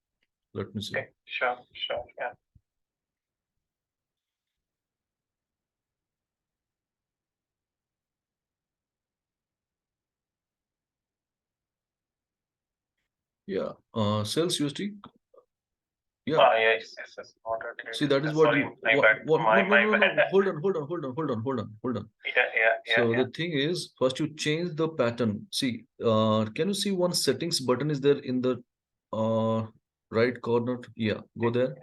Let me see. okay, sure, yeah. Yeah. Sales USD. Yeah. Yes. Order date. See, that is what Sorry, you my what, bad. what, My no, bad. Hold on. Yeah. So the thing is, first you change the pattern. See, can you see one settings button is there in the right corner? Yeah, go there.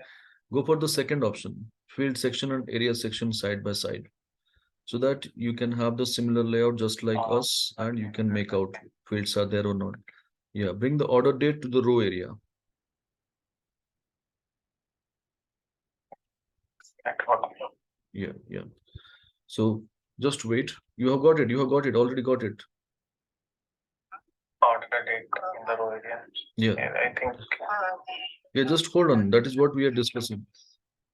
Go for the second option, field section and area section side by side, so that you can have the similar layout just like us, and you can make out fields are there or not. Yeah, bring the order date to the row area. Yeah. So just wait. You have got it. Already got it. Order date in the row area. Yeah. I think. Yeah, just hold on. That is what we are discussing.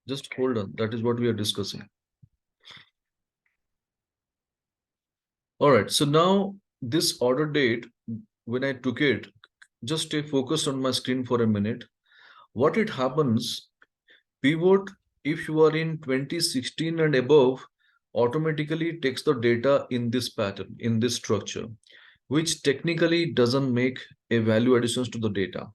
Just hold on. That is what we are discussing. All right. So now this order date, when I took it, just stay focused on my screen for a minute. What it happens, pivot if you are in 2016 and above, automatically takes the data in this pattern, in this structure, which technically doesn't make a value additions to the data.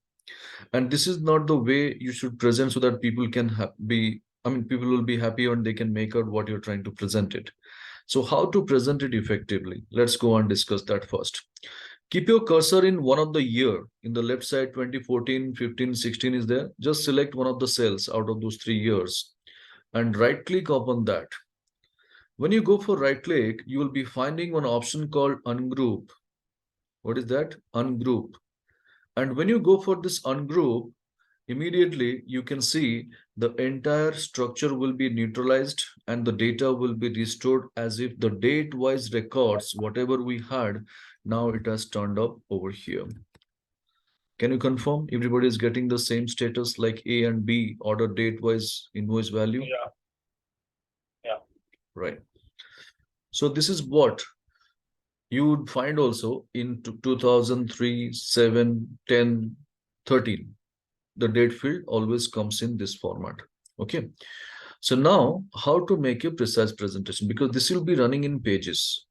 And this is not the way you should present so that people can be, I mean, people will be happy and they can make out what you're trying to present it. So how to present it effectively? Let's go and discuss that first. Keep your cursor in one of the year. In the left side, 2014, 15, 16 is there. Just select one of the cells out of those 3 years and right click upon that. When you go for right click, you will be finding one option called ungroup. What is that? Ungroup. And when you go for this ungroup, immediately you can see the entire structure will be neutralized and the data will be restored as if the date-wise records, whatever we had, now it has turned up over here. Can you confirm everybody is getting the same status like A and B order date-wise invoice value? Yeah. Yeah. Right. So this is what you would find also in 2003, 7, 10, 13. The date field always comes in this format. Okay. So now how to make a precise presentation, because this will be running in pages.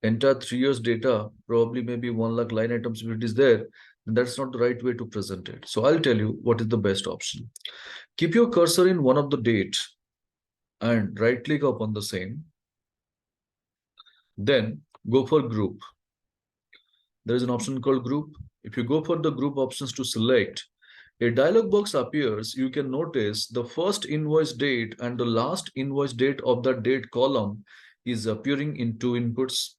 Entire 3 years data, probably maybe 1 lakh line items, if it is there, then that's not the right way to present it. So I'll tell you what is the best option. Keep your cursor in one of the date and right click upon the same. Then go for group. There is an option called group. If you go for the group options to select, a dialog box appears. You can notice the first invoice date and the last invoice date of that date column is appearing in 2 inputs.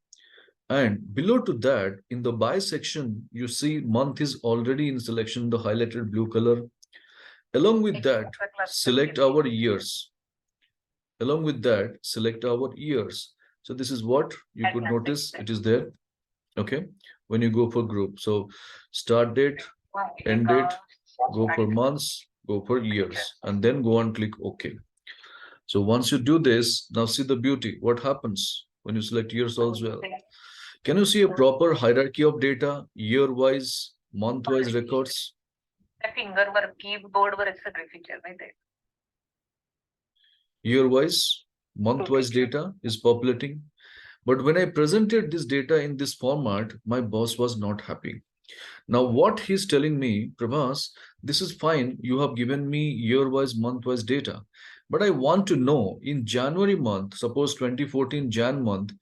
And below to that, in the by section, you see month is already in selection, the highlighted blue color. Along with that, select our years. Along with that, select our years. So this is what you could notice, it is there. Okay, when you go for group. So start date, end date, go for months, go for years, and then go and click OK. So once you do this, now see the beauty. What happens when you select years as well? Can you see a proper hierarchy of data, year-wise, month-wise records? फिंगरवर कीबोर्डवर एक सगळे feature माहिती आहे. Year-wise, month-wise data is populating. But when I presented this data in this format, my boss was not happy. Now, what he's telling me, Prabhas, this is fine. You have given me year-wise, month-wise data. But I want to know in January month, suppose 2014 Jan month,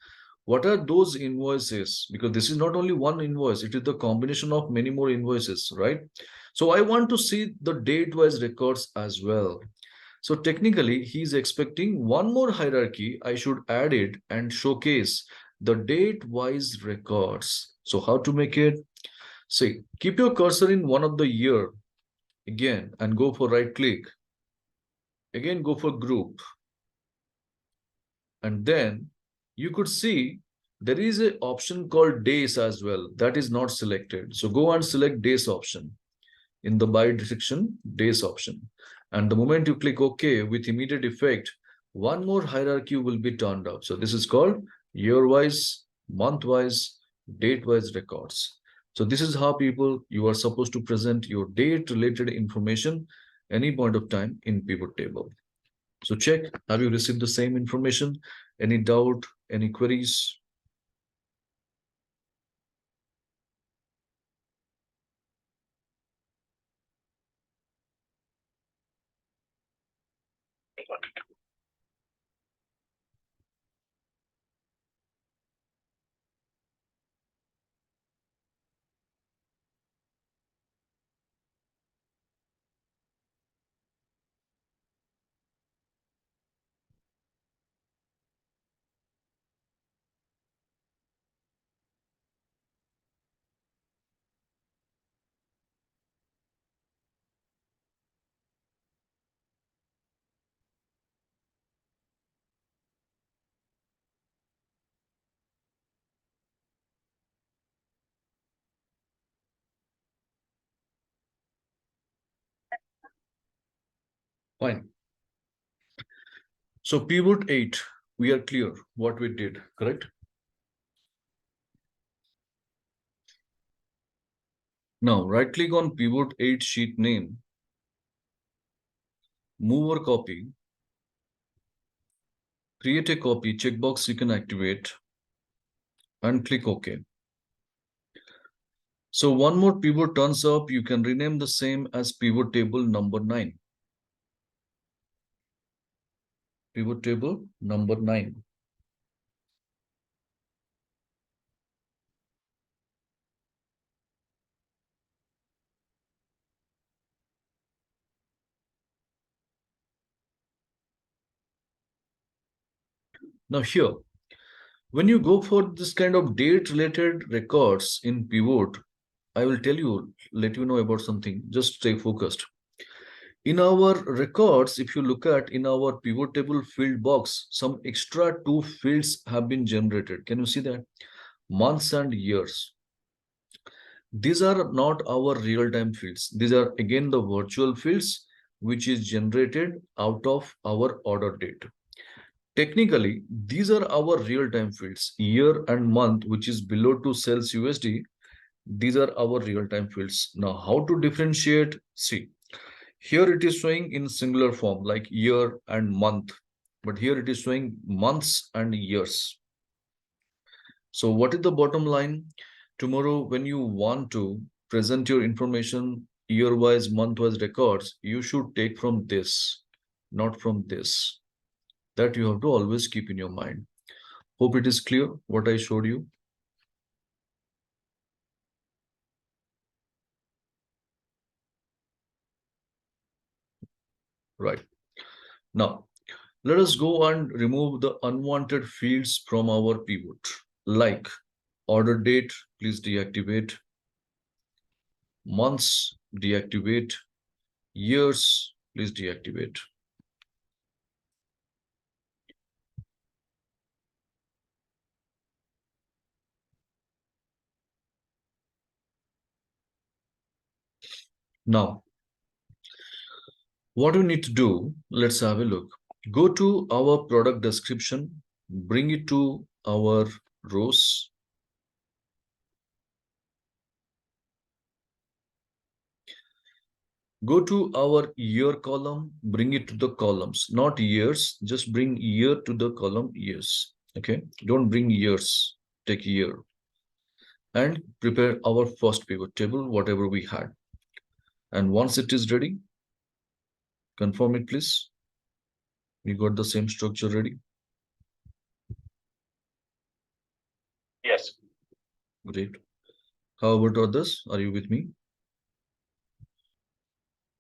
what are those invoices? Because this is not only one invoice, it is the combination of many more invoices, right? So I want to see the date-wise records as well. So technically, he's expecting one more hierarchy. I should add it and showcase the date-wise records. So how to make it? See, keep your cursor in one of the year again and go for right click. Again, go for group. And then you could see there is an option called days as well. That is not selected. So go and select days option. In the by section, days option. And the moment you click OK, with immediate effect, one more hierarchy will be turned up. So this is called year-wise, month-wise, date-wise records. So this is how people you are supposed to present your date-related information any point of time in pivot table. So check, have you received the same information? Any doubt, any queries? Fine. So pivot 8, we are clear what we did, correct? Now right click on pivot 8 sheet name, move or copy, Create a copy checkbox you can activate and click OK. So one more pivot turns up, you can rename the same as pivot table number 9. Pivot table number 9. Now here, when you go for this kind of date related records in pivot, I will let you know about something. Just stay focused. In our records, if you look at in our pivot table field box, some extra 2 fields have been generated. Can you see that? Months and years. These are not our real-time fields. These are again the virtual fields which is generated out of our order date. Technically, these are our real-time fields. Year and month, which is below 2 cells USD, these are our real-time fields. Now, how to differentiate? See, here it is showing in singular form like year and month, but here it is showing months and years. So what is the bottom line? Tomorrow, when you want to present your information year-wise, month-wise records, you should take from this, not from this. That you have to always keep in your mind. Hope it is clear what I showed you. Right. Now, let us go and remove the unwanted fields from our pivot, like order date, please deactivate. Months, deactivate. Years, please deactivate. Now, what we need to do, let's have a look. Go to our product description, bring it to our rows. Go to our year column, bring it to the columns, not years, just bring year to the column years. Okay, don't bring years, take year. And prepare our first pivot table, whatever we had. And once it is ready, confirm it, please. We got the same structure ready. Yes. Great. How about others? Are you with me?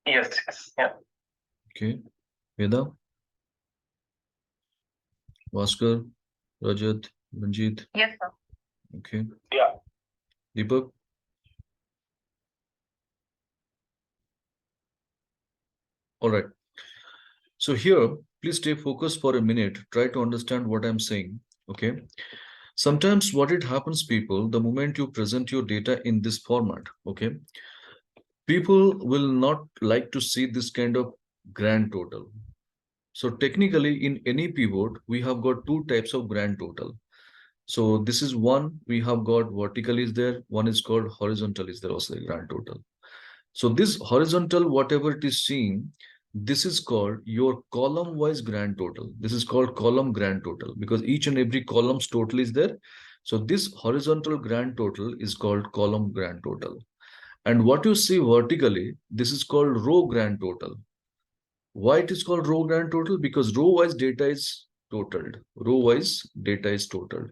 Yes, yes, yeah. Okay. Veda, Bhaskar, Rajat, Manjeet. Yes, sir. Okay. Yeah. Deepak. All right. So here, please stay focused for a minute. Try to understand what I'm saying. Okay. Sometimes what it happens, people, the moment you present your data in this format, okay, people will not like to see this kind of grand total. So technically in any pivot, we have got 2 types of grand total. So this is one, we have got vertical is there, one is called horizontal is there also, grand total. So this horizontal, whatever it is seeing, this is called your column wise grand total. This is called column grand total because each and every column's total is there. So this horizontal grand total is called column grand total. And what you see vertically, this is called row grand total. Why it is called row grand total? Because row wise data is totaled. Row wise data is totaled.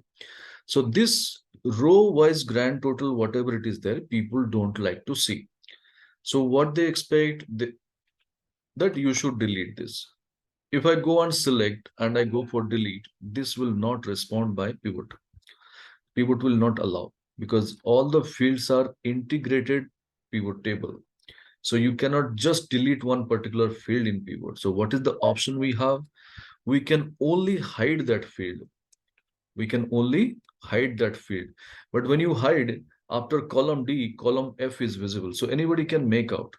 So this row wise grand total, whatever it is there, people don't like to see. So what they expect that you should delete this. If I go and select and I go for delete, this will not respond by pivot. Pivot will not allow because all the fields are integrated pivot table. So you cannot just delete one particular field in pivot. So what is the option we have? We can only hide that field. We can only hide that field. But when you hide, after column D, column F is visible. So anybody can make out.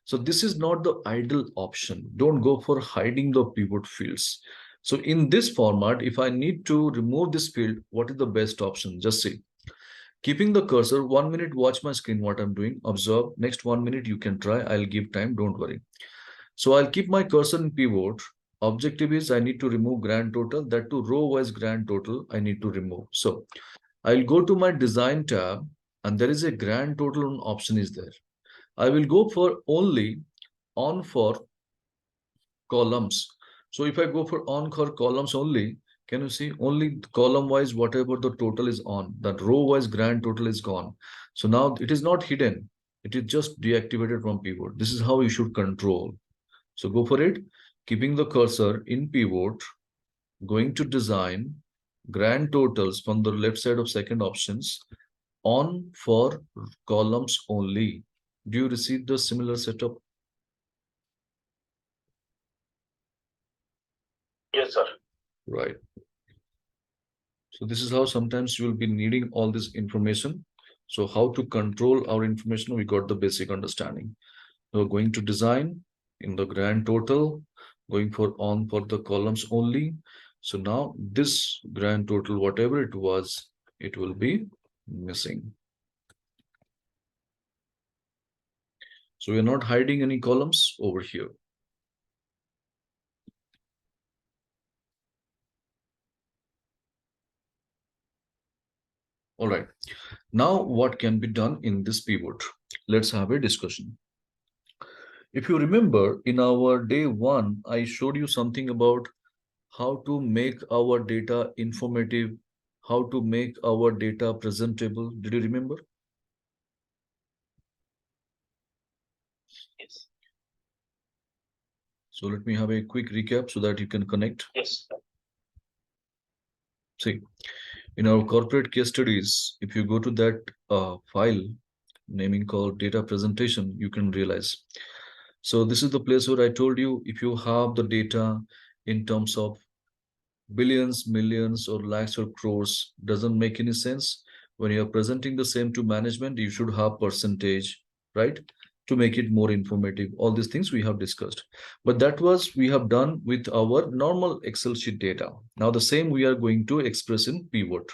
So this is not the ideal option. Don't go for hiding the pivot fields. So in this format, if I need to remove this field, what is the best option? Just see. Keeping the cursor, 1 minute, watch my screen, what I'm doing, observe. Next 1 minute, you can try. I'll give time, don't worry. So I'll keep my cursor in pivot objective is I need to remove grand total, that to row wise grand total I need to remove. So I'll go to my design tab and there is a grand total option is there. I will go for only on for columns. So if I go for on for columns only, can you see only column wise whatever the total is on, that row wise grand total is gone. So now it is not hidden, it is just deactivated from pivot. This is how you should control. So go for it, keeping the cursor in pivot, going to design, grand totals from the left side of second options, on for columns only. Do you receive the similar setup? Yes, sir. Right. So this is how sometimes you will be needing all this information. So how to control our information, we got the basic understanding. So going to design in the grand total, going for on for the columns only. So now this grand total, whatever it was, it will be missing. So we're not hiding any columns over here. All right. Now what can be done in this pivot? Let's have a discussion. If you remember in our day one, I showed you something about how to make our data informative, how to make our data presentable. Did you remember? Yes. So let me have a quick recap so that you can connect. Yes. See, in our corporate case studies, if you go to that file naming called data presentation, you can realize. So this is the place where I told you if you have the data in terms of billions, millions, or lakhs or crores, doesn't make any sense. When you're presenting the same to management, you should have percentage, right? To make it more informative. All these things we have discussed. But that was we have done with our normal Excel sheet data. Now the same we are going to express in pivot.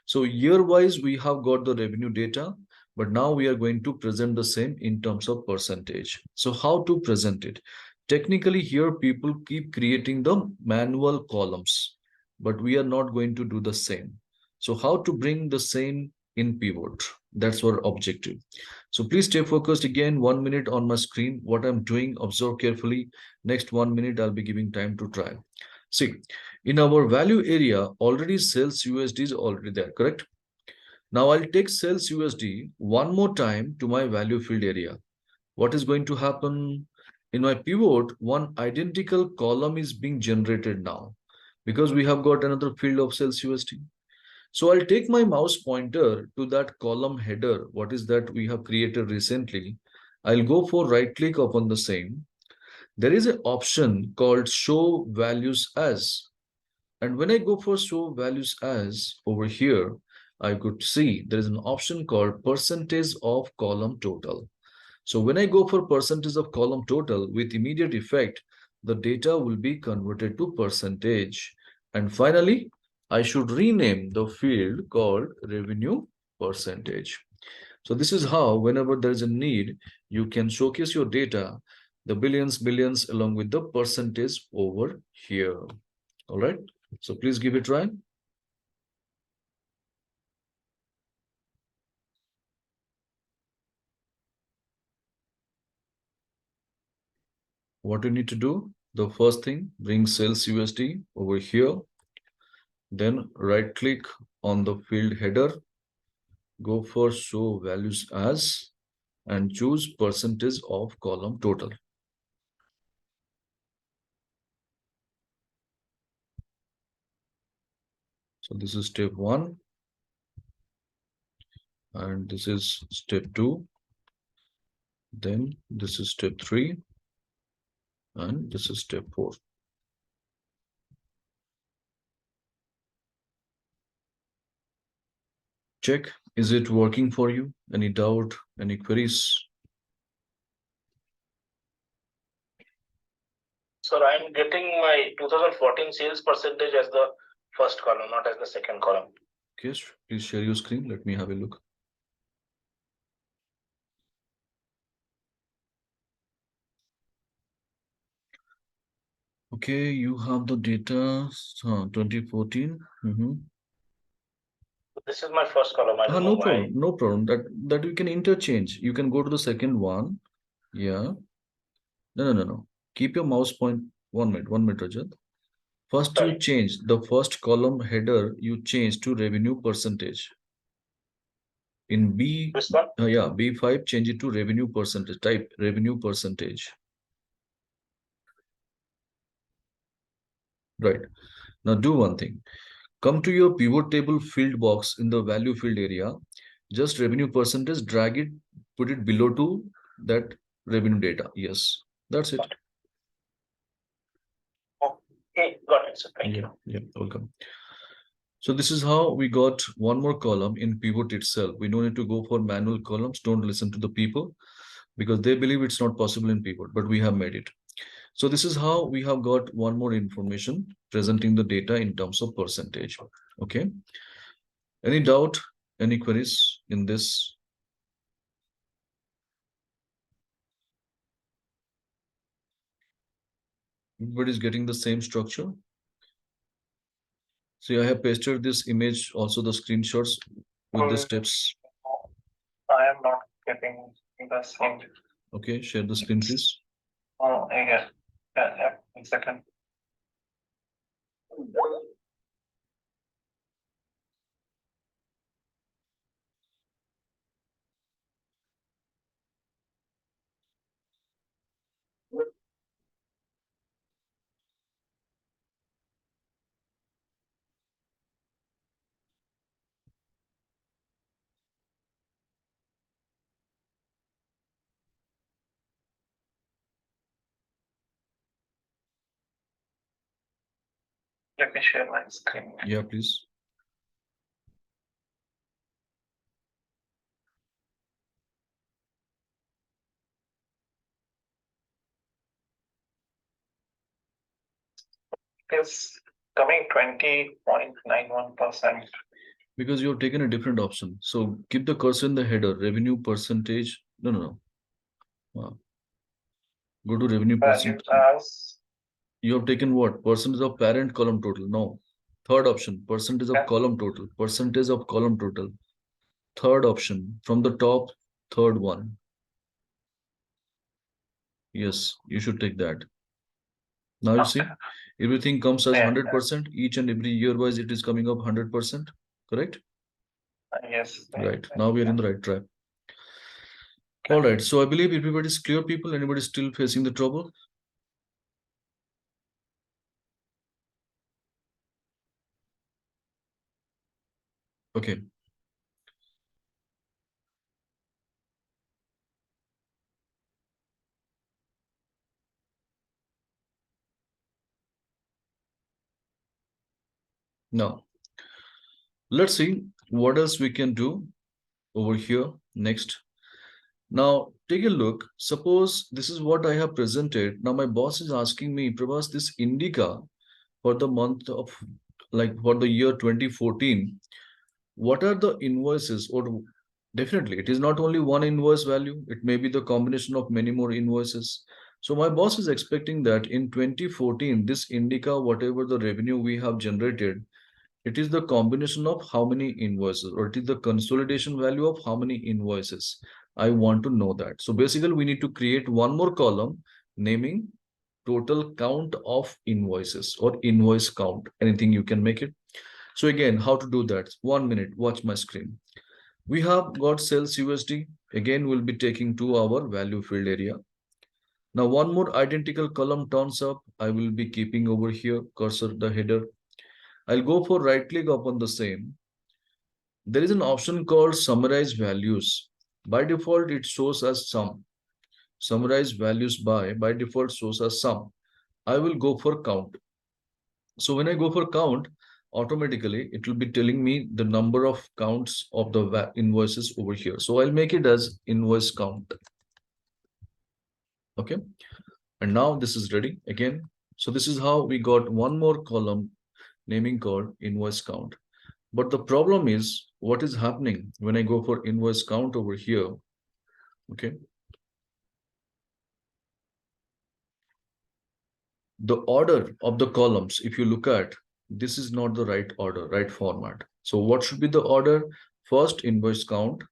So year-wise, we have got the revenue data, but now we are going to present the same in terms of percentage. So how to present it? Technically, here people keep creating the manual columns, but we are not going to do the same. So how to bring the same in pivot? That's our objective. So please stay focused again, 1 minute on my screen. What I'm doing, observe carefully. Next 1 minute, I'll be giving time to try. See, in our value area, already sales USD is already there, correct? Now I'll take sales USD one more time to my value field area. What is going to happen? In my pivot, one identical column is being generated now because we have got another field of sales USD. So I'll take my mouse pointer to that column header. What is that we have created recently? I'll go for right click upon the same. There is an option called show values as. And when I go for show values as over here, I could see there is an option called percentage of column total. So when I go for percentage of column total with immediate effect, the data will be converted to percentage. And finally, I should rename the field called revenue percentage. So this is how whenever there is a need, you can showcase your data, the billions, billions along with the percentage over here. All right. So please give it a try. What you need to do, the first thing, bring sales USD over here. Then right click on the field header, go for show values as, and choose percentage of column total. So this is step 1. And this is step 2. Then this is step 3. And this is step 4. Check, is it working for you? Any doubt, any queries? Sir, I'm getting my 2014 sales percentage as the first column, not as the second column. Okay, please share your screen. Let me have a look. Okay, you have the data, 2014. This is my first column. I don't know No why. problem, no problem. That we can interchange. You can go to the second one. Yeah. No. Keep your mouse point. 1 minute, Rajat. First, you Sorry. change the first column header. You change to revenue percentage. In B, This one? yeah, B5, change it to revenue percentage. Type revenue percentage. Right. Now do one thing. Come to your pivot table field box in the value field area. Just revenue percentage, drag it, put it below to that revenue data. Yes, that's it. Okay, got it. So thank Yeah, you. yeah, welcome. So this is how we got one more column in pivot itself. We don't need to go for manual columns. Don't listen to the people because they believe it's not possible in pivot, but we have made it. So this is how we have got one more information presenting the data in terms of percentage. Okay. Any doubt, any queries in this? Everybody's getting the same structure. See, I have pasted this image, also the screenshots with the steps. I am not getting the same. Okay, share the screen, please. Oh, yeah. Yeah. 1 second. Let me share my screen. Yeah, please. It is coming 20.91%. Because you have taken a different option. So keep the cursor in the header, revenue percentage. No. Go to revenue percent. Values as You have taken what? Percentage of parent column total. No. Third option, percentage of Yeah. column total. Percentage of column total. Third option from the top, third one. Yes, you should take that. Now you see, everything comes as Yeah. 100%. Each and every year wise, it is coming up 100%. Correct? Yes. Right. Now we are in the right track. All right. So I believe everybody is clear, people. Anybody still facing the trouble? Okay. Now, let's see what else we can do over here next. Now, take a look. Suppose this is what I have presented. Now, my boss is asking me, Prabhas, this Indica for the month of, like, for the year 2014, what are the invoices? Or definitely, it is not only one invoice value, it may be the combination of many more invoices. So, my boss is expecting that in 2014, this Indica, whatever the revenue we have generated, it is the combination of how many invoices, or it is the consolidation value of how many invoices. I want to know that. So basically, we need to create one more column naming total count of invoices or invoice count. Anything you can make it. So again, how to do that? 1 minute, watch my screen. We have got sales USD. Again, we'll be taking to our value field area. Now, one more identical column turns up. I will be keeping over here, cursor, the header. I'll go for right click upon the same. There is an option called summarize values. By default, it shows as sum. Summarize values by default shows as sum. I will go for count. So when I go for count, automatically it will be telling me the number of counts of the invoices over here. So I'll make it as invoice count. Okay. And now this is ready again. So this is how we got one more column naming called invoice count. But the problem is what is happening when I go for invoice count over here. Okay. the order of the columns, if you look at, this is not the right order, right format. So what should be the order? First invoice count,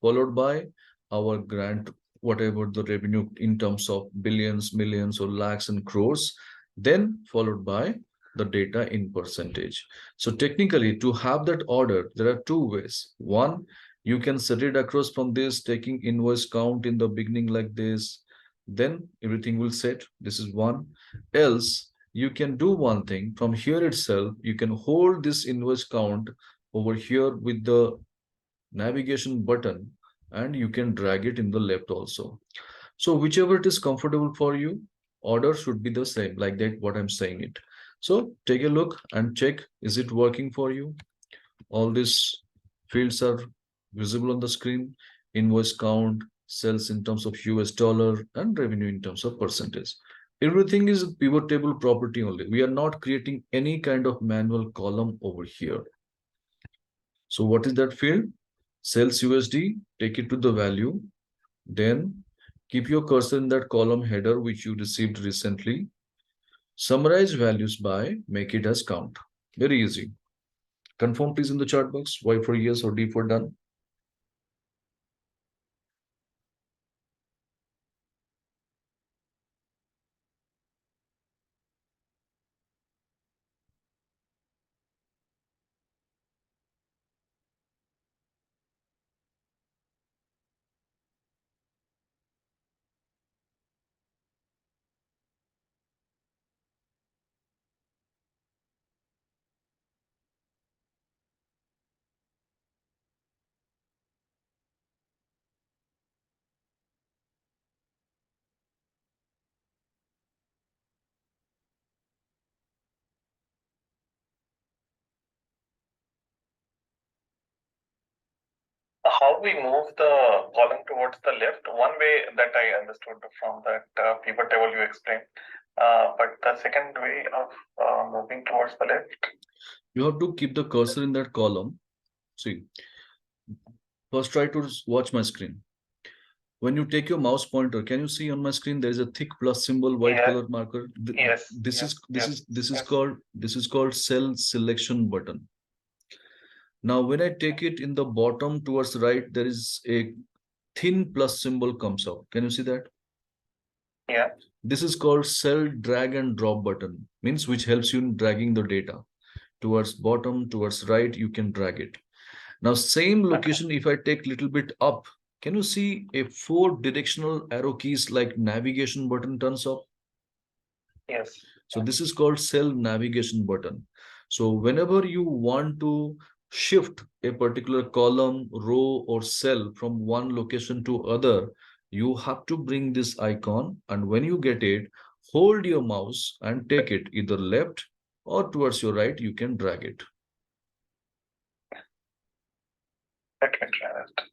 followed by our grant, whatever the revenue in terms of billions, millions, or lakhs and crores, then followed by the data in percentage. So technically, to have that order, there are two ways. One, you can set it across from this, taking invoice count in the beginning like this, then everything will set. This is one. Else, you can do one thing from here itself. You can hold this invoice count over here with the navigation button, and you can drag it in the left also. So whichever it is comfortable for you, order should be the same, like that what I'm saying it. So take a look and check, is it working for you? All these fields are visible on the screen: invoice count, sales in terms of US dollar, and revenue in terms of percentage. Everything is a pivot table property only. We are not creating any kind of manual column over here. So what is that field? Sales USD, take it to the value. Then keep your cursor in that column header which you received recently. Summarize values by, make it as count. Very easy. Confirm please in the chat box, Y for yes or D for done. How we move the column towards the left? One way that I understood from that pivot table you explained, but the second way of moving towards the left? You have to keep the cursor in that column. See, first try to watch my screen. When you take your mouse pointer, can you see on my screen there is a thick plus symbol, white color marker? Yes. This yes, is this yes, is this is yes. called cell selection button. Now, when I take it in the bottom towards the right, there is a thin plus symbol comes out. Can you see that? Yeah. This is called cell drag and drop button, means which helps you in dragging the data towards bottom, towards right, you can drag it. Now, same location, if I take little bit up, can you see a 4 directional arrow keys like navigation button turns up? Yes. So this is called cell navigation button. So whenever you want to shift a particular column, row, or cell from one location to other, you have to bring this icon, and when you get it, hold your mouse and take it either left or towards your right, you can drag it. Let me try that.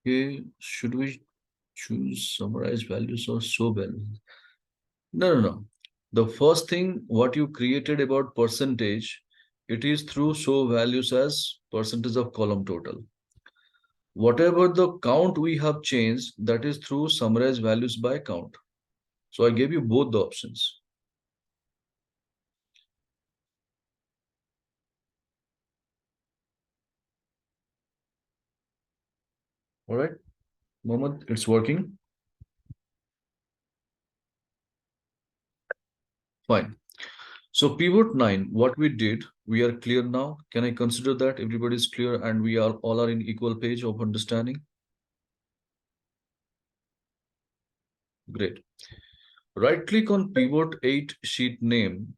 Okay, should we choose summarize values or show values? No, no, no. The first thing what you created about percentage, it is through show values as percentage of column total. Whatever the count we have changed, that is through summarize values by count. So I gave you both the options. All right, Mohammed, it's working. Fine. So pivot 9, what we did, we are clear now. Can I consider that everybody is clear and we are all are in equal page of understanding? Great. Right click on pivot 8 sheet name.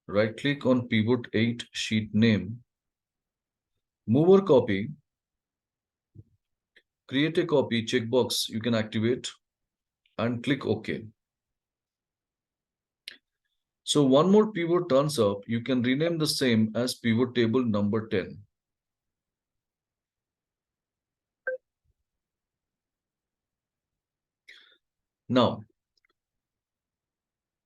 Right click on pivot 8 sheet name. Move or copy. create a copy checkbox you can activate and click OK. So one more pivot turns up, you can rename the same as pivot table number 10. Now,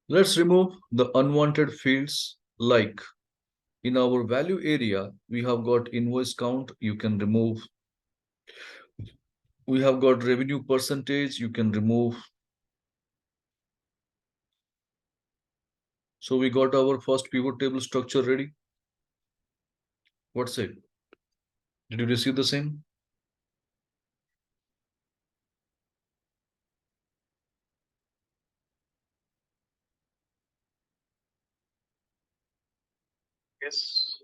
let's remove the unwanted fields like in our value area, we have got invoice count, you can remove. We have got revenue percentage, you can remove. So we got our first pivot table structure ready. What's it? Did you receive the same? Yes.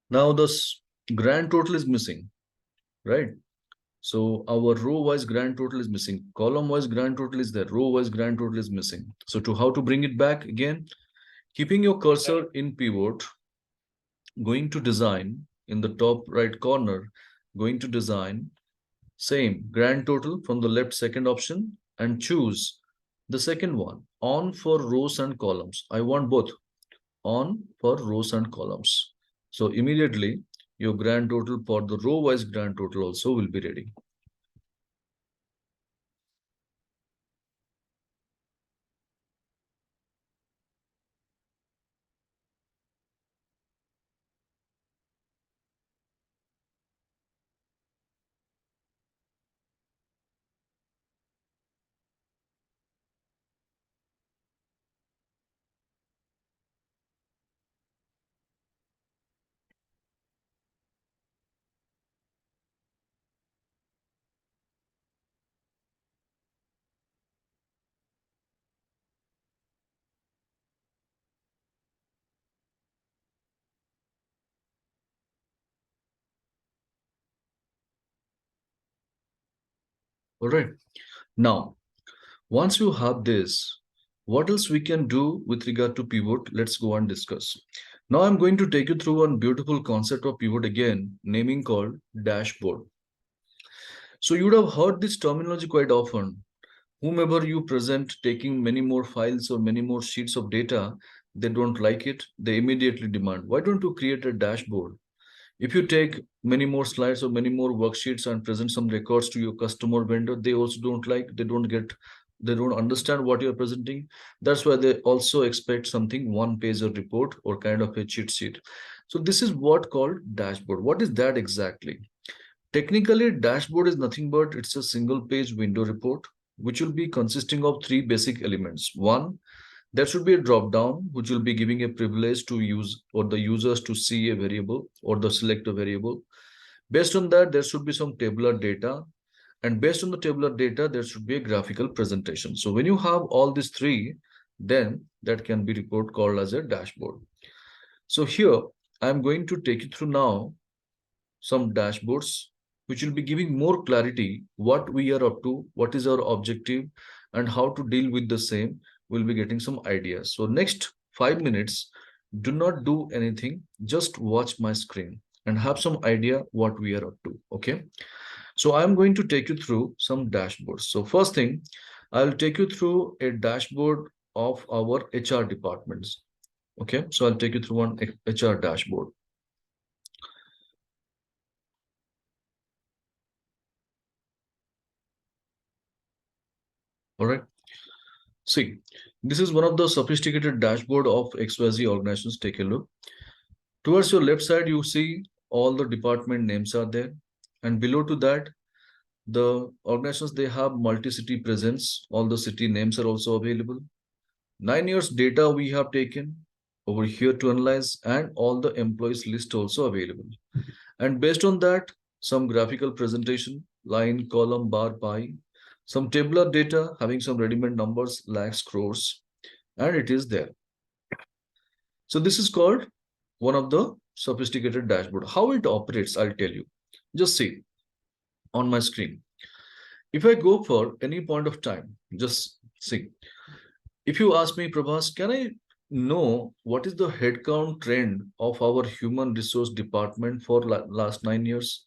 Now this grand total is missing, right? So our row wise grand total is missing. Column wise grand total is there. Row wise grand total is missing. So to how to bring it back again, keeping your cursor in pivot, going to design in the top right corner, going to design, same grand total from the left second option and choose the second one on for rows and columns. I want both on for rows and columns. So immediately your grand total for the row wise grand total also will be ready. All right. Now, once you have this, what else we can do with regard to pivot? Let's go and discuss. Now I'm going to take you through one beautiful concept of pivot again, naming called dashboard. So you would have heard this terminology quite often. Whomever you present taking many more files or many more sheets of data, they don't like it. They immediately demand, why don't you create a dashboard? If you take many more slides or many more worksheets and present some records to your customer vendor, they also don't like, they don't understand what you're presenting. That's why they also expect something one page of report or kind of a cheat sheet. So this is what called dashboard. What is that exactly? Technically, dashboard is nothing but it's a single page window report, which will be consisting of three basic elements. One, there should be a drop down which will be giving a privilege to use or the users to see a variable or the select a variable. Based on that, there should be some tabular data. And based on the tabular data, there should be a graphical presentation. So when you have all these three, then that can be report called as a dashboard. So here, I'm going to take you through now some dashboards which will be giving more clarity what we are up to, what is our objective, and how to deal with the same. We'll be getting some ideas. So next 5 minutes, do not do anything, just watch my screen and have some idea what we are up to. Okay. So I'm going to take you through some dashboards. So first thing, I'll take you through a dashboard of our HR departments. Okay. So I'll take you through one HR dashboard. All right. See, this is one of the sophisticated dashboard of XYZ organizations. Take a look. Towards your left side, you see all the department names are there. And below to that, the organizations, they have multi-city presence. All the city names are also available. 9 years data we have taken over here to analyze, and all the employees list also available. And based on that, some graphical presentation, line, column, bar, pie, some tabular data having some ready-made numbers, lakhs, crores, and it is there. So this is called one of the sophisticated dashboard. How it operates, I'll tell you. Just see on my screen. If I go for any point of time, just see. If you ask me, Prabhas, can I know what is the headcount trend of our human resource department for last 9 years.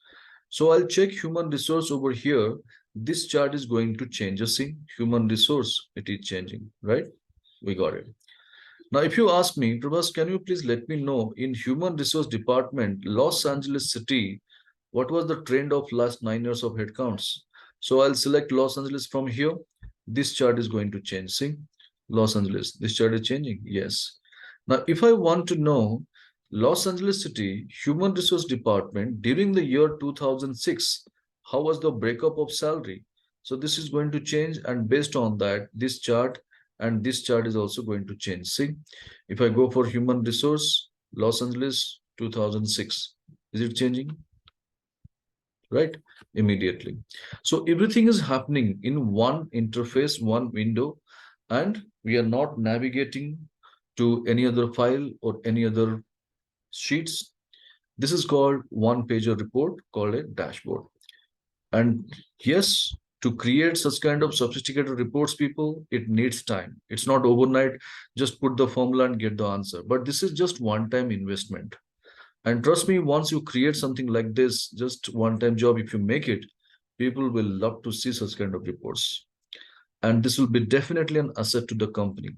So I'll check human resource over here. This chart is going to change. You see, human resource, it is changing, right? We got it. Now, if you ask me, Prabhas, can you please let me know in human resource department, Los Angeles City, what was the trend of last 9 years of headcounts? So I'll select Los Angeles from here. This chart is going to change. See, Los Angeles, this chart is changing. Yes. Now, if I want to know Los Angeles City Human Resource Department during the year 2006, how was the breakup of salary? So this is going to change, and based on that, this chart and this chart is also going to change. See, if I go for human resource, Los Angeles 2006, is it changing? Right, immediately. So everything is happening in one interface, one window, and we are not navigating to any other file or any other sheets. This is called one pager report called a dashboard. And yes, to create such kind of sophisticated reports, people, it needs time. It's not overnight, just put the formula and get the answer. But this is just one-time investment. And trust me, once you create something like this, just one-time job, if you make it, people will love to see such kind of reports. And this will be definitely an asset to the company.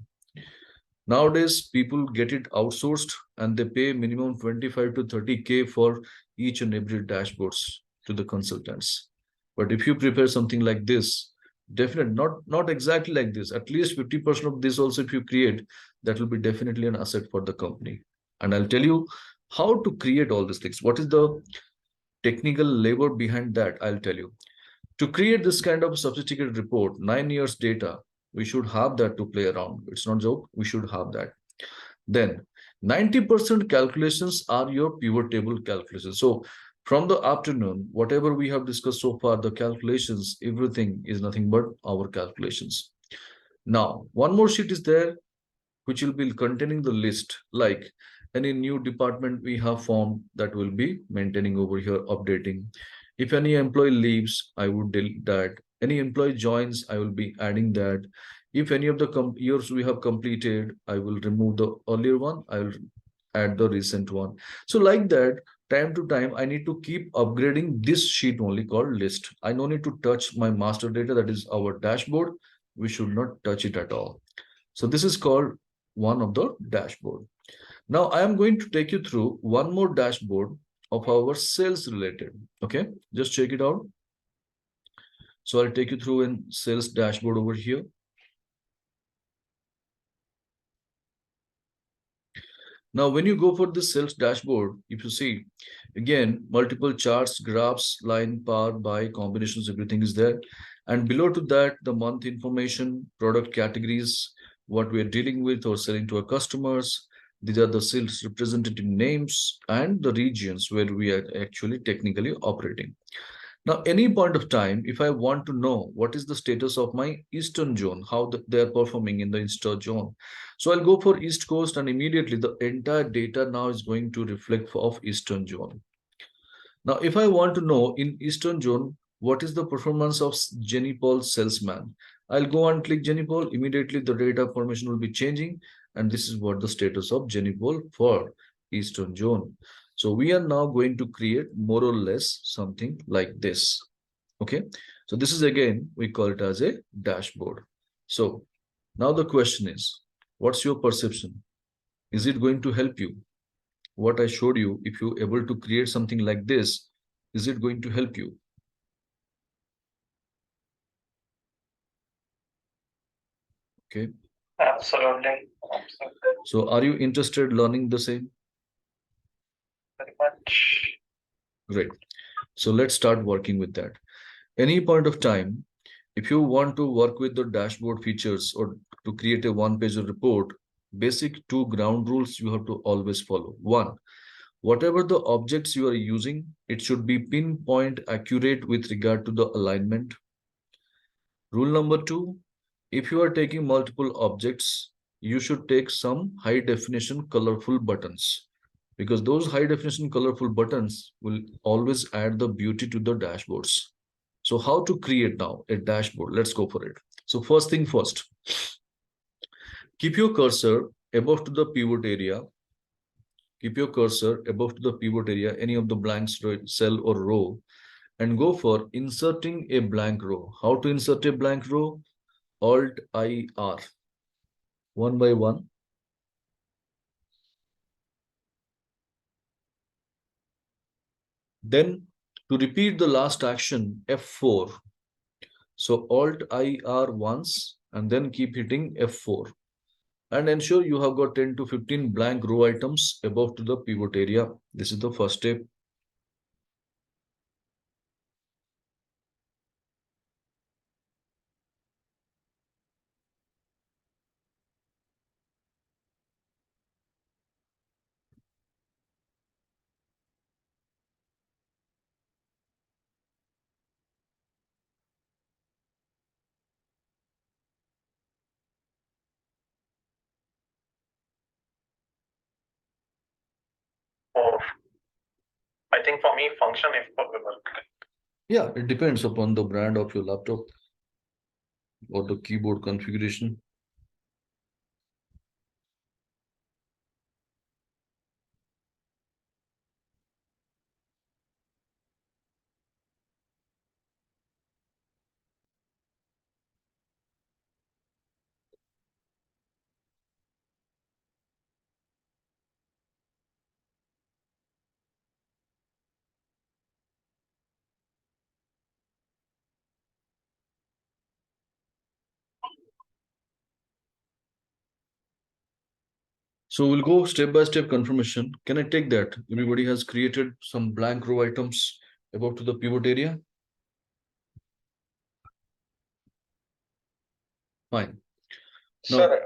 Nowadays, people get it outsourced and they pay minimum 25 to 30K for each and every dashboards to the consultants. But if you prepare something like this, definitely not exactly like this, at least 50% of this also if you create, that will be definitely an asset for the company. And I'll tell you how to create all these things. What is the technical labor behind that? I'll tell you. To create this kind of sophisticated report, 9 years data, we should have that to play around. It's not a joke, we should have that. Then 90% calculations are your pivot table calculations. So from the afternoon, whatever we have discussed so far, the calculations, everything is nothing but our calculations. Now, one more sheet is there, which will be containing the list, like any new department we have formed, that will be maintaining over here, updating. If any employee leaves, I would delete that. Any employee joins, I will be adding that. If any of the years we have completed, I will remove the earlier one, I will add the recent one. So like that, time to time, I need to keep upgrading this sheet only called list. I don't need to touch my master data, that is our dashboard. We should not touch it at all. So this is called one of the dashboard. Now I am going to take you through one more dashboard of our sales related. Okay, just check it out. So I'll take you through in sales dashboard over here. Now, when you go for the sales dashboard, if you see, again, multiple charts, graphs, line, par, by, combinations, everything is there. And below to that, the month information, product categories, what we are dealing with or selling to our customers. These are the sales representative names and the regions where we are actually technically operating. Now, any point of time, if I want to know what is the status of my Eastern zone, how they are performing in the Eastern zone. So I'll go for East Coast and immediately the entire data now is going to reflect of Eastern zone. Now, if I want to know in Eastern zone, what is the performance of Jenny Paul salesman? I'll go and click Jenny Paul. Immediately the data formation will be changing. And this is what the status of Jenny Paul for Eastern zone. So we are now going to create more or less something like this. Okay. So this is again, we call it as a dashboard. So now the question is, what's your perception? Is it going to help you? What I showed you, if you're able to create something like this, is it going to help you? Okay. Absolutely. So are you interested learning the same? Very much. Great. So let's start working with that. Any point of time, if you want to work with the dashboard features or to create a one-page report, basic two ground rules you have to always follow. One, whatever the objects you are using, it should be pinpoint accurate with regard to the alignment. Rule number two, if you are taking multiple objects, you should take some high definition colorful buttons, because those high definition colorful buttons will always add the beauty to the dashboards. So how to create now a dashboard? Let's go for it. So first thing first, keep your cursor above to the pivot area, keep your cursor above to the pivot area, any of the blank cell or row, and go for inserting a blank row. How to insert a blank row? Alt I R, one by one. Then to repeat the last action, F4. So Alt I R once and then keep hitting F4. And ensure you have got 10 to 15 blank row items above to the pivot area. This is the first step. Or I think for me, function is for the work. Yeah, it depends upon the brand of your laptop or the keyboard configuration. So we'll go step by step confirmation. Can I take that? Everybody has created some blank row items above to the pivot area. Fine. Sir,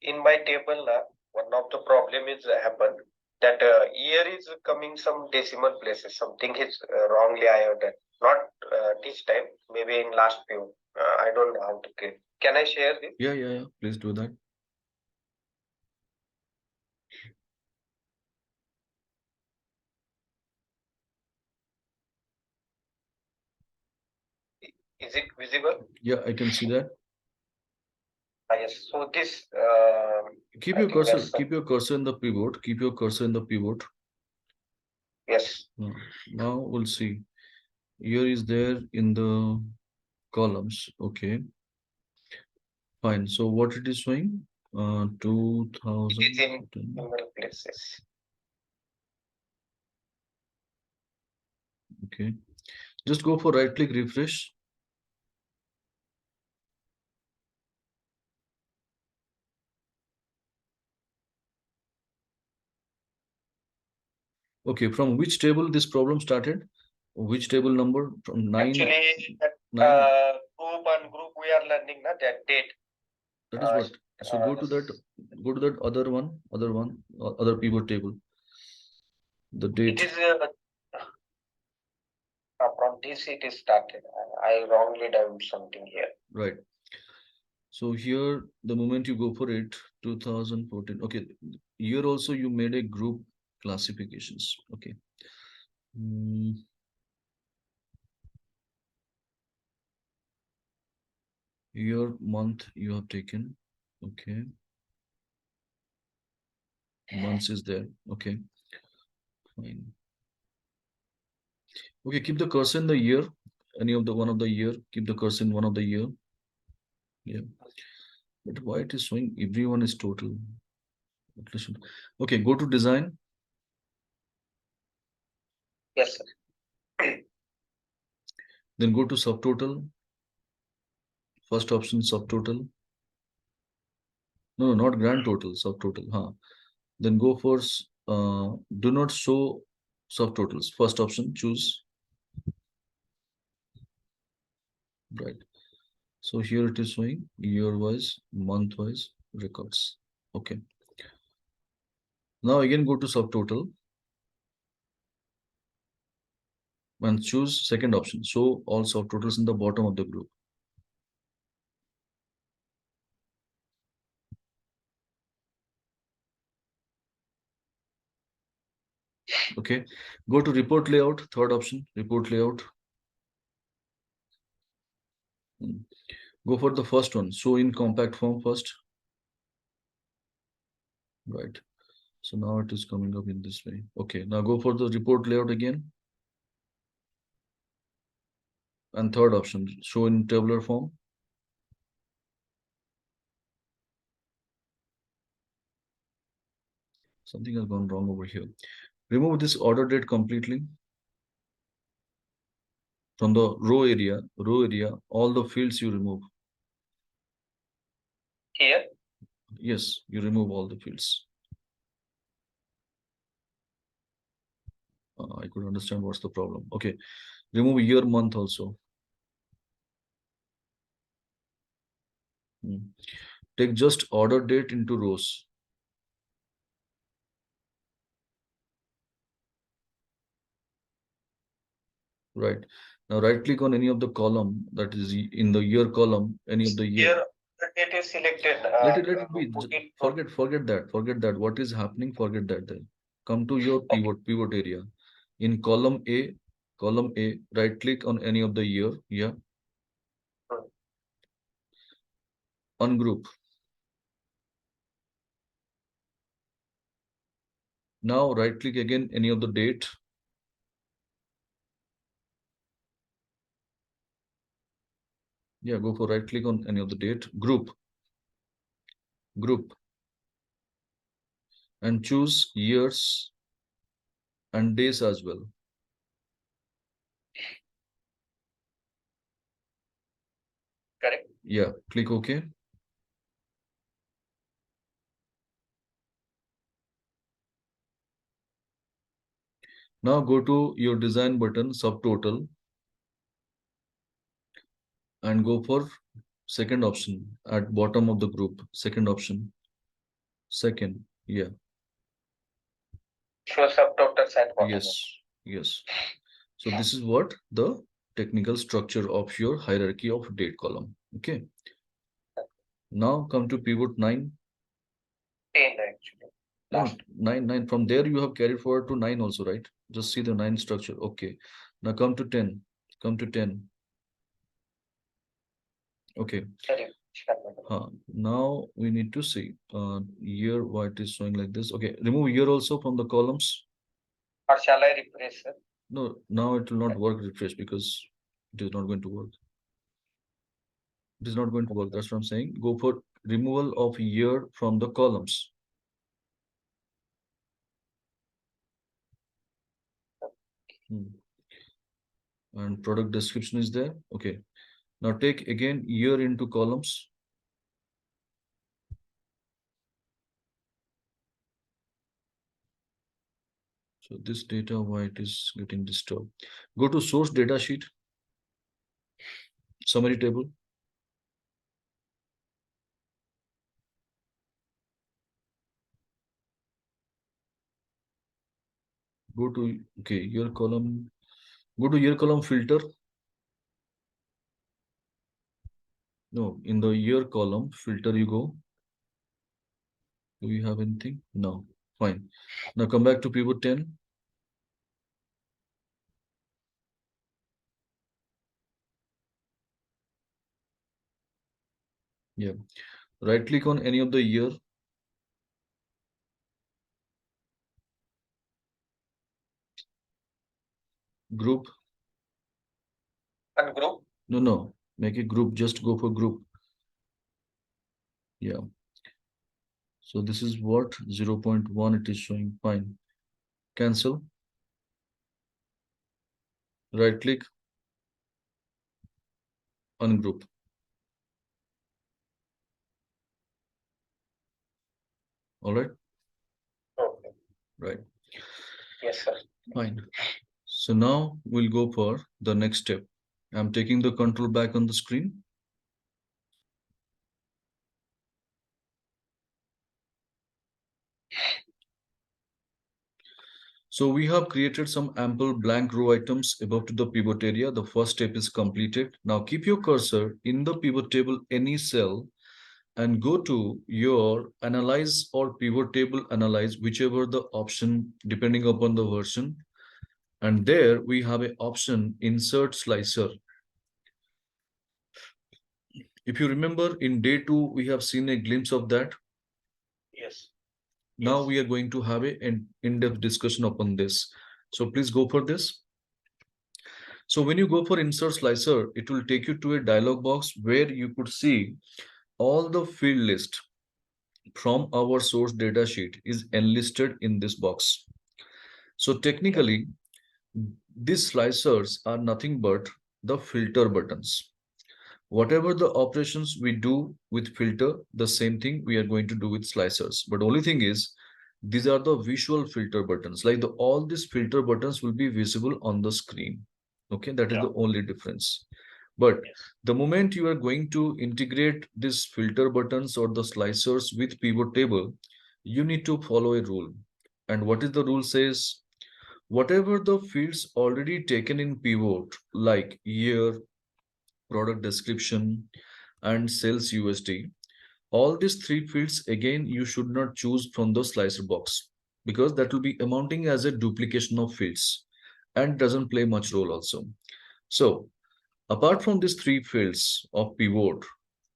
in my table, one of the problem is happened that here is coming some decimal places. Something is wrongly I have done. Not this time, maybe in last few. I don't know how to get. Can I share this? Yeah. Please do that. Is it visible? Yeah, I can see that. Yes. So this. Keep I your think cursor. that's Keep your cursor in the pivot. Keep your cursor in the pivot. yes. Now we'll see. Here is there in the columns. Okay. Fine. So what it is showing? It is in 2000. several places. Okay. Just go for right click refresh. Okay, from which table this problem started? Which table number? From 9. Actually, group and group we are learning na that date. That is what. So go to that. This- Go to that other pivot table. The It date. is from this it is started. I wrongly done something here. Right. So here, the moment you go for it, 2014. Okay. Here also you made a group classifications. Okay. Your month you have taken. Okay. Months is there. Okay. Fine. Okay, keep the cursor in the year. Any of the one of the year. Keep the cursor in one of the year. Yeah. But why it is showing everyone is total? Okay, go to design. Yes, sir. Then go to subtotal. First option subtotal. No, not grand total, subtotal. Huh. Then go for do not show subtotals. First option, choose. Right. So here it is showing year wise, month wise records. Okay. Now again go to subtotal and choose second option. Show all subtotals in the bottom of the group. Okay. Go to report layout, third option, report layout. Go for the first one. Show in compact form first. Right. So now it is coming up in this way. Okay, now go for the report layout again. And third option, show in tabular form. Something has gone wrong over here. Remove this order date completely. From the row area, all the fields you remove. Here, Yes, you remove all the fields. I could understand what's the problem. Okay, remove year, month also. Take just order date into rows. Right. Now right click on any of the column that is in the year column, any of the year. here the date is selected. Let it be. Put it for Forget that. What is happening? Forget that then. Come to your pivot area. In column A, right click on any of the year. Yeah. Ungroup. Now right click again, any of the date. Yeah, go for right click on any of the date. Group. And choose years and days as well. correct. Yeah, click OK. Now go to your design button, subtotal, and go for second option at bottom of the group. Second option. Second, yeah. Show subtotals at bottom. Yes. So this is what the technical structure of your hierarchy of date column. Okay. Now come to pivot 9. 10 actually. No, Last. 9. From there you have carried forward to 9 also, right? Just see the 9 structure. Okay. Now come to 10. Okay. Correct. Now we need to see year why it is showing like this. Okay, remove year also from the columns. Or shall I refresh? No, now it will not work refresh because it is not going to work. It is not going to work. That's what I'm saying. Go for removal of year from the columns. And product description is there. Okay. Now take again year into columns. So this data, why it is getting disturbed. Go to source data sheet, summary table. Go to, okay, year column. Go to year column filter. No, in the year column filter you go. Do we have anything? No. Fine. Now come back to pivot 10. Yeah. Right click on any of the year. Group. Ungroup. No. Make a group. Just go for group. Yeah. So this is what 0.1 it is showing. Fine. Cancel. Right click. Ungroup. All right. Okay. Right. Yes, sir. Fine. So now we'll go for the next step. I'm taking the control back on the screen. So we have created some ample blank row items above to the pivot area. The first step is completed. Now keep your cursor in the pivot table, any cell, and go to your analyze or pivot table analyze, whichever the option, depending upon the version. And there we have an option insert slicer. If you remember in day 2, we have seen a glimpse of that. Yes. Now Yes. we are going to have an in-depth discussion upon this. So please go for this. So when you go for insert slicer, it will take you to a dialog box where you could see all the field list from our source data sheet is enlisted in this box. So technically, these slicers are nothing but the filter buttons. Whatever the operations we do with filter, the same thing we are going to do with slicers. But only thing is, these are the visual filter buttons. Like all these filter buttons will be visible on the screen. Okay, that is Yeah. the only difference. But Yes. the moment you are going to integrate these filter buttons or the slicers with pivot table, you need to follow a rule. And what is the rule says? Whatever the fields already taken in pivot, like year, product description, and sales USD, all these three fields again you should not choose from the slicer box because that will be amounting as a duplication of fields and doesn't play much role also. So apart from these three fields of pivot,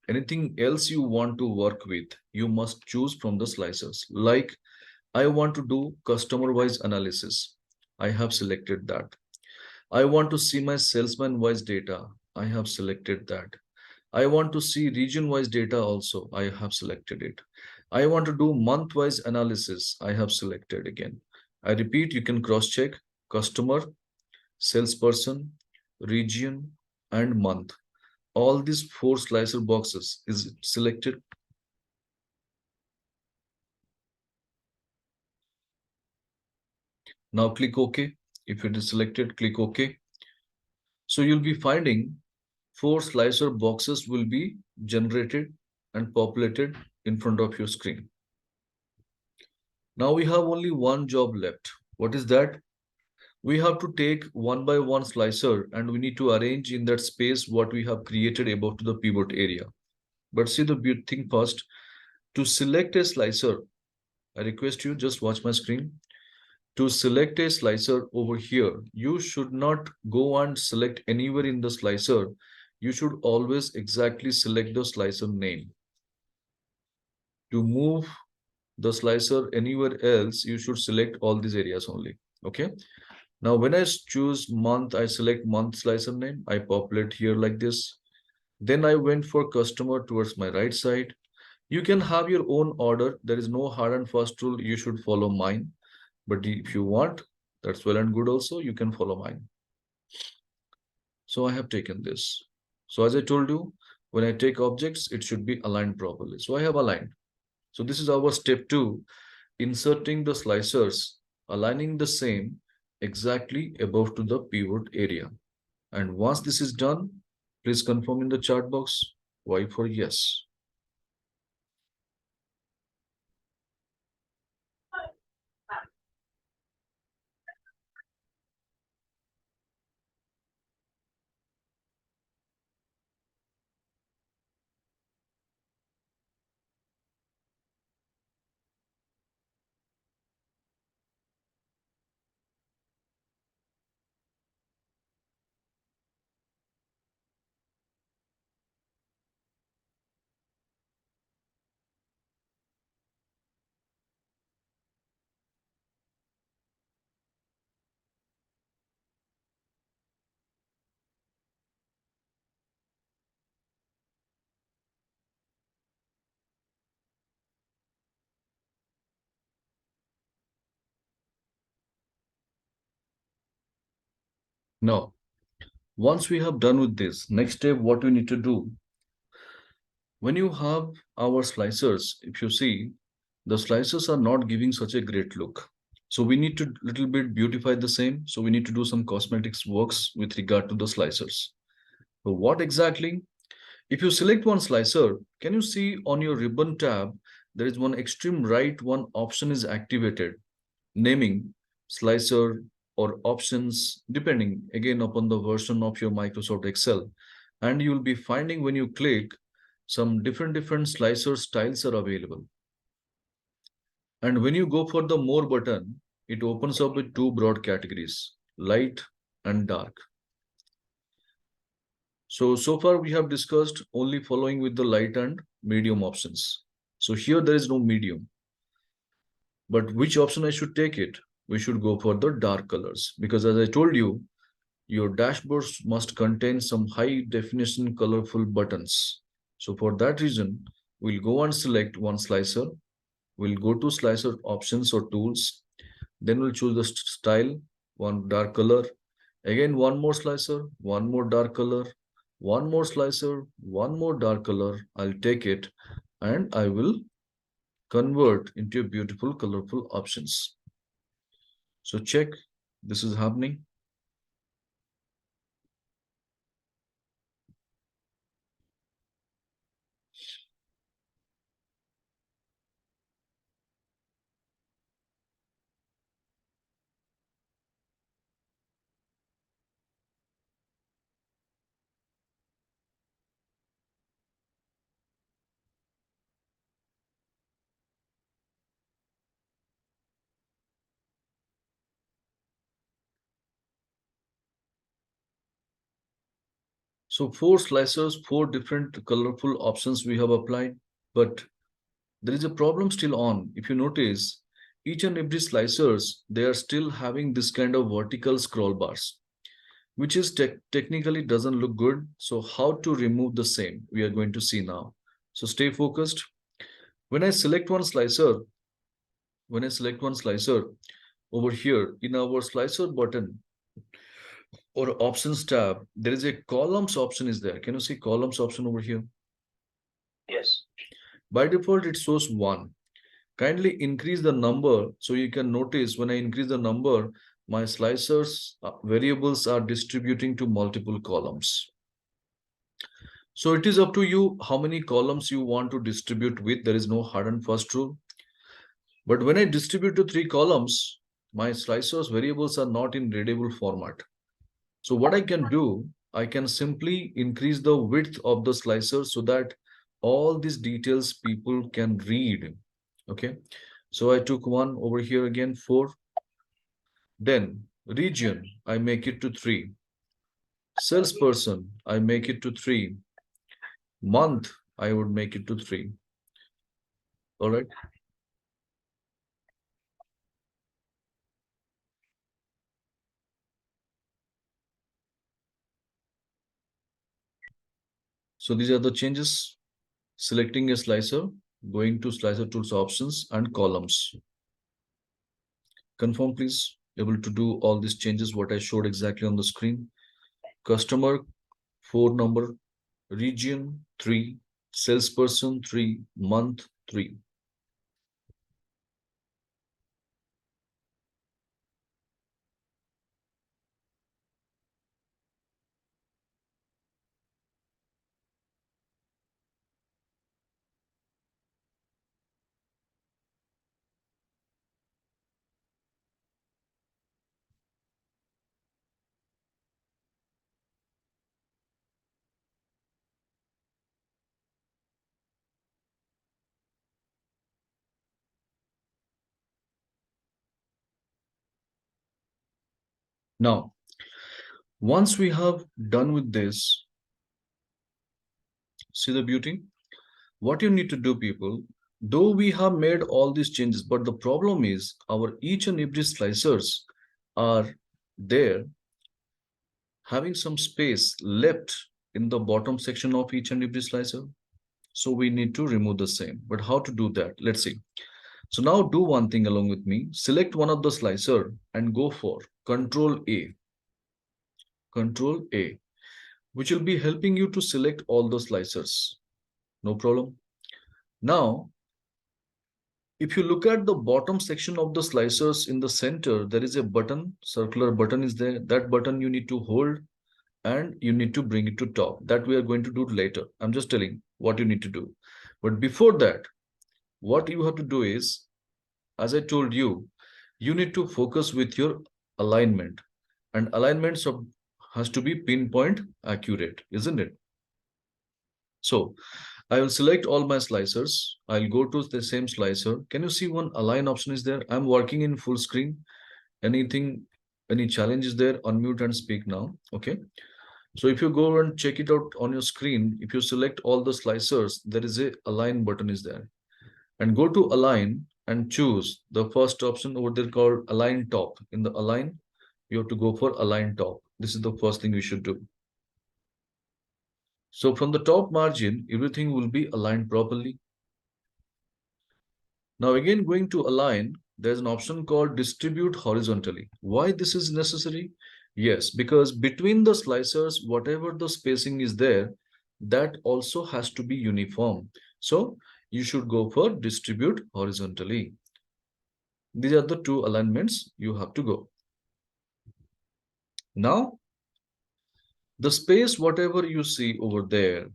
anything else you want to work with, you must choose from the slicers. Like I want to do customer wise analysis. I have selected that. I want to see my salesman wise data. I have selected that. I want to see region wise data also. I have selected it. I want to do month wise analysis. I have selected again. I repeat, you can cross check customer, salesperson, region, and month. All these four slicer boxes is selected. Now click OK. If it is selected, click OK. So you'll be finding four slicer boxes will be generated and populated in front of your screen. Now we have only one job left. What is that? We have to take one by one slicer and we need to arrange in that space what we have created above to the pivot area. But see the thing first, to select a slicer, I request you just watch my screen. To select a slicer over here, you should not go and select anywhere in the slicer. You should always exactly select the slicer name. To move the slicer anywhere else, you should select all these areas only. Okay. Now, when I choose month, I select month slicer name. I populate here like this. Then I went for customer towards my right side. You can have your own order. There is no hard and fast rule. You should follow mine. But if you want, that's well and good also. You can follow mine. So I have taken this. So as I told you, when I take objects, it should be aligned properly. So I have aligned. So this is our step 2, inserting the slicers, aligning the same exactly above to the pivot area. And once this is done, please confirm in the chat box Y for yes. Now, once we have done with this, next step, what we need to do, when you have our slicers, if you see, the slicers are not giving such a great look. So we need to little bit beautify the same. So we need to do some cosmetics works with regard to the slicers. So what exactly? If you select one slicer, can you see on your ribbon tab, there is one extreme right, one option is activated, naming slicer or options, depending again upon the version of your Microsoft Excel. And you'll be finding when you click, some different slicer styles are available. And when you go for the more button, it opens up with two broad categories, light and dark. So far we have discussed only following with the light and medium options. So here there is no medium. But which option I should take it? We should go for the dark colors, because as I told you, your dashboards must contain some high definition colorful buttons. So for that reason, we'll go and select one slicer. We'll go to slicer options or tools. Then we'll choose the style, one dark color. Again, one more slicer, one more dark color, one more slicer, one more dark color. I'll take it and I will convert into beautiful colorful options. So check, this is happening. So four slicers, four different colorful options we have applied, but there is a problem still on. If you notice, each and every slicers, they are still having this kind of vertical scroll bars, which is technically doesn't look good. So how to remove the same, we are going to see now. So stay focused. When I select one slicer, over here in our slicer button or options tab, there is a columns option is there. Can you see columns option over here? Yes. By default, it shows 1. Kindly increase the number. So you can notice when I increase the number, my slicers variables are distributing to multiple columns. So it is up to you how many columns you want to distribute with. There is no hard and fast rule. But when I distribute to 3 columns, my slicers variables are not in readable format. So what I can do, I can simply increase the width of the slicer so that all these details people can read. Okay. So I took one over here again, 4. Then region, I make it to 3. Salesperson, I make it to 3. Month, I would make it to 3. All right. So these are the changes. Selecting a slicer, going to slicer tools options and columns. Confirm, please. Able to do all these changes, what I showed exactly on the screen. Customer, 4 number. Region, 3. Salesperson, 3. Month, 3. Now, once we have done with this, see the beauty? What you need to do, people, though we have made all these changes, but the problem is our each and every slicers are there having some space left in the bottom section of each and every slicer. So we need to remove the same. But how to do that? Let's see. So now do one thing along with me. Select one of the slicer and go for Control A. Control A, which will be helping you to select all the slicers. No problem. Now, if you look at the bottom section of the slicers in the center, there is a button, circular button is there. That button you need to hold and you need to bring it to top. That we are going to do later. I'm just telling what you need to do. But before that, what you have to do is, as I told you, you need to focus with your alignment. And alignments has to be pinpoint accurate, isn't it? So I will select all my slicers. I'll go to the same slicer. Can you see one align option is there? I'm working in full screen. Anything, any challenge is there? Unmute and speak now. Okay. So if you go and check it out on your screen, if you select all the slicers, there is a align button is there. And go to align. and choose the first option over there called align top. In the align, you have to go for align top. This is the first thing we should do. So from the top margin, everything will be aligned properly. Now again, going to align, there's an option called distribute horizontally. Why this is necessary? Yes, because between the slicers, whatever the spacing is there, that also has to be uniform. So you should go for distribute horizontally. These are the two alignments you have to go. Now, the space, whatever you see over there,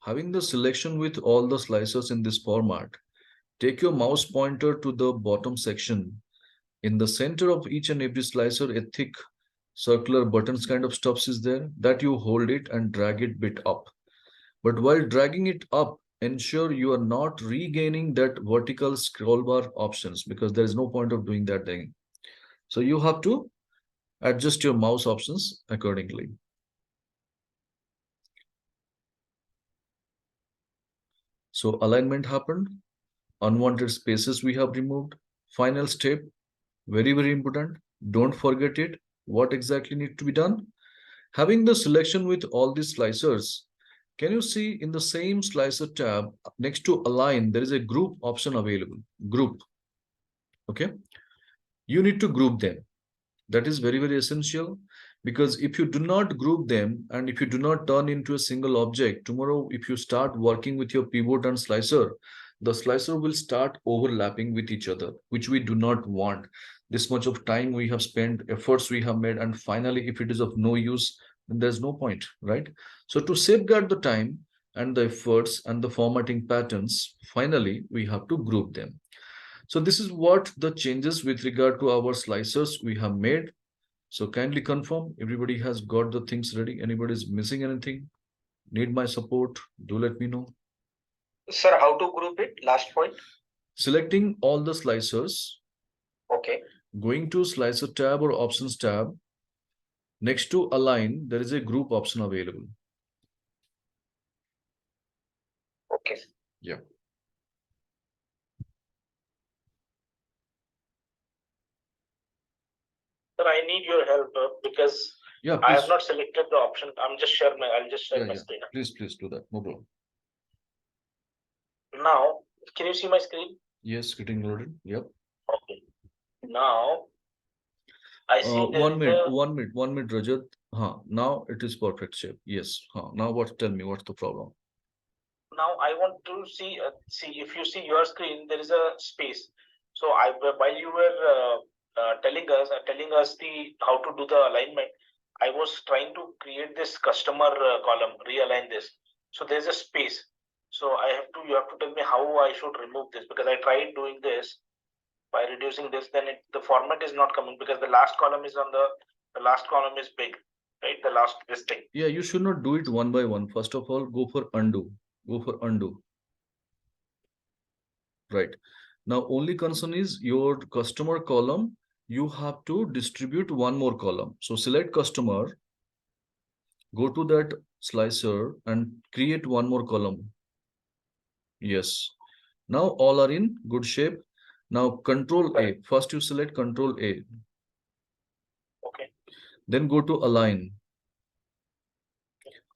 having the selection with all the slicers in this format, take your mouse pointer to the bottom section. In the center of each and every slicer, a thick circular buttons kind of stuff is there that you hold it and drag it bit up. But while dragging it up, ensure you are not regaining that vertical scroll bar options, because there is no point of doing that thing. So you have to adjust your mouse options accordingly. So alignment happened, unwanted spaces we have removed. Final step, very, very important. Don't forget it. What exactly need to be done? Having the selection with all these slicers, can you see in the same slicer tab next to align, there is a group option available. Group. Okay. You need to group them. That is very, very essential, because if you do not group them and if you do not turn into a single object, tomorrow, if you start working with your pivot and slicer, the slicer will start overlapping with each other, which we do not want. This much of time we have spent, efforts we have made, and finally, if it is of no use, then there's no point, right? So to safeguard the time and the efforts and the formatting patterns, finally, we have to group them. So this is what the changes with regard to our slicers we have made. So kindly confirm everybody has got the things ready. Anybody is missing anything? Need my support? Do let me know. Sir, how to group it? Last point. Selecting all the slicers, Okay. going to slicer tab or options tab. Next to align, there is a group option available. Okay. Yeah. Sir, I need your help because Yeah, I have please. not selected the option. I'll just share my screen. Please do that. No problem. Now, can you see my screen? Yes, getting loaded. Yep. Okay. Now, I see One minute, Rajat. Now it is perfect shape. Yes. Now tell me what's the problem? Now I want to see if you see your screen, there is a space. So while you were telling us the how to do the alignment, I was trying to create this customer column, realign this. So there's a space. So you have to tell me how I should remove this, because I tried doing this by reducing this, then the format is not coming because the last column is the last column is big, right? The last this thing. Yeah, you should not do it one by one. First of all, go for undo. Go for undo. Right. Now, only concern is your customer column. You have to distribute one more column. So select customer, go to that slicer and create one more column. Yes. Now all are in good shape. Now Control A. First you select Control A. Okay. Then go to align.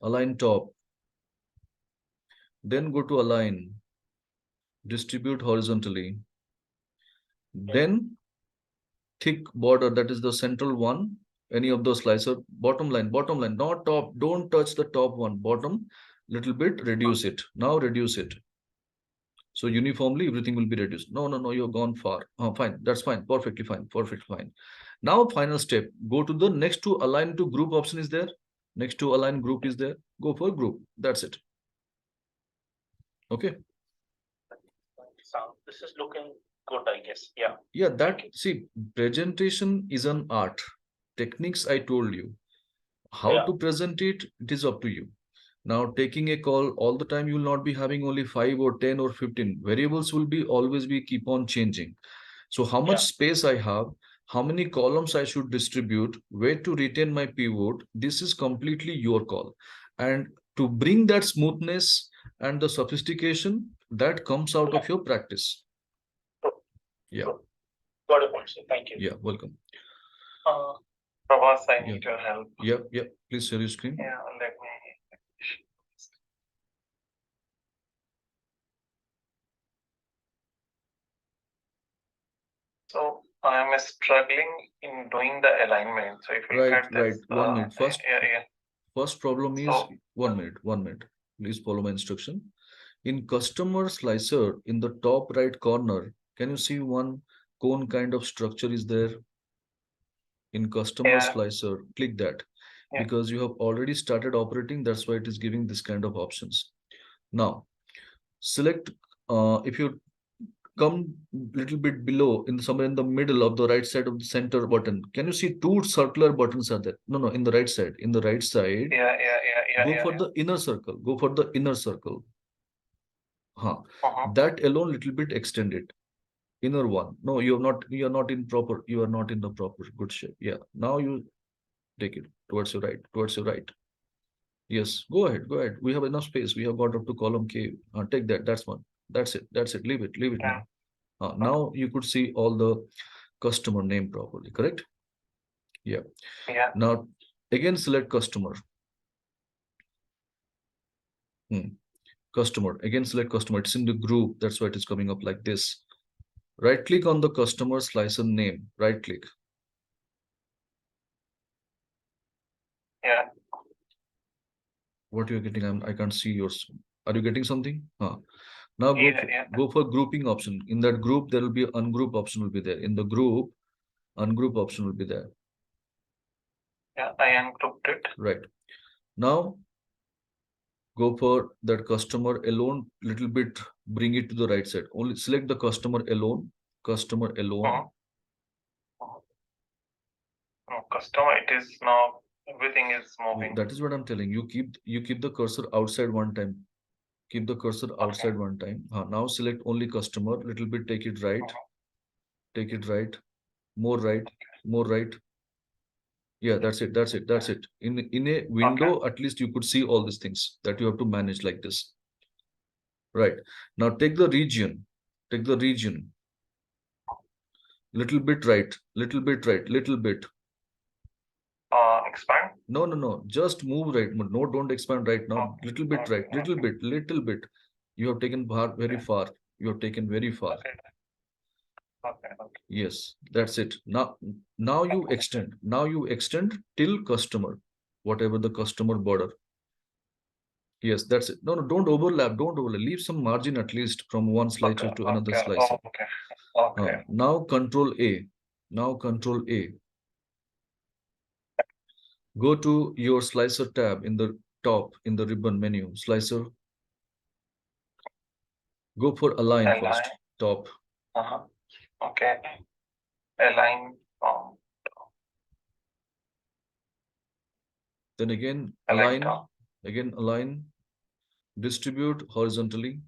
Align top. Then go to align. Distribute horizontally. Then thick border, that is the central one. Any of those slicer, bottom line, not top. Don't touch the top one. Bottom, little bit, reduce it. Now reduce it. So uniformly, everything will be reduced. No, you've gone far. Fine, that's fine. Perfectly fine. Now, final step, go to the next to align to group option is there. Next to align group is there. Go for group. That's it. Okay. So this is looking good, I guess. Yeah. Yeah, see, presentation is an art. Techniques I told you. How to present it, it is up to you. Now, taking a call all the time, you will not be having only 5 or 10 or 15. Variables will be always be keep on changing. So how much space I have, how many columns I should distribute, where to retain my pivot, this is completely your call. And to bring that smoothness and the sophistication, that comes out of your practice. Yeah. Got a point, sir. Thank you. Yeah, welcome. Prabhas, I need your help. Yeah, please share your screen. Yeah, let me. So I am struggling in doing the alignment. So if you look Right, at this, 1 minute. yeah. First problem is So 1 minute, 1 minute. Please follow my instruction. In customer slicer, in the top right corner, can you see one cone kind of structure is there? In customer Yeah. slicer, click that. Yeah. Because you have already started operating, that's why it is giving this kind of options. Now, select, if you come little bit below, in somewhere in the middle of the right side of the center button, can you see two circular buttons are there? No, in the right side. In the right side, go for the inner circle. Go for the inner circle. That alone little bit extended. Inner one. No, you are not in the proper good shape. Yeah. Now you take it towards your right. Yes, go ahead. We have enough space. We have got up to column K. Take that. That's one. That's it. Leave it now. Now you could see all the customer name properly, correct? Yeah. Now again select customer. Customer. Again select customer. It's in the group. That's why it is coming up like this. Right click on the customer slicer name. Right click. Yeah. What you're getting? I can't see yours. Are you getting something? Now go for grouping option. In that group, there will be ungroup option will be there. In the group, ungroup option will be there. Yeah, I ungrouped it. Right. Now go for that customer alone, little bit, bring it to the right side. Only select the customer alone. Customer alone. Customer, it is now everything is moving. That is what I'm telling you. Keep the cursor outside one time. Keep the cursor outside one time. Now select only customer. Little bit take it right. Take it right. More right. More right. Yeah, that's it. In a window, at least you could see all these things that you have to manage like this. Right. Now take the region. Take the region. Little bit right. Little bit right. Little bit. Expand? No. Just move right. No, don't expand right now. Little bit right. Little bit. You have taken very far. You have taken very far. Okay. Yes, that's it. Now you extend. Now you extend till customer, whatever the customer border. Yes, that's it. No, don't overlap. Don't overlap. Leave some margin at least from one slicer to another slicer. Okay. Now Control A. Now Control A. Go to your slicer tab in the top in the ribbon menu. Slicer. Go for align first. Top. Okay. Align. Then again align. Again align. Distribute horizontally.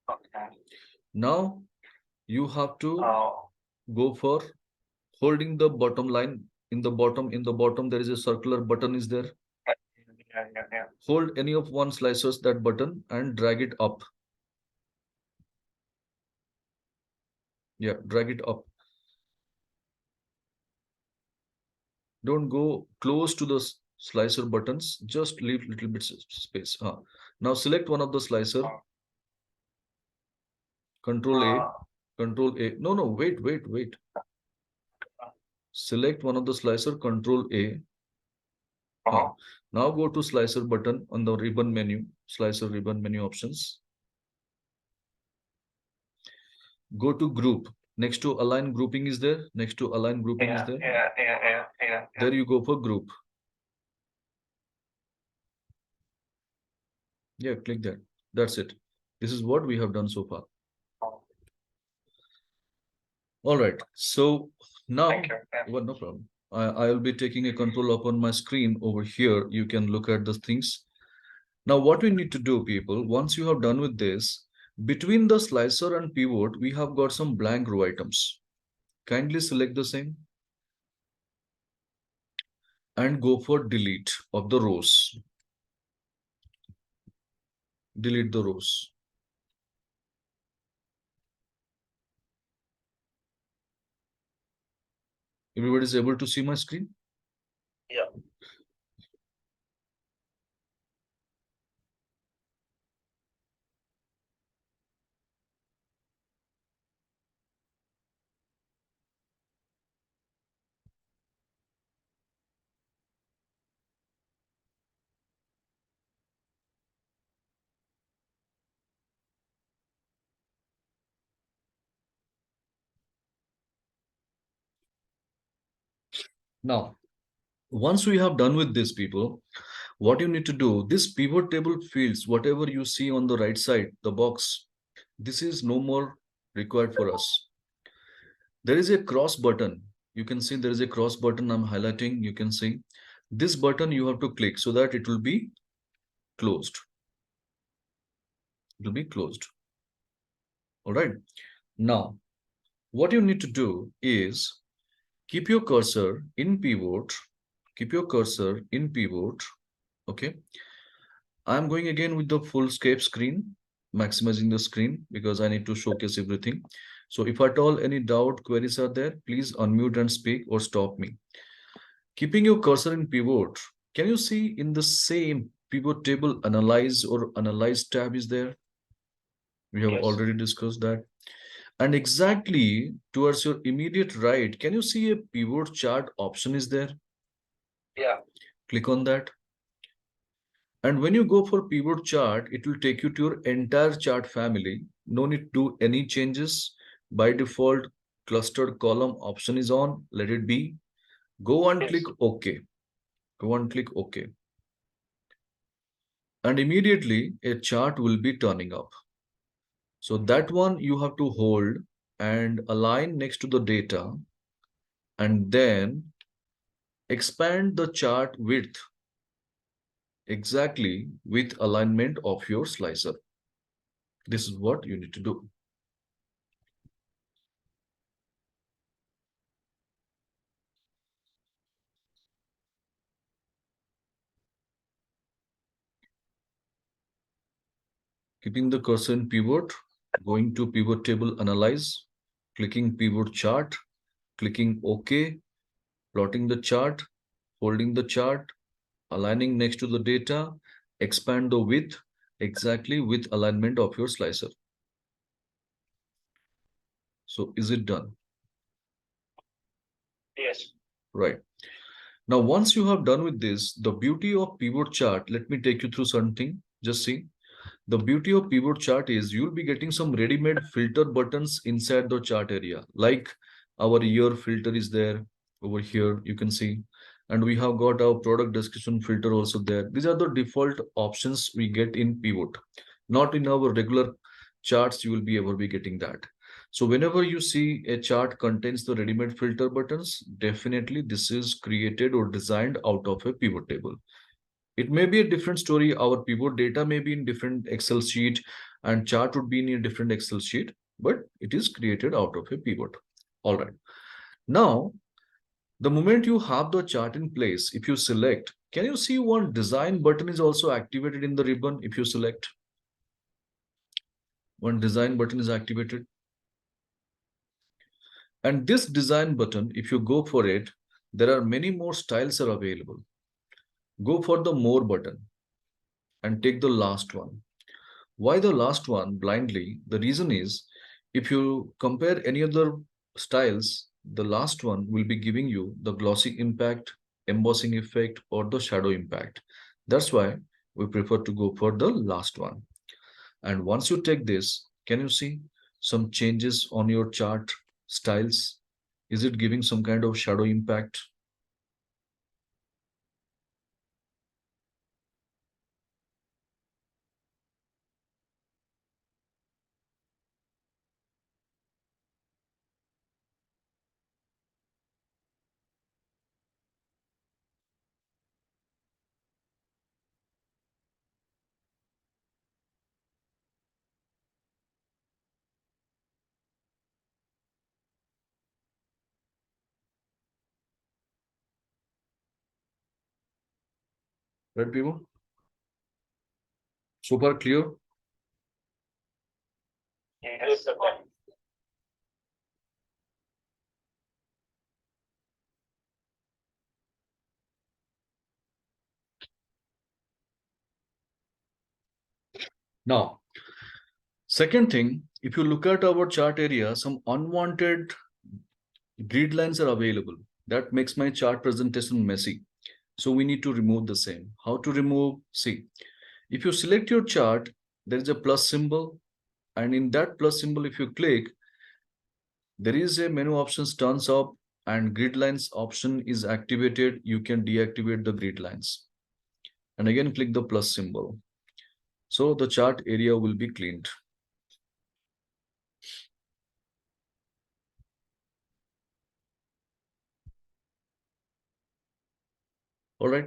Okay. Now you have to go for holding the bottom line. In the bottom there is a circular button is there. Yeah. Hold any of one slicers that button and drag it up. Yeah, drag it up. Don't go close to the slicer buttons. Just leave little bit space. Now select one of the slicer. Control A. Control A. No. Wait. Select one of the slicer. Control A. Now go to slicer button on the ribbon menu. Slicer ribbon menu options. Go to group. Next to align grouping is there. Next to align grouping is there. Yeah. There you go for group. Yeah, click that. That's it. This is what we have done so far. All right. So now, well, no problem. I will be taking a control upon my screen over here. You can look at the things. Now, what we need to do, people, once you have done with this, between the slicer and pivot, we have got some blank row items. Kindly select the same and go for delete of the rows. delete the rows. Everybody is able to see my screen? Yeah. Now, once we have done with this, people, what you need to do, this pivot table fields, whatever you see on the right side, the box, this is no more required for us. There is a cross button. You can see there is a cross button I'm highlighting. You can see this button you have to click so that it will be closed. It will be closed. All right. Now, what you need to do is keep your cursor in pivot. Keep your cursor in pivot. Okay. I'm going again with the full scape screen, maximizing the screen because I need to showcase everything. So if at all any doubt queries are there, please unmute and speak or stop me. Keeping your cursor in pivot, can you see in the same pivot table analyze or analyze tab is there? We have Yes. already discussed that. And exactly towards your immediate right, can you see a pivot chart option is there? Yeah. Click on that. And when you go for pivot chart, it will take you to your entire chart family. No need to do any changes. By default, clustered column option is on. Let it be. Go and Yes. click OK. Go and click OK. And immediately a chart will be turning up. So that one you have to hold and align next to the data and then expand the chart width exactly with alignment of your slicer. This is what you need to do. Keeping the cursor in pivot, going to pivot table analyze, clicking pivot chart, clicking OK, plotting the chart, holding the chart, aligning next to the data, expand the width exactly with alignment of your slicer. So is it done? Yes. Right. Now, once you have done with this, the beauty of pivot chart, let me take you through something. Just see. The beauty of pivot chart is you'll be getting some ready-made filter buttons inside the chart area. Like our year filter is there over here, you can see. And we have got our product description filter also there. These are the default options we get in pivot. Not in our regular charts, you will be ever be getting that. So whenever you see a chart contains the ready-made filter buttons, definitely this is created or designed out of a pivot table. It may be a different story. Our pivot data may be in different Excel sheet and chart would be in a different Excel sheet, but it is created out of a pivot. All right. Now, the moment you have the chart in place, if you select, can you see one design button is also activated in the ribbon if you select? One design button is activated. And this design button, if you go for it, there are many more styles are available. Go for the more button and take the last one. Why the last one blindly? The reason is if you compare any other styles, the last one will be giving you the glossy impact, embossing effect, or the shadow impact. That's why we prefer to go for the last one. And once you take this, can you see some changes on your chart styles? Is it giving some kind of shadow impact? Right, people? Super clear? Yes, sir. Now, second thing, if you look at our chart area, some unwanted grid lines are available. That makes my chart presentation messy. So we need to remove the same. How to remove? See, if you select your chart, there is a plus symbol. And in that plus symbol, if you click, there is a menu options turns up and grid lines option is activated. You can deactivate the grid lines. And again, click the plus symbol. So the chart area will be cleaned. All right.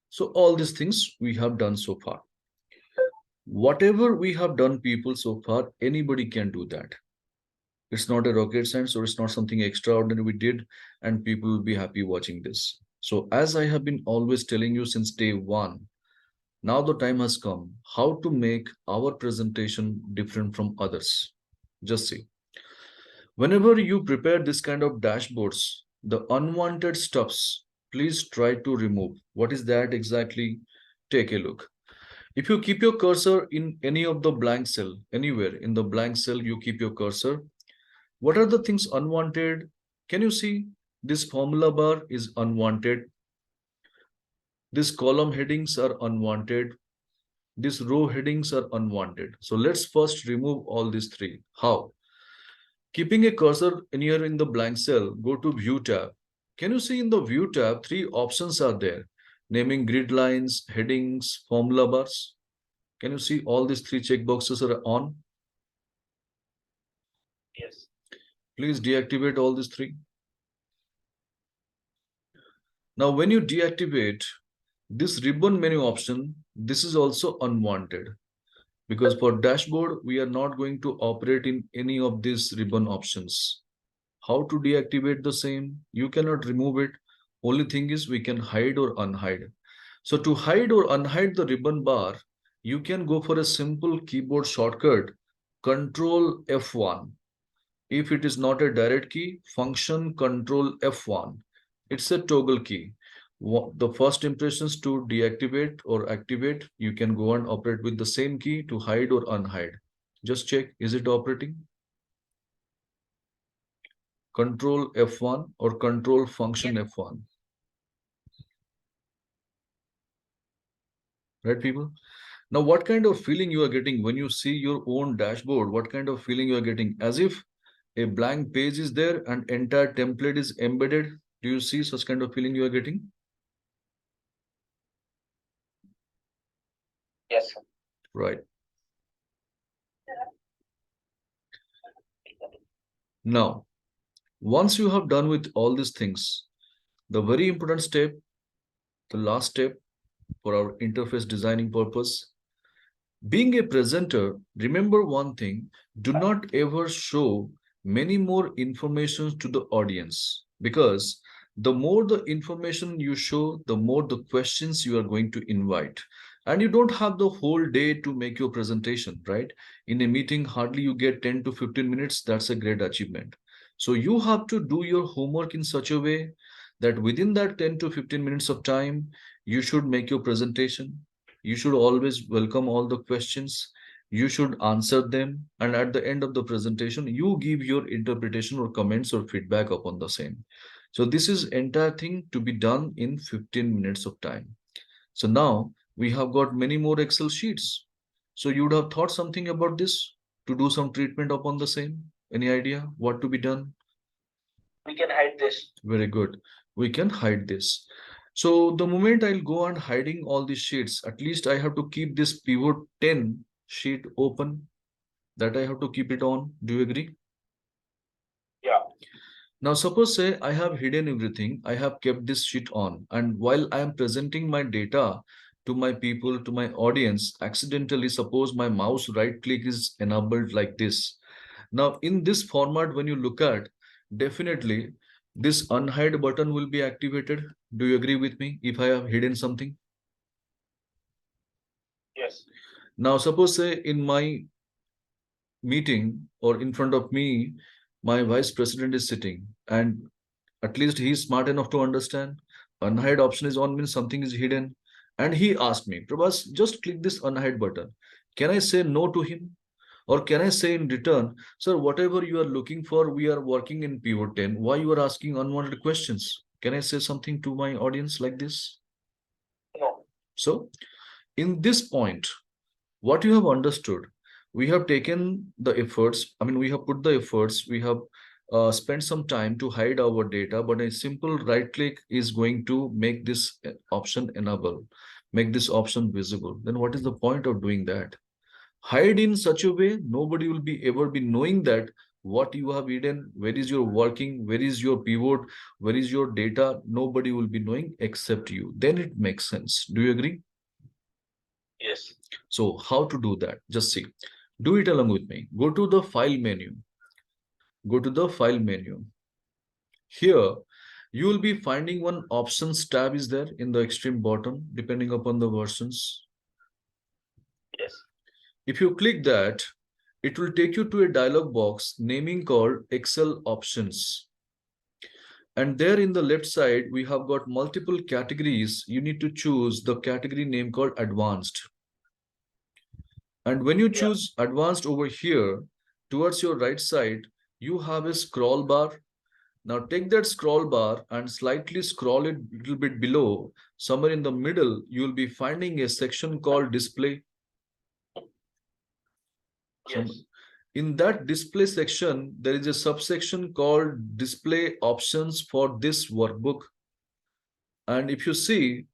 So all these things we have done so far. Whatever we have done, people, so far, anybody can do that. It's not a rocket science or it's not something extraordinary we did, and people will be happy watching this. So, as I have been always telling you since day one, now the time has come how to make our presentation different from others. Just see. Whenever you prepare this kind of dashboards, the unwanted stuffs, please try to remove. What is that exactly? Take a look. If you keep your cursor in any of the blank cell, anywhere in the blank cell, you keep your cursor. What are the things unwanted? Can you see this formula bar is unwanted? These column headings are unwanted. These row headings are unwanted. So let's first remove all these three. How? Keeping a cursor anywhere in the blank cell, go to View tab. Can you see in the View tab, three options are there, naming grid lines, headings, formula bars. Can you see all these three checkboxes are on? Yes. Please deactivate all these three. Now, when you deactivate this ribbon menu option, this is also unwanted because for dashboard, we are not going to operate in any of these ribbon options. How to deactivate the same? You cannot remove it. Only thing is we can hide or unhide. So to hide or unhide the ribbon bar, you can go for a simple keyboard shortcut, Control F1. If it is not a direct key, function Control F1. It's a toggle key. The first impressions to deactivate or activate, you can go and operate with the same key to hide or unhide. Just check, is it operating? Control F1 or control function F1. Right, people? Now, what kind of feeling you are getting when you see your own dashboard? What kind of feeling you are getting? As if a blank page is there and entire template is embedded. Do you see such kind of feeling you are getting? Yes, sir. Right. Now, once you have done with all these things, the very important step, the last step for our interface designing purpose, being a presenter, remember one thing, do not ever show many more information to the audience because the more the information you show, the more the questions you are going to invite. And you don't have the whole day to make your presentation, right? In a meeting, hardly you get 10 to 15 minutes. That's a great achievement. So you have to do your homework in such a way that within that 10 to 15 minutes of time, you should make your presentation. You should always welcome all the questions. You should answer them. And at the end of the presentation, you give your interpretation or comments or feedback upon the same. So this is entire thing to be done in 15 minutes of time. So now we have got many more Excel sheets. So you would have thought something about this to do some treatment upon the same. Any idea what to be done? We can hide this. Very good. We can hide this. So the moment I'll go on hiding all these sheets, at least I have to keep this pivot 10 sheet open. That I have to keep it on. Do you agree? Yeah. Now suppose say I have hidden everything. I have kept this sheet on. And while I am presenting my data to my people, to my audience, accidentally suppose my mouse right click is enabled like this. Now in this format, when you look at, definitely this unhide button will be activated. Do you agree with me if I have hidden something? Yes. Now suppose say in my meeting or in front of me, my vice president is sitting, and at least he's smart enough to understand unhide option is on means something is hidden. And he asked me, Prabhas, just click this unhide button. Can I say no to him? Or can I say in return, sir, whatever you are looking for, we are working in pivot 10. Why you are asking unwanted questions? Can I say something to my audience like this? No. So, in this point, what you have understood, we have taken the efforts, we have put the efforts, we have spent some time to hide our data, but a simple right click is going to make this option enable, make this option visible. Then what is the point of doing that? Hide in such a way nobody will be ever be knowing that what you have hidden, where is your working, where is your pivot, where is your data. Nobody will be knowing except you. Then it makes sense. Do you agree? Yes. So how to do that? Just see. Do it along with me. Go to the file menu. Go to the file menu. Here, you will be finding one options tab is there in the extreme bottom, depending upon the versions. Yes. If you click that, it will take you to a dialog box naming called Excel options. And there in the left side, we have got multiple categories. You need to choose the category name called advanced. And when you choose advanced over here, towards your right side, you have a scroll bar. Now take that scroll bar and slightly scroll it a little bit below. Somewhere in the middle, you will be finding a section called display. Yes. In that display section, there is a subsection called display options for this workbook. And if you see,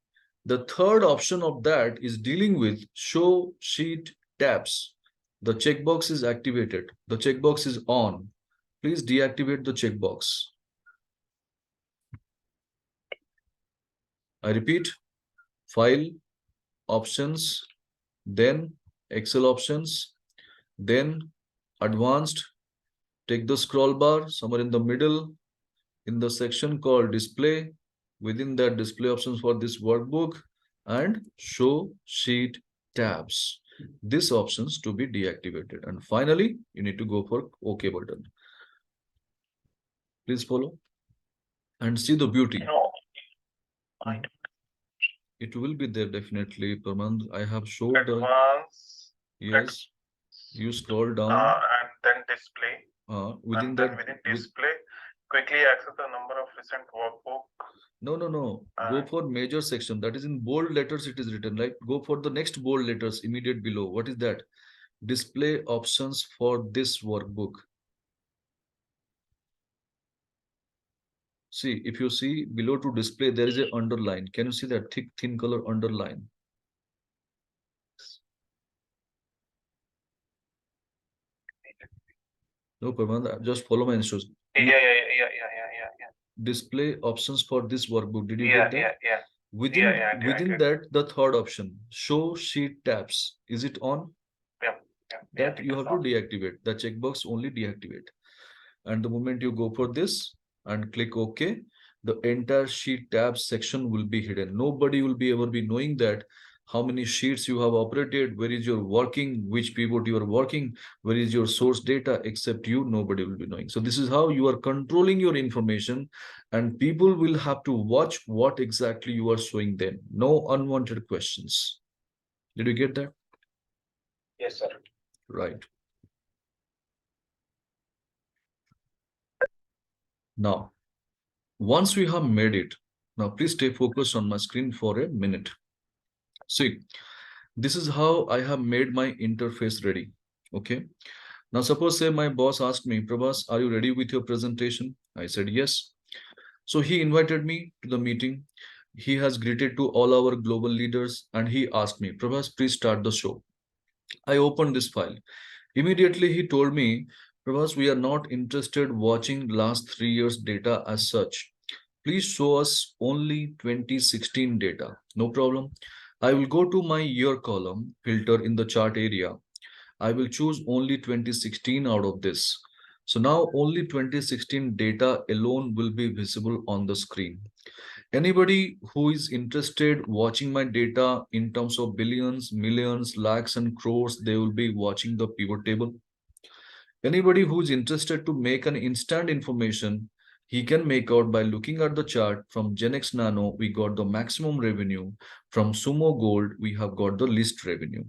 the third option of that is dealing with show sheet tabs. The checkbox is activated. The checkbox is on. Please deactivate the checkbox. I repeat, file, options, then Excel options, then advanced. Take the scroll bar somewhere in the middle in the section called display. Within that, display options for this workbook and show sheet tabs. These options to be deactivated. And finally, you need to go for OK button. Please follow and see the beauty. No, It will be there definitely, Pramand. I have showed the advanced, yes. You scroll down. and then display. Within And that, then within display, quickly access the number of recent workbook. no. Go for major section. That is in bold letters. It is written, right? Go for the next bold letters immediate below. What is that? Display options for this workbook. See, if you see below to display, there is a underline. Can you see that thick, thin color underline? No, Pramand, just follow my instructions. Yeah. Display options for this workbook. Did you Yeah, get that? yeah. Within I within did. that, the third option, show sheet tabs. Is it on? Yeah. That you have to deactivate. The checkbox only deactivate. And the moment you go for this and click OK, the entire sheet tabs section will be hidden. Nobody will be ever be knowing that how many sheets you have operated, where is your working, which pivot you are working, where is your source data, except you, nobody will be knowing. So this is how you are controlling your information, and people will have to watch what exactly you are showing them. No unwanted questions. Did you get that? Yes, sir. Right. Now, once we have made it, now please stay focused on my screen for a minute. See, this is how I have made my interface ready. Okay. Now, suppose say my boss asked me, Prabhas, are you ready with your presentation? I said, yes. So he invited me to the meeting. He has greeted to all our global leaders and he asked me, Prabhas, please start the show. I opened this file. Immediately he told me, Prabhas, we are not interested watching last 3 years data as such. Please show us only 2016 data. No problem. I will go to my year column filter in the chart area. I will choose only 2016 out of this. So now only 2016 data alone will be visible on the screen. Anybody who is interested watching my data in terms of billions, millions, lakhs, and crores, they will be watching the pivot table. Anybody who's interested to make an instant information, he can make out by looking at the chart. From Genex Nano, we got the maximum revenue. From Sumo Gold, we have got the least revenue.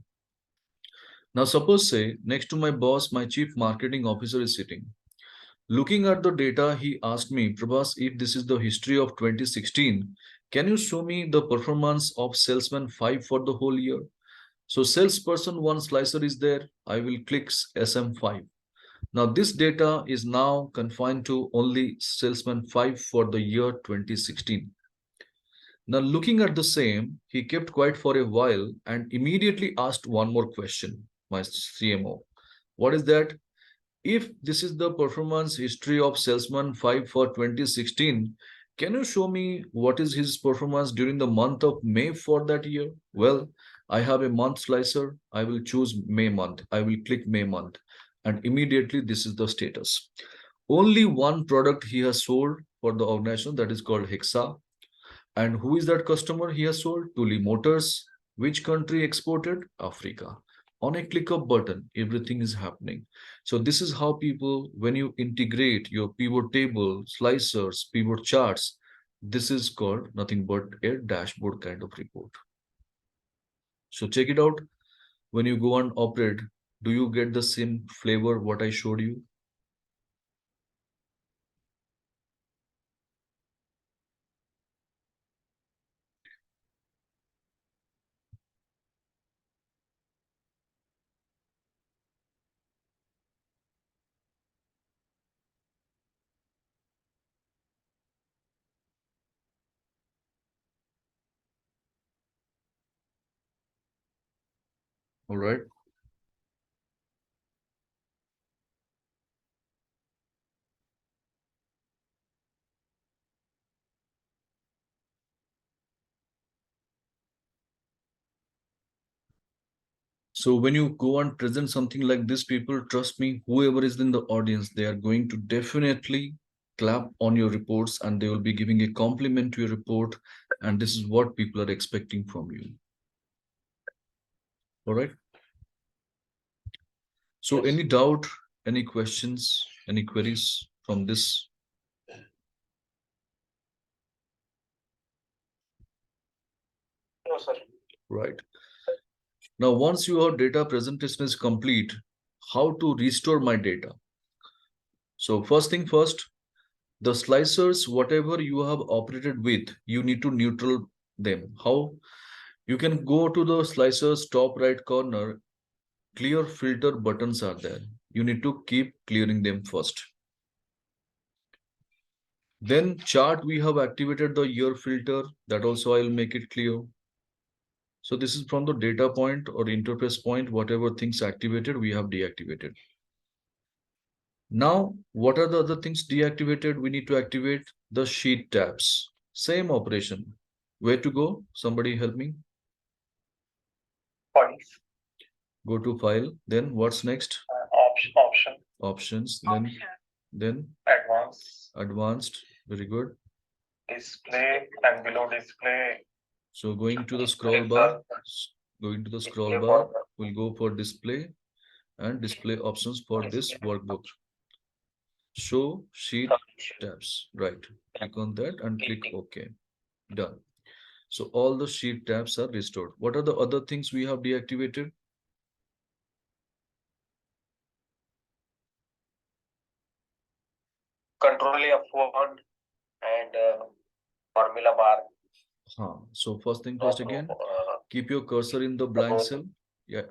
Now, suppose say next to my boss, my chief marketing officer is sitting. Looking at the data, he asked me, Prabhas, if this is the history of 2016, can you show me the performance of salesman 5 for the whole year? So salesperson 1 slicer is there. I will click SM5. Now this data is now confined to only salesman 5 for the year 2016. Now looking at the same, he kept quiet for a while and immediately asked one more question, my CMO. What is that? If this is the performance history of salesman 5 for 2016, can you show me what is his performance during the month of May for that year? Well, I have a month slicer. I will choose May month. I will click May month. And immediately this is the status. Only one product he has sold for the organization, that is called Hexa. And who is that customer he has sold? Tuli Motors. Which country exported? Africa. On a click of button, everything is happening. So this is how people, when you integrate your pivot table, slicers, pivot charts, this is called nothing but a dashboard kind of report. So check it out. When you go and operate, do you get the same flavor what I showed you? All right. So when you go and present something like this, people, trust me, whoever is in the audience, they are going to definitely clap on your reports and they will be giving a compliment to your report. And this is what people are expecting from you. All right. So Yes. any doubt, any questions, any queries from this? No, sir. Right. Now, once your data presentation is complete, how to restore my data? So first thing first, the slicers, whatever you have operated with, you need to neutral them. How? You can go to the slicers top right corner, clear filter buttons are there. You need to keep clearing them first. Then chart, we have activated the year filter, that also I'll make it clear. So this is from the data point or interface point, whatever things activated, we have deactivated. Now, what are the other things deactivated? We need to activate the sheet tabs. Same operation. Where to go? Somebody help me. Files, Go to file. Then what's next? option, Options. Option. Then advanced. Very good. display, and below display, So going to the scroll bar, we'll go for display and display options for this workbook. Show sheet tabs. Right. Click on that and click OK. Done. So all the sheet tabs are restored. What are the other things we have deactivated? Control F1 and formula bar. So first thing first again, keep your cursor in the blank cell. Yeah.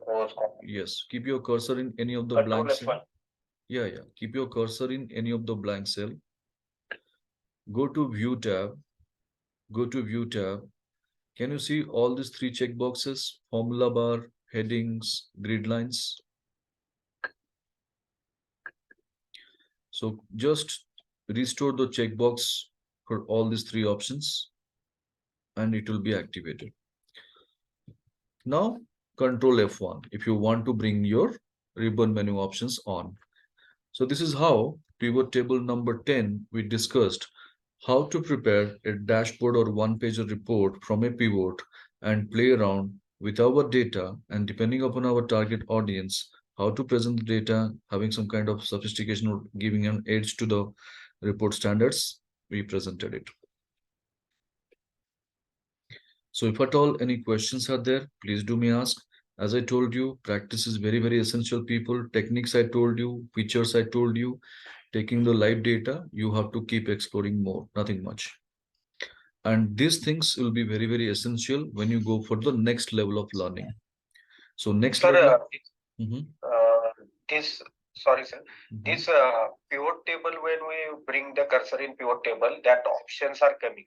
Yes. Keep your cursor in any of the blank cell. Yeah. Keep your cursor in any of the blank cell. Go to view tab. Can you see all these three check boxes? Formula bar, headings, grid lines. So just restore the checkbox for all these three options and it will be activated. Now control F1 if you want to bring your ribbon menu options on. So this is how pivot table number 10 we discussed how to prepare a dashboard or one-pager report from a pivot and play around with our data, and depending upon our target audience, how to present the data, having some kind of sophistication or giving an edge to the report standards, we presented it. So if at all any questions are there, please do me ask. As I told you, practice is very, very essential, people. Techniques I told you, features I told you, taking the live data, you have to keep exploring more, nothing much. And these things will be very, very essential when you go for the next level of learning. So next Sir, level. this, sorry, sir, this pivot table, when we bring the cursor in pivot table, that options are coming,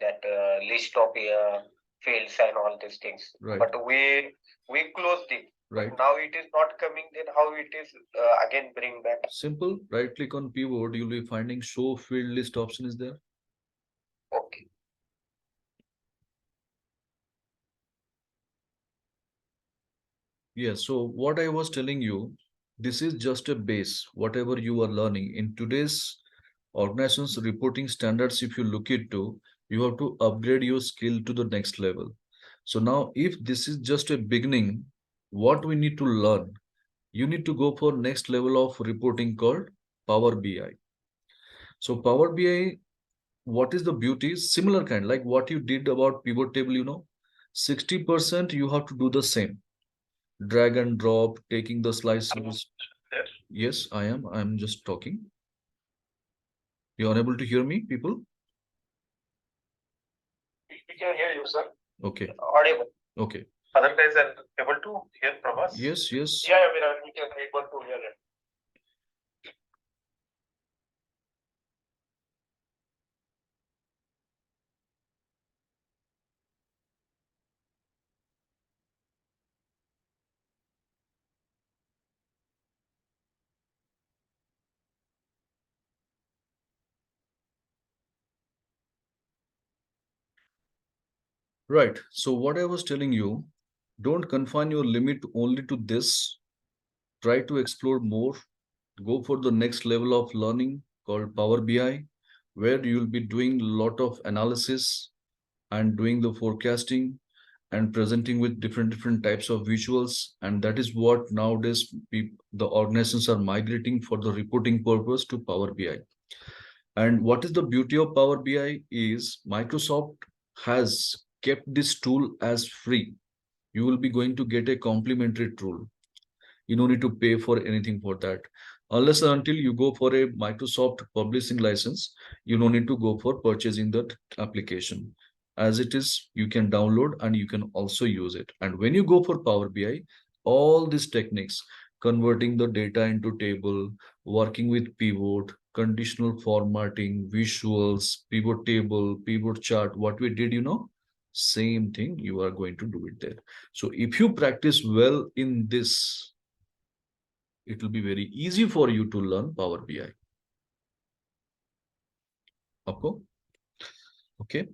that list of fields and all these things. Right. But we closed it. Right. But now it is not coming. Then how it is again bring back? Simple. Right click on pivot. You'll be finding show field list option is there. Okay. Yes. So what I was telling you, this is just a base. Whatever you are learning in today's organization's reporting standards, if you look into, you have to upgrade your skill to the next level. So now, if this is just a beginning, what we need to learn, you need to go for next level of reporting called Power BI. So Power BI, what is the beauty? Similar kind, like what you did about pivot table, 60% you have to do the same. Drag and drop, taking the slices. Yes, I am. I'm just talking. You're unable to hear me, people? We can hear you, sir. Okay. Audible. Okay. Other guys are able to hear Prabhas? Yes, yes. Yeah, we can able to hear it. Right. So what I was telling you, don't confine your limit only to this. Try to explore more. Go for the next level of learning called Power BI, where you'll be doing a lot of analysis and doing the forecasting and presenting with different types of visuals. And that is what nowadays the organizations are migrating for the reporting purpose to Power BI. And what is the beauty of Power BI is Microsoft has kept this tool as free. You will be going to get a complimentary tool. You don't need to pay for anything for that. Unless and until you go for a Microsoft publishing license, you don't need to go for purchasing that application. As it is, you can download and you can also use it. And when you go for Power BI, all these techniques, converting the data into table, working with pivot, conditional formatting, visuals, pivot table, pivot chart, what we did, same thing you are going to do it there. So if you practice well in this, it will be very easy for you to learn Power BI. Okay.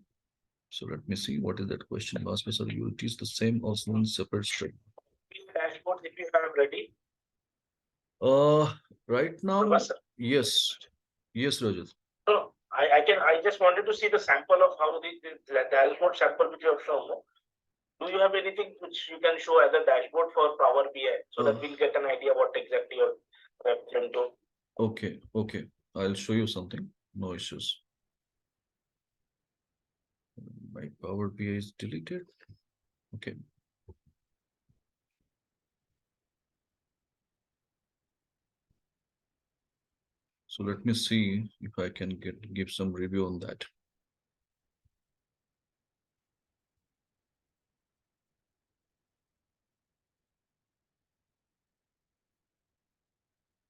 So let me see, what is that question? Last me, sir, you will teach the same also in separate stream. Dashboard if you have ready. Right now, yes, Rajat. So I just wanted to see the sample of how the dashboard sample which you have shown. No? Do you have anything which you can show as a dashboard for Power BI so that we'll get an idea what exactly you're referring to? Okay. I'll show you something. No issues. My Power BI is deleted. Okay. So let me see if I can give some review on that.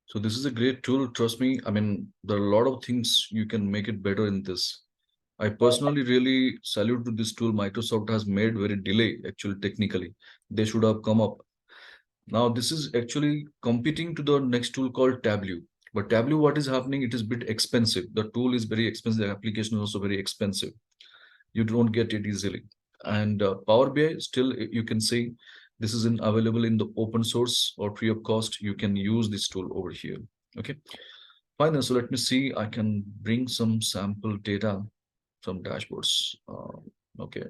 So this is a great tool. Trust me. I mean, there are a lot of things you can make it better in this. I personally really salute to this tool. Microsoft has made very delay, actually, technically. They should have come up. Now, this is actually competing to the next tool called Tableau. But Tableau, what is happening? It is a bit expensive. The tool is very expensive. The application is also very expensive. You don't get it easily. And Power BI, still, you can say this is available in the open source or free of cost. You can use this tool over here. Okay. Fine. Then, so let me see. I can bring some sample data from dashboards. Okay.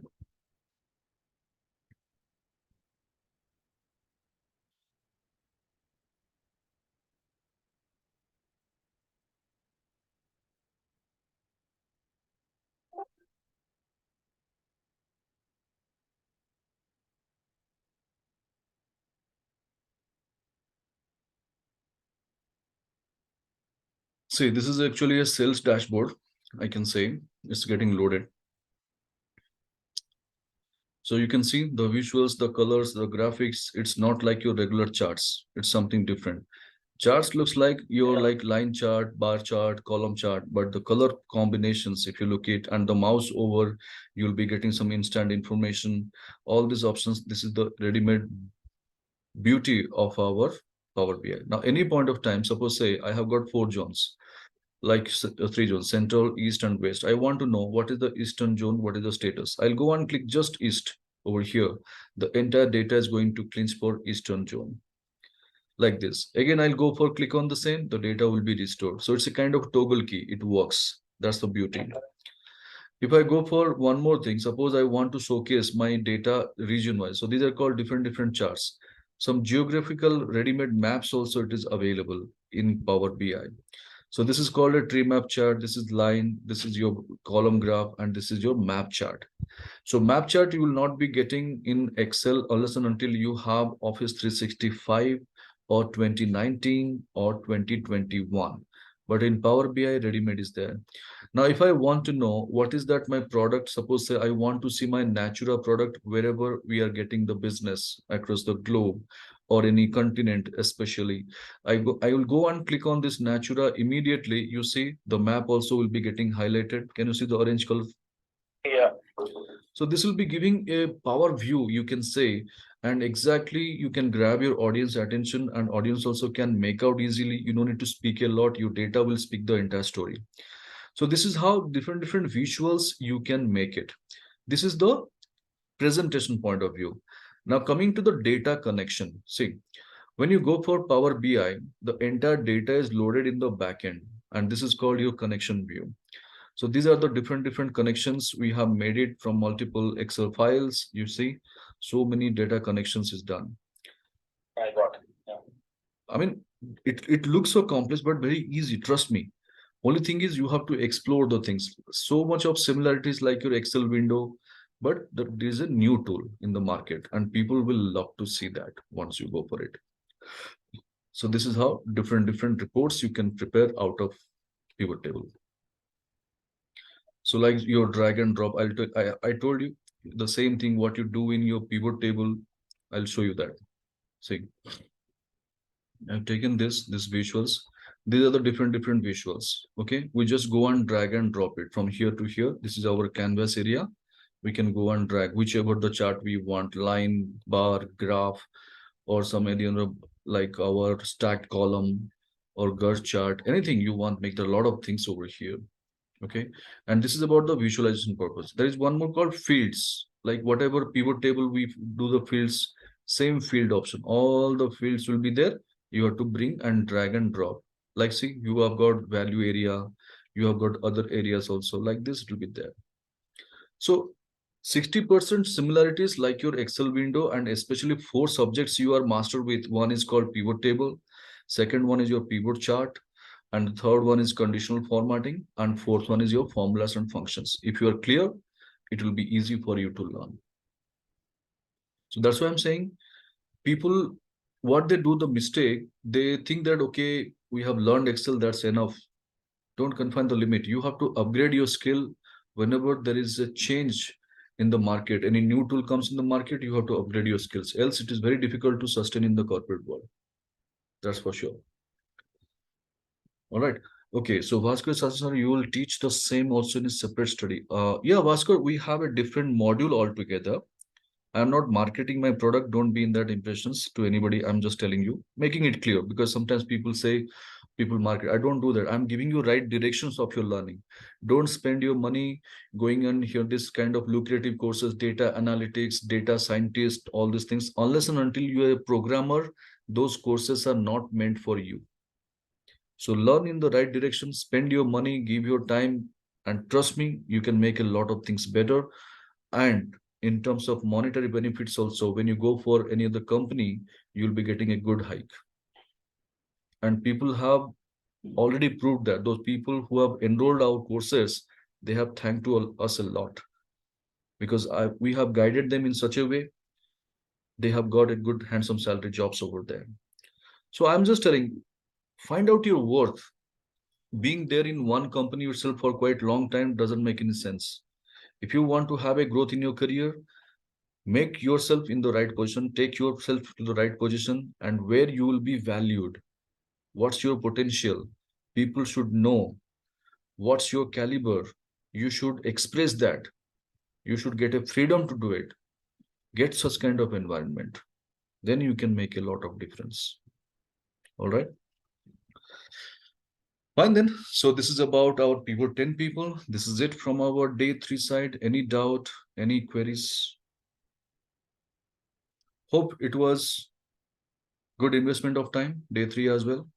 See, this is actually a sales dashboard. I can say it's getting loaded. So you can see the visuals, the colors, the graphics. It's not like your regular charts. It's something different. Charts looks like your like line chart, bar chart, column chart, but the color combinations, if you look it and the mouse over, you'll be getting some instant information. All these options, this is the ready-made beauty of our Power BI. Now, any point of time, suppose say I have got 4 zones, like 3 zones, central, east, and west. I want to know what is the eastern zone, what is the status. I'll go and click just east over here. The entire data is going to cleanse for eastern zone like this. Again, I'll go for click on the same, the data will be restored. So it's a kind of toggle key. It works. That's the beauty. If I go for one more thing, suppose I want to showcase my data region-wise. So these are called different charts. Some geographical ready-made maps also it is available in Power BI. So this is called a tree map chart. This is line, this is your column graph, and this is your map chart. So map chart you will not be getting in Excel unless and until you have Office 365 or 2019 or 2021. But in Power BI, ready-made is there. Now, if I want to know what is that my product, suppose say I want to see my Natura product wherever we are getting the business across the globe or any continent, especially, I will go and click on this Natura immediately. You see the map also will be getting highlighted. Can you see the orange color? Yeah. So this will be giving a power view, you can say, and exactly you can grab your audience attention and audience also can make out easily. You don't need to speak a lot. Your data will speak the entire story. So this is how different visuals you can make it. This is the presentation point of view. Now coming to the data connection. See, when you go for Power BI, the entire data is loaded in the backend, and this is called your connection view. So these are the different connections. We have made it from multiple Excel files. You see, so many data connections is done. I got it. Yeah. I mean, it looks so complex, but very easy. Trust me. Only thing is you have to explore the things. So much of similarities like your Excel window, but there is a new tool in the market, and people will love to see that once you go for it. So this is how different reports you can prepare out of pivot table. So like your drag and drop, I told you the same thing what you do in your pivot table. I'll show you that. See, I've taken this visuals. These are the different visuals. Okay, we just go and drag and drop it from here to here. This is our canvas area. We can go and drag whichever the chart we want, line, bar, graph, or some any other like our stacked column or GERT chart, anything you want. Make there a lot of things over here. Okay, and this is about the visualization purpose. There is one more called fields. Like whatever pivot table we do the fields, same field option. All the fields will be there. You have to bring and drag and drop. Like see, you have got value area, you have got other areas also. Like this, it will be there. So 60% similarities like your Excel window, and especially 4 subjects you are master with. One is called pivot table. Second one is your pivot chart. And the third one is conditional formatting. And fourth one is your formulas and functions. If you are clear, it will be easy for you to learn. So that's why I'm saying people, what they do the mistake, they think that, okay, we have learned Excel, that's enough. Don't confine the limit. You have to upgrade your skill whenever there is a change in the market. Any new tool comes in the market, you have to upgrade your skills. Else it is very difficult to sustain in the corporate world. That's for sure. All right. Okay. So Bhaskar Sasana, you will teach the same also in a separate study. Yeah, Bhaskar, we have a different module altogether. I'm not marketing my product. Don't be in that impressions to anybody. I'm just telling you, making it clear, because sometimes people say people market. I don't do that. I'm giving you right directions of your learning. Don't spend your money going and hear this kind of lucrative courses, data analytics, data scientist, all these things. Unless and until you are a programmer, those courses are not meant for you. So learn in the right direction, spend your money, give your time, and trust me, you can make a lot of things better. And in terms of monetary benefits also, when you go for any other company, you'll be getting a good hike. And people have already proved that those people who have enrolled our courses, they have thanked to us a lot, because we have guided them in such a way, they have got a good handsome salary jobs over there. So I'm just telling, find out your worth. being there in one company itself for quite long time doesn't make any sense. If you want to have a growth in your career, make yourself in the right position, take yourself to the right position, and where you will be valued. What's your potential? People should know what's your caliber. You should express that. You should get a freedom to do it. Get such kind of environment. Then you can make a lot of difference. All right. Fine then. So this is about our pivot 10 people. This is it from our day 3 side. Any doubt, any queries? Hope it was good investment of time, day 3 as well.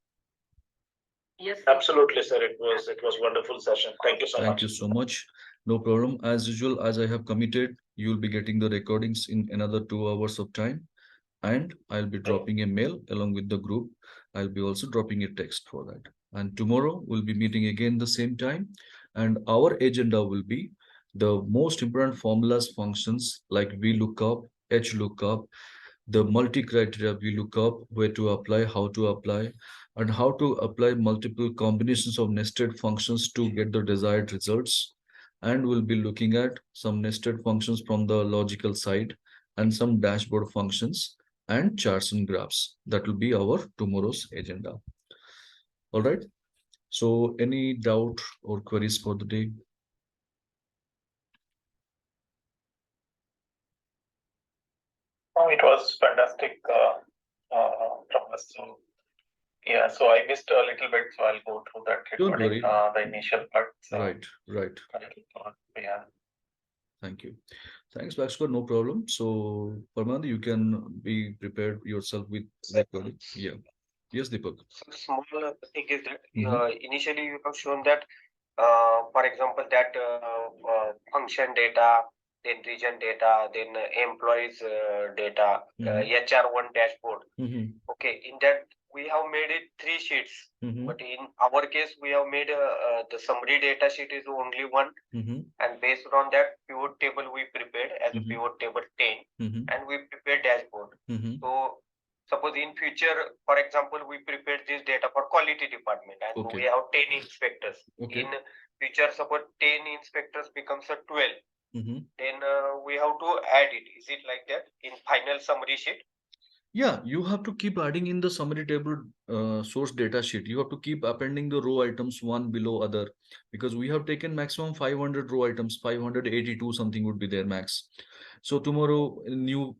Yes. Absolutely, sir. It was wonderful session. Thank you so much. Thank you so much. No problem. As usual, as I have committed, you'll be getting the recordings in another 2 hours of time. And I'll be dropping a mail along with the group. I'll be also dropping a text for that. And tomorrow we'll be meeting again the same time. And our agenda will be the most important formulas, functions like VLOOKUP, HLOOKUP, the multi-criteria VLOOKUP, where to apply, how to apply, and how to apply multiple combinations of nested functions to get the desired results. And we'll be looking at some nested functions from the logical side and some dashboard functions and charts and graphs. That will be our tomorrow's agenda. All right. So any doubt or queries for the day? Oh, it was fantastic from us. So, yeah, so I missed a little bit, so I'll go through that Don't recording, worry. the initial part. So Right. yeah. Thank you. Thanks, Bhaskar. No problem. So, Parmand, you can be prepared yourself with recording. Yeah. Yes, Deepak. So small thing is that Mhm. initially you have shown that, for example, that function data, then region data, then employees data, HR1 dashboard. Mhm. Okay, in that we have made it 3 sheets, Mhm. but in our case we have made the summary data sheet is only one, Mhm. and based on that pivot table we prepared as a Mhm. pivot table 10, Mhm. and we prepared dashboard. Mhm. So suppose in future, for example, we prepared this data for quality department and Okay. we have 10 inspectors. Okay. In future, suppose 10 inspectors becomes a 12. Mhm. Then we have to add it. Is it like that in final summary sheet? Yeah, you have to keep adding in the summary table source data sheet. You have to keep appending the row items one below other, because we have taken maximum 500 row items, 582 something would be there max. So tomorrow new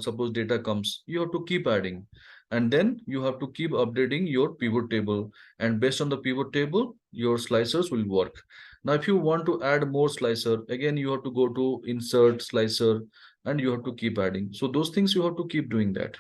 suppose data comes, you have to keep adding, and then you have to keep updating your pivot table, and based on the pivot table your slicers will work. Now if you want to add more slicer, again you have to go to insert slicer, and you have to keep adding. So those things you have to keep doing that.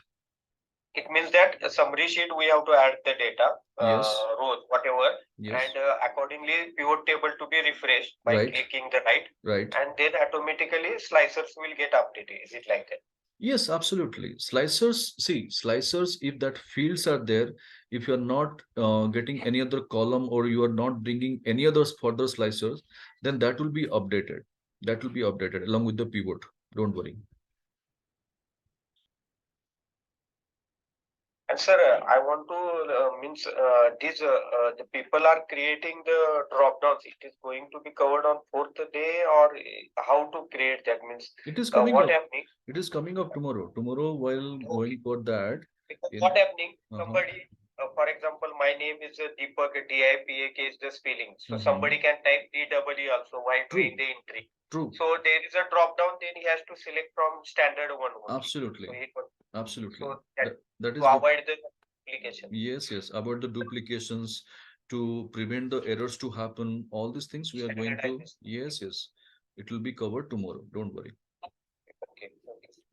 It means that a summary sheet we have to add the data, Yes. rows, whatever, Yes. and accordingly pivot table to be refreshed by Right. clicking the right, Right. and then automatically slicers will get updated. Is it like that? Yes, absolutely. Slicers, see, slicers, if that fields are there, if you're not getting any other column or you are not bringing any other further slicers, then that will be updated. That will be updated along with the pivot. Don't worry. And sir, I want to means the people are creating the drop downs. It is going to be covered on fourth day, or how to create that means It is coming what up. happening? It is coming up tomorrow. Tomorrow, while going for that, Because in what happening? uh-huh. Somebody, for example, my name is Deepak, DIPAK is the spelling. So somebody can type DW also while doing the entry. True. So there is a drop down, then he has to select from standard one only. Absolutely. So Absolutely. so That is to what, avoid the duplication. yes, yes, about the duplications, to prevent the errors to happen. All these things we are going to, yes, yes, it will be covered tomorrow. Don't worry. Okay.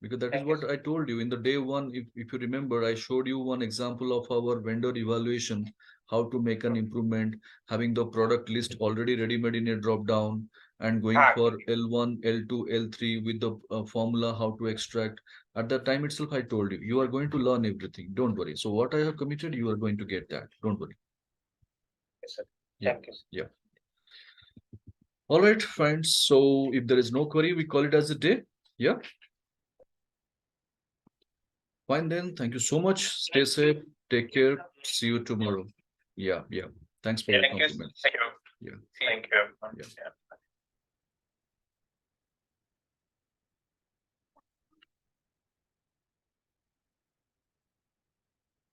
Because that is Thank you, what I told you in the day one. If you remember, I showed you one example of our vendor evaluation, how to make an improvement, having the product list already ready-made in a drop down, and going for L1, L2, L3 with the formula, how to extract. At that time itself, I told you, you are going to learn everything. Don't worry. So what I have committed, you are going to get that. Don't worry. Yes, sir. Yeah. Thank you. Yeah. All right, friends. So if there is no query, we call it as a day. Yeah. Fine then. Thank you so much. Stay safe. Take care. See you tomorrow. Yeah. Yeah. Thank Thanks for your Thank you. compliments. Thank you. Yeah. Thank you, everyone. Yeah. Yeah.